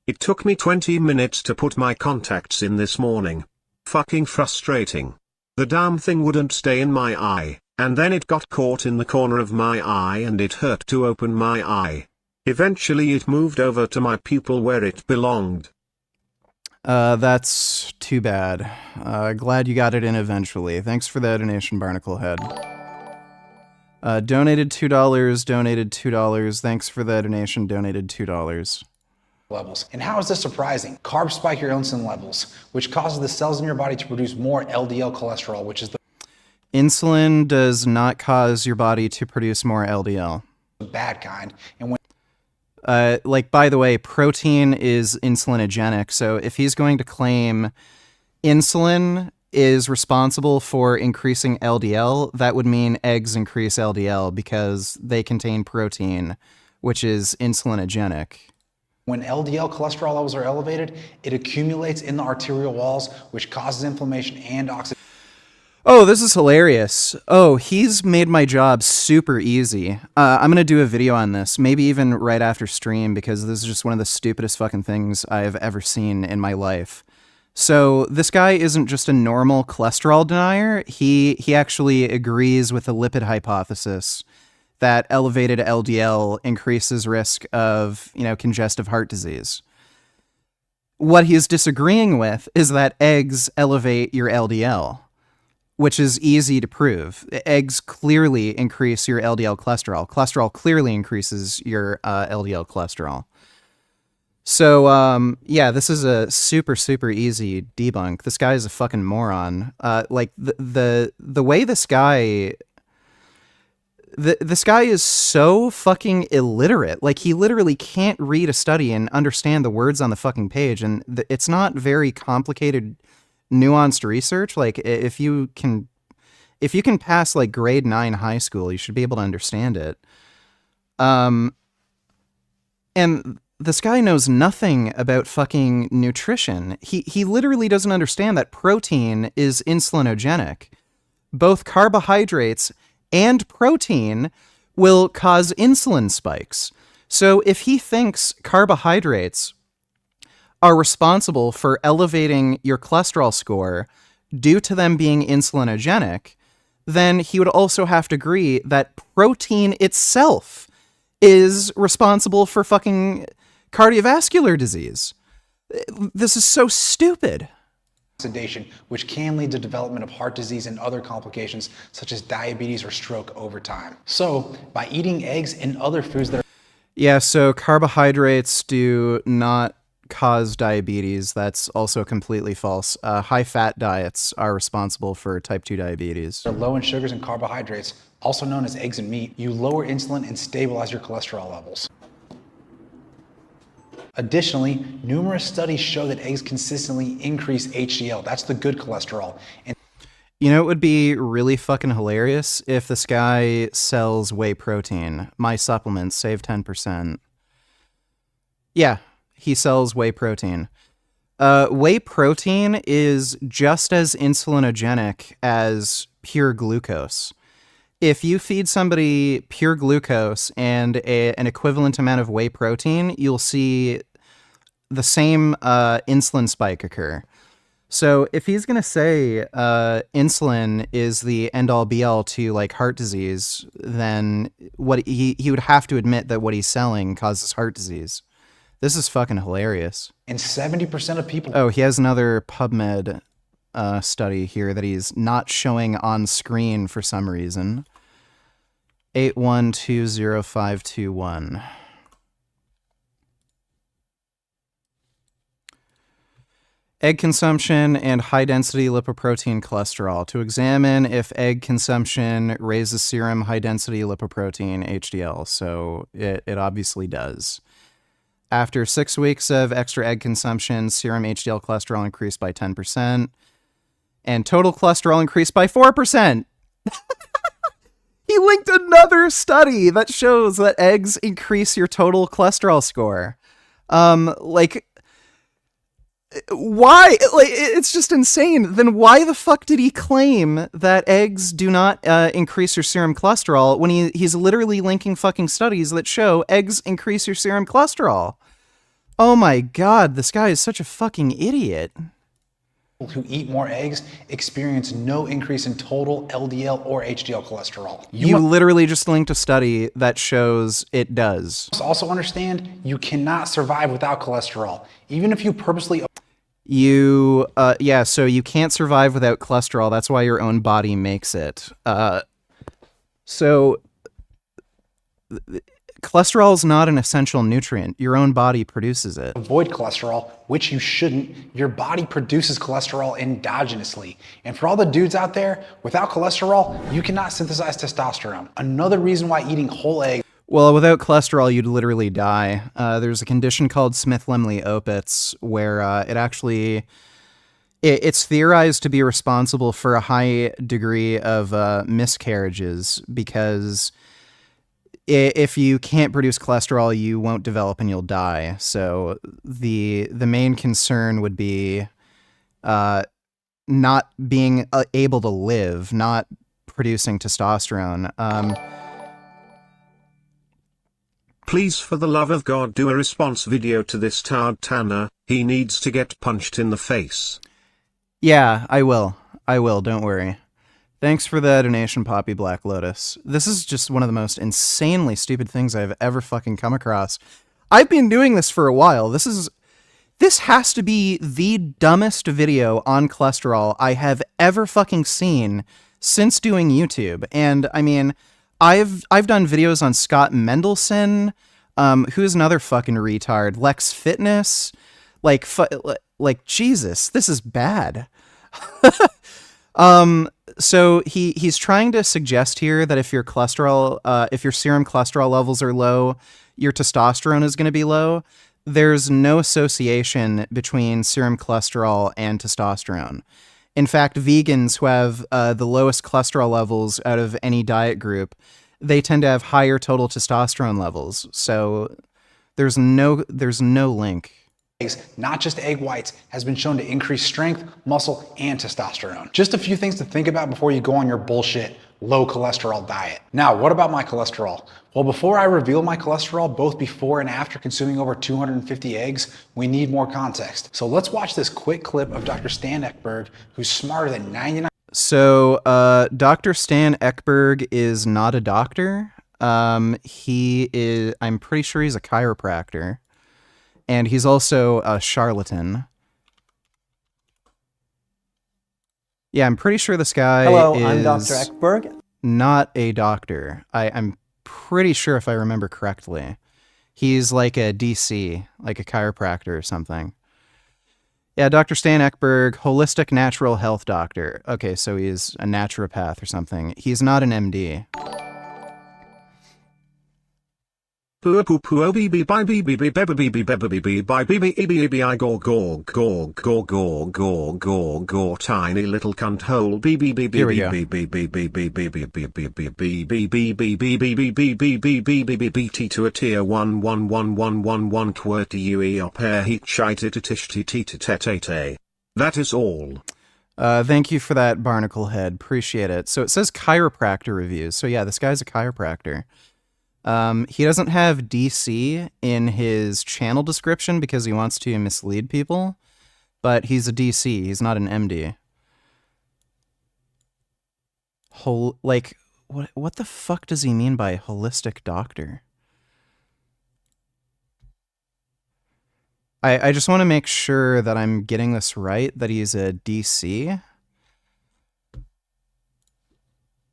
Speaker 8: It took me 20 minutes to put my contacts in this morning. Fucking frustrating. The damn thing wouldn't stay in my eye, and then it got caught in the corner of my eye and it hurt to open my eye. Eventually it moved over to my pupil where it belonged.
Speaker 3: That's too bad. Glad you got it in eventually. Thanks for the donation, Barnacle Head. Donated $2, donated $2. Thanks for the donation, donated $2.
Speaker 11: Levels. And how is this surprising? Carbs spike your insulin levels, which causes the cells in your body to produce more LDL cholesterol, which is the
Speaker 3: Insulin does not cause your body to produce more LDL.
Speaker 11: bad kind. And when
Speaker 3: Like, by the way, protein is insulinogenic, so if he's going to claim insulin is responsible for increasing LDL, that would mean eggs increase LDL because they contain protein, which is insulinogenic.
Speaker 11: When LDL cholesterol levels are elevated, it accumulates in the arterial walls, which causes inflammation and oxidation.
Speaker 3: Oh, this is hilarious. Oh, he's made my job super easy. I'm going to do a video on this, maybe even right after stream, because this is just one of the stupidest fucking things I've ever seen in my life. So this guy isn't just a normal cholesterol denier. He actually agrees with the lipid hypothesis that elevated LDL increases risk of, congestive heart disease. What he's disagreeing with is that eggs elevate your LDL, which is easy to prove. Eggs clearly increase your LDL cholesterol. Cholesterol clearly increases your LDL cholesterol. So, yeah, this is a super, super easy debunk. This guy is a fucking moron. Like, the way this guy... This guy is so fucking illiterate. Like, he literally can't read a study and understand the words on the fucking page, and it's not very complicated, nuanced research. Like, if you can pass, like, grade 9 high school, you should be able to understand it. And this guy knows nothing about fucking nutrition. He literally doesn't understand that protein is insulinogenic. Both carbohydrates and protein will cause insulin spikes. So if he thinks carbohydrates are responsible for elevating your cholesterol score due to them being insulinogenic, then he would also have to agree that protein itself is responsible for fucking cardiovascular disease. This is so stupid.
Speaker 11: Oxidation, which can lead to development of heart disease and other complications such as diabetes or stroke over time. So, by eating eggs and other foods that are...
Speaker 3: Yeah, so carbohydrates do not cause diabetes. That's also completely false. High-fat diets are responsible for type 2 diabetes.
Speaker 11: are low in sugars and carbohydrates, also known as eggs and meat, you lower insulin and stabilize your cholesterol levels. Additionally, numerous studies show that eggs consistently increase HDL. That's the good cholesterol. And
Speaker 3: you know, it would be really fucking hilarious if this guy sells whey protein. My supplements save 10%. Yeah, he sells whey protein. Whey protein is just as insulinogenic as pure glucose. If you feed somebody pure glucose and an equivalent amount of whey protein, you'll see the same insulin spike occur. So if he's going to say insulin is the end-all be-all to, like, heart disease, then what he would have to admit that what he's selling causes heart disease. This is fucking hilarious.
Speaker 11: And 70% of people...
Speaker 3: Oh, he has another PubMed study here that he's not showing on screen for some reason. 8120521. Egg consumption and high-density lipoprotein cholesterol to examine if egg consumption raises serum high-density lipoprotein HDL. So it obviously does. After 6 weeks of extra egg consumption, serum HDL cholesterol increased by 10%, and total cholesterol increased by 4%. He linked another study that shows that eggs increase your total cholesterol score. Like, why? Like, it's just insane. Then why the fuck did he claim that eggs do not increase your serum cholesterol when he's literally linking fucking studies that show eggs increase your serum cholesterol? Oh my god, this guy is such a fucking idiot.
Speaker 11: Who eat more eggs experience no increase in total LDL or HDL cholesterol.
Speaker 3: You literally just linked a study that shows it does.
Speaker 11: Also understand, you cannot survive without cholesterol. Even if you purposely...
Speaker 3: Yeah, so you can't survive without cholesterol. That's why your own body makes it. Cholesterol is not an essential nutrient. Your own body produces it.
Speaker 11: Avoid cholesterol, which you shouldn't. Your body produces cholesterol endogenously. And for all the dudes out there, without cholesterol, you cannot synthesize testosterone. Another reason why eating whole eggs...
Speaker 3: Well, without cholesterol, you'd literally die. There's a condition called Smith-Lemli-Opitz where it's theorized to be responsible for a high degree of miscarriages because if you can't produce cholesterol, you won't develop and you'll die. So the main concern would be not being able to live, not producing testosterone.
Speaker 8: Please, for the love of God, do a response video to this Todd Tanner. He needs to get punched in the face.
Speaker 3: Yeah, I will. Don't worry. Thanks for the donation, Poppy Black Lotus. This is just one of the most insanely stupid things I've ever fucking come across. I've been doing this for a while. This has to be the dumbest video on cholesterol I have ever fucking seen since doing YouTube. And I mean, I've done videos on Scott Mendelson, who's another fucking retard, Lex Fitness, like Jesus, this is bad. So he's trying to suggest here that if your serum cholesterol levels are low, your testosterone is going to be low. There's no association between serum cholesterol and testosterone. In fact, vegans who have the lowest cholesterol levels out of any diet group, they tend to have higher total testosterone levels. So there's no link.
Speaker 11: Eggs, not just egg whites, has been shown to increase strength, muscle, and testosterone. Just a few things to think about before you go on your bullshit low cholesterol diet. Now, what about my cholesterol? Well, before I reveal my cholesterol, both before and after consuming over 250 eggs, we need more context. So let's watch this quick clip of Dr. Stan Ekberg, who's smarter than 99.
Speaker 3: So, Dr. Stan Ekberg is not a doctor. He is, I'm pretty sure he's a chiropractor. And he's also a charlatan. Yeah, I'm pretty sure this guy is...
Speaker 10: I'm Dr. Ekberg.
Speaker 3: Not a doctor. I'm pretty sure if I remember correctly. He's like a DC, like a chiropractor or something. Yeah, Dr. Stan Ekberg, holistic natural health doctor. Okay, so he's a naturopath or something. He's not an MD.
Speaker 8: Poo poo poo bb by bb beba bb beba bb by bb bb I gore gore gore gore gore gore gore gore tiny little cunt hole bb bb bb bb bb bb bt to a tier 1111111 QWERTY UE op air heat shite tish tete. That is all.
Speaker 3: Thank you for that, Barnacle Head. Appreciate it. So it says chiropractor reviews. So yeah, this guy's a chiropractor. He doesn't have DC in his channel description because he wants to mislead people, but he's a DC. He's not an MD. What the fuck does he mean by holistic doctor? I just want to make sure that I'm getting this right, that he's a DC.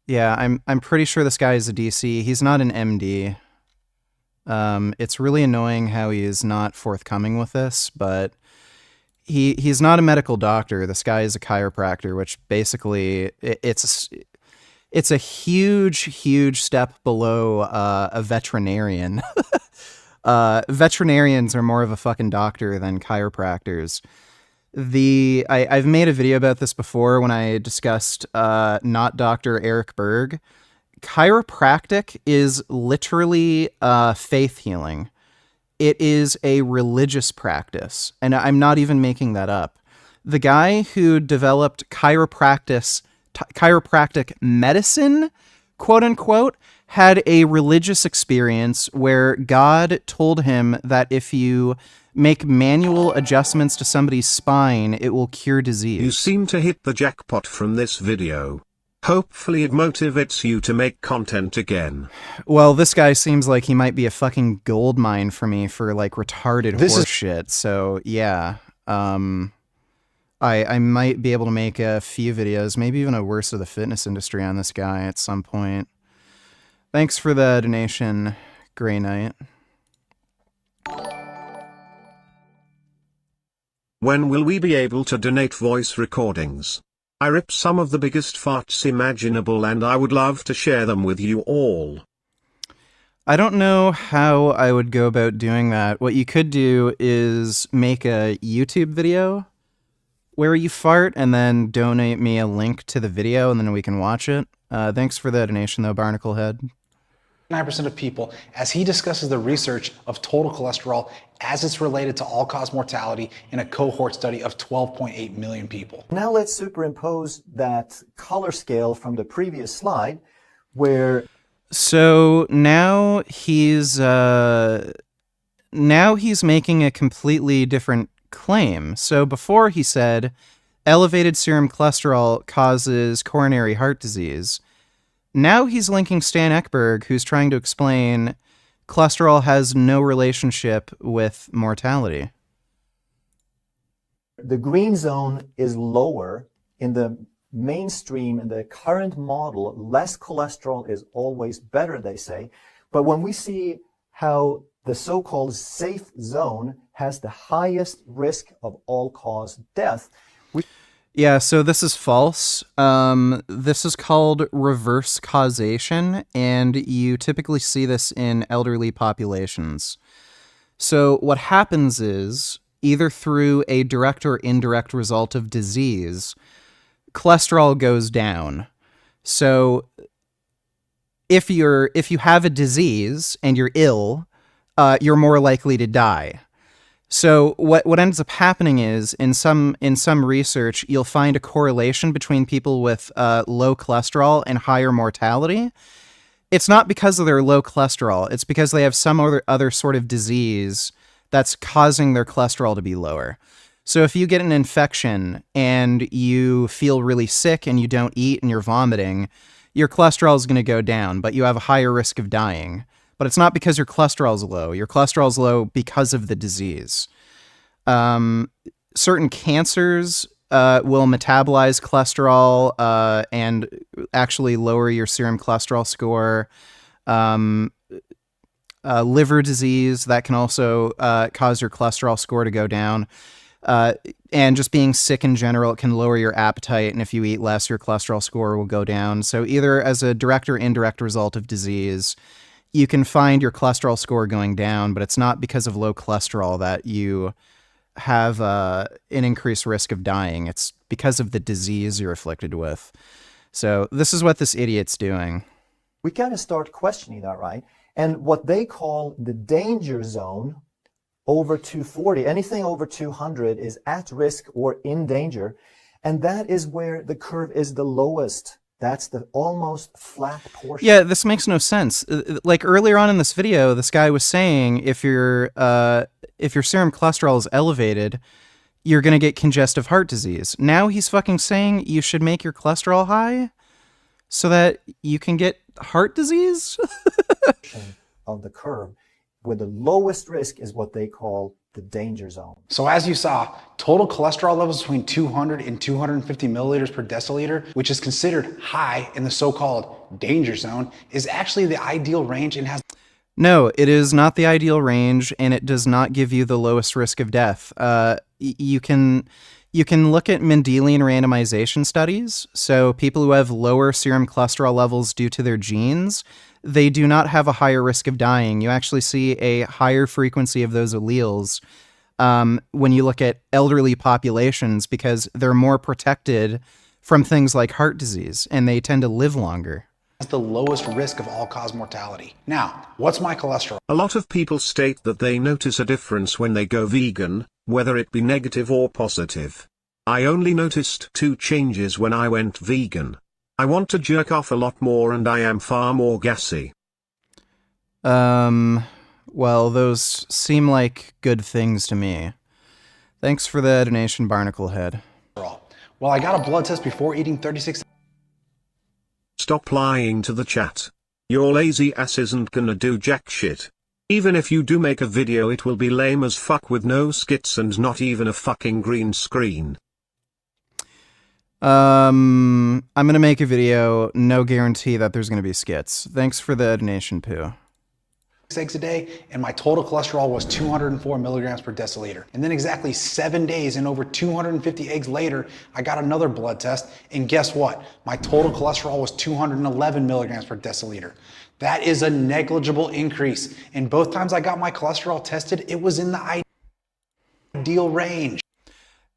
Speaker 3: Yeah, I'm pretty sure this guy is a DC. He's not an MD. It's really annoying how he is not forthcoming with this, but he's not a medical doctor. This guy is a chiropractor, which basically it's a huge step below a veterinarian. Veterinarians are more of a fucking doctor than chiropractors. I've made a video about this before when I discussed not Dr. Eric Berg. Chiropractic is literally faith healing. It is a religious practice, and I'm not even making that up. The guy who developed chiropractic medicine, quote unquote, had a religious experience where God told him that if you make manual adjustments to somebody's spine, it will cure disease.
Speaker 8: You seem to hit the jackpot from this video. Hopefully it motivates you to make content again.
Speaker 3: Well, this guy seems like he might be a fucking gold mine for me for like retarded horse shit. So yeah, I might be able to make a few videos, maybe even a worst of the fitness industry on this guy at some point. Thanks for the donation, Grey Knight.
Speaker 8: When will we be able to donate voice recordings? I rip some of the biggest farts imaginable and I would love to share them with you all.
Speaker 3: I don't know how I would go about doing that. What you could do is make a YouTube video where you fart and then donate me a link to the video and then we can watch it. Thanks for the donation though, Barnacle Head.
Speaker 11: 9% of people, as he discusses the research of total cholesterol as it's related to all-cause mortality in a cohort study of 12.8 million people.
Speaker 10: Now let's superimpose that color scale from the previous slide where...
Speaker 3: So now he's making a completely different claim. So before he said elevated serum cholesterol causes coronary heart disease. Now he's linking Stan Ekberg, who's trying to explain cholesterol has no relationship with mortality.
Speaker 10: The green zone is lower in the mainstream, in the current model. Less cholesterol is always better, they say. But when we see how the so-called safe zone has the highest risk of all-cause death,
Speaker 3: yeah, so this is false. This is called reverse causation, and you typically see this in elderly populations. So what happens is, either through a direct or indirect result of disease, cholesterol goes down. So if you have a disease and you're ill, you're more likely to die. So what ends up happening is in some research, you'll find a correlation between people with low cholesterol and higher mortality. It's not because of their low cholesterol. It's because they have some other sort of disease that's causing their cholesterol to be lower. So if you get an infection and you feel really sick and you don't eat and you're vomiting, your cholesterol is going to go down, but you have a higher risk of dying. But it's not because your cholesterol is low. Your cholesterol is low because of the disease. Certain cancers will metabolize cholesterol and actually lower your serum cholesterol score. Liver disease, that can also cause your cholesterol score to go down. And just being sick in general, it can lower your appetite, and if you eat less, your cholesterol score will go down. So either as a direct or indirect result of disease, you can find your cholesterol score going down, but it's not because of low cholesterol that you have an increased risk of dying. It's because of the disease you're afflicted with. So this is what this idiot's doing.
Speaker 10: we got to start questioning that, right? And what they call the danger zone over 240, anything over 200 is at risk or in danger. And that is where the curve is the lowest. That's the almost flat portion.
Speaker 3: Yeah, this makes no sense. Like earlier on in this video, this guy was saying if your serum cholesterol is elevated, you're going to get congestive heart disease. Now he's fucking saying you should make your cholesterol high so that you can get heart disease?
Speaker 10: Of the curve, where the lowest risk is what they call the danger zone.
Speaker 11: So as you saw, total cholesterol levels between 200 and 250 milliliters per deciliter, which is considered high in the so-called danger zone, is actually the ideal range and has...
Speaker 3: No, it is not the ideal range, and it does not give you the lowest risk of death. You can you can look at Mendelian randomization studies. So people who have lower serum cholesterol levels due to their genes, they do not have a higher risk of dying. You actually see a higher frequency of those alleles when you look at elderly populations because they're more protected from things like heart disease and they tend to live longer.
Speaker 11: Has the lowest risk of all-cause mortality. Now, what's my cholesterol?
Speaker 8: A lot of people state that they notice a difference when they go vegan, whether it be negative or positive. I only noticed 2 changes when I went vegan. I want to jerk off a lot more and I am far more gassy.
Speaker 3: Well, those seem like good things to me. Thanks for the donation, Barnacle Head.
Speaker 11: Well, I got a blood test before eating 36.
Speaker 8: Stop lying to the chat. Your lazy ass isn't gonna do jack shit. Even if you do make a video, it will be lame as fuck with no skits and not even a fucking green screen.
Speaker 3: I'm gonna make a video, no guarantee that there's gonna be skits. Thanks for the donation, Pooh.
Speaker 11: Eggs a day, and my total cholesterol was 204 milligrams per deciliter. And then exactly 7 days and over 250 eggs later, I got another blood test, and guess what? My total cholesterol was 211 milligrams per deciliter. That is a negligible increase. And both times I got my cholesterol tested, it was in the ideal range.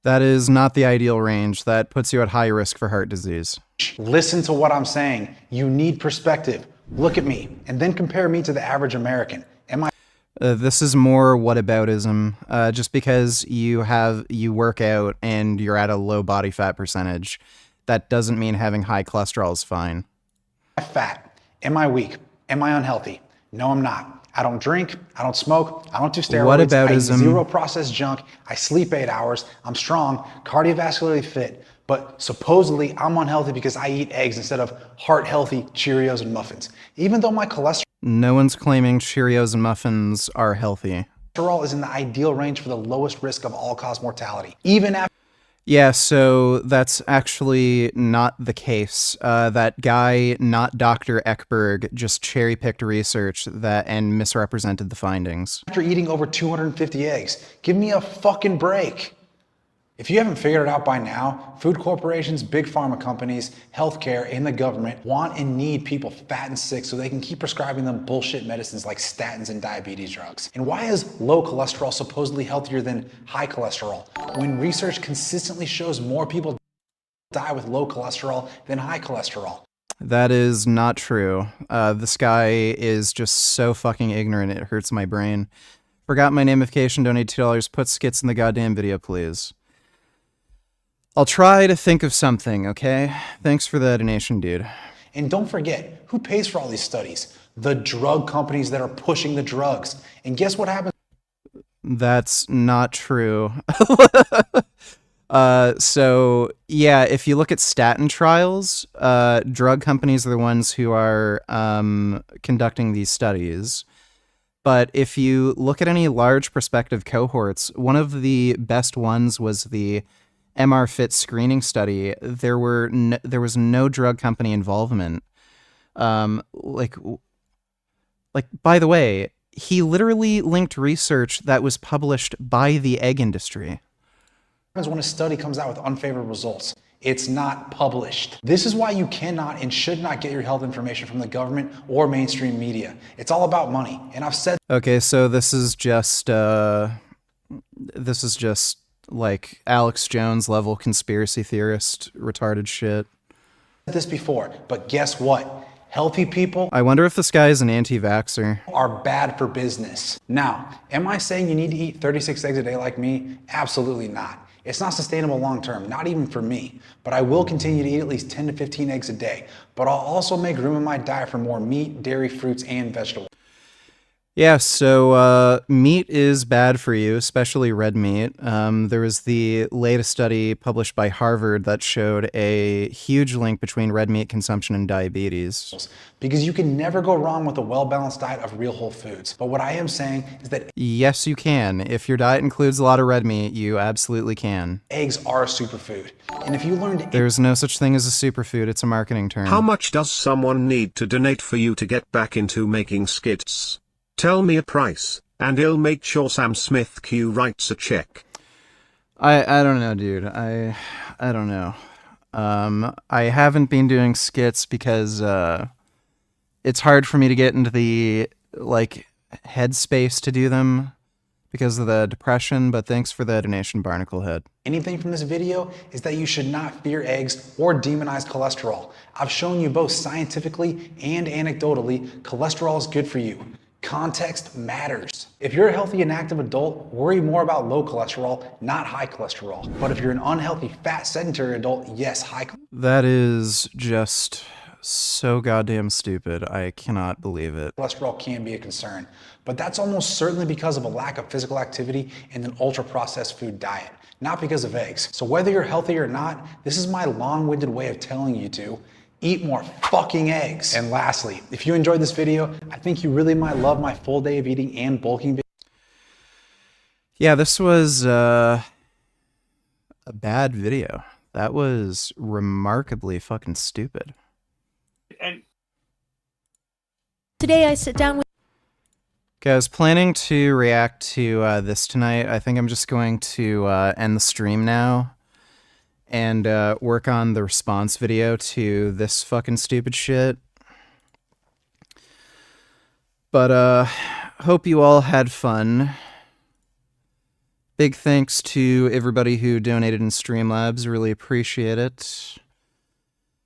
Speaker 3: That is not the ideal range. That puts you at high risk for heart disease.
Speaker 11: Listen to what I'm saying. You need perspective. Look at me, and then compare me to the average American. Am I?
Speaker 3: This is more whataboutism. Just because you work out and you're at a low body fat percentage, that doesn't mean having high cholesterol is fine.
Speaker 11: Fat? Am I weak? Am I unhealthy? No, I'm not. I don't drink. I don't smoke. I don't do steroids. I eat 0 processed junk. I sleep 8 hours. I'm strong, cardiovascularly fit. But supposedly I'm unhealthy because I eat eggs instead of heart-healthy Cheerios and muffins. Even though my cholesterol
Speaker 3: No one's claiming Cheerios and muffins are healthy.
Speaker 11: is in the ideal range for the lowest risk of all-cause mortality. Even after...
Speaker 3: Yeah, so that's actually not the case. That guy, not Dr. Ekberg, just cherry-picked research and misrepresented the findings.
Speaker 11: After eating over 250 eggs, give me a fucking break. If you haven't figured it out by now, food corporations, big pharma companies, healthcare, and the government want and need people fat and sick so they can keep prescribing them bullshit medicines like statins and diabetes drugs. And why is low cholesterol supposedly healthier than high cholesterol when research consistently shows more people die with low cholesterol than high cholesterol?
Speaker 3: That is not true. This guy is just so fucking ignorant, it hurts my brain. Forgot my namification, donate $2, put skits in the goddamn video, please. I'll try to think of something, okay? Thanks for the donation, dude.
Speaker 11: And don't forget, who pays for all these studies? The drug companies that are pushing the drugs. And guess what happens?
Speaker 3: That's not true. So, yeah, if you look at statin trials, drug companies are the ones who are conducting these studies. But if you look at any large prospective cohorts, one of the best ones was the MR Fit screening study. There was no drug company involvement. Like by the way, he literally linked research that was published by the egg industry.
Speaker 11: When a study comes out with unfavorable results, it's not published. This is why you cannot and should not get your health information from the government or mainstream media. It's all about money. And I've said...
Speaker 3: Okay, so this is just like Alex Jones level conspiracy theorist retarded shit.
Speaker 11: This before, but guess what? Healthy people...
Speaker 3: I wonder if this guy is an anti-vaxxer.
Speaker 11: ...are bad for business. Now, am I saying you need to eat 36 eggs a day like me? Absolutely not. It's not sustainable long term, not even for me. But I will continue to eat at least 10 to 15 eggs a day. But I'll also make room in my diet for more meat, dairy, fruits, and vegetables.
Speaker 3: Yeah, so meat is bad for you, especially red meat. There was the latest study published by Harvard that showed a huge link between red meat consumption and diabetes.
Speaker 11: Because you can never go wrong with a well-balanced diet of real whole foods. But what I am saying is that...
Speaker 3: Yes, you can. If your diet includes a lot of red meat, you absolutely can.
Speaker 11: Eggs are a superfood. And if you learn to...
Speaker 3: There's no such thing as a superfood. It's a marketing term.
Speaker 8: How much does someone need to donate for you to get back into making skits? Tell me a price, and I'll make sure Sam Smith Q writes a check.
Speaker 3: I don't know, dude. I don't know. I haven't been doing skits because it's hard for me to get into the like headspace to do them because of the depression, but thanks for the donation, Barnacle Head.
Speaker 11: Anything from this video is that you should not fear eggs or demonize cholesterol. I've shown you both scientifically and anecdotally, cholesterol is good for you. Context matters. If you're a healthy and active adult, worry more about low cholesterol, not high cholesterol. But if you're an unhealthy, fat, sedentary adult, yes, high cholesterol.
Speaker 3: That is just so goddamn stupid. I cannot believe it.
Speaker 11: Cholesterol can be a concern, but that's almost certainly because of a lack of physical activity and an ultra-processed food diet, not because of eggs. So whether you're healthy or not, this is my long-winded way of telling you to eat more fucking eggs. And lastly, if you enjoyed this video, I think you really might love my full day of eating and bulking video.
Speaker 3: Yeah, this was a bad video. That was remarkably fucking stupid.
Speaker 5: And
Speaker 15: today I sit down with.
Speaker 3: Okay, I was planning to react to this tonight. I think I'm just going to end the stream now and work on the response video to this fucking stupid shit. But hope you all had fun. Big thanks to everybody who donated in Streamlabs. Really appreciate it.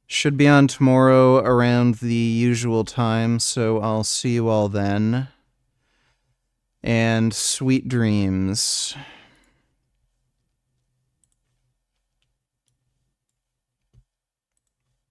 Speaker 3: Should be on tomorrow around the usual time, so I'll see you all then. And sweet dreams.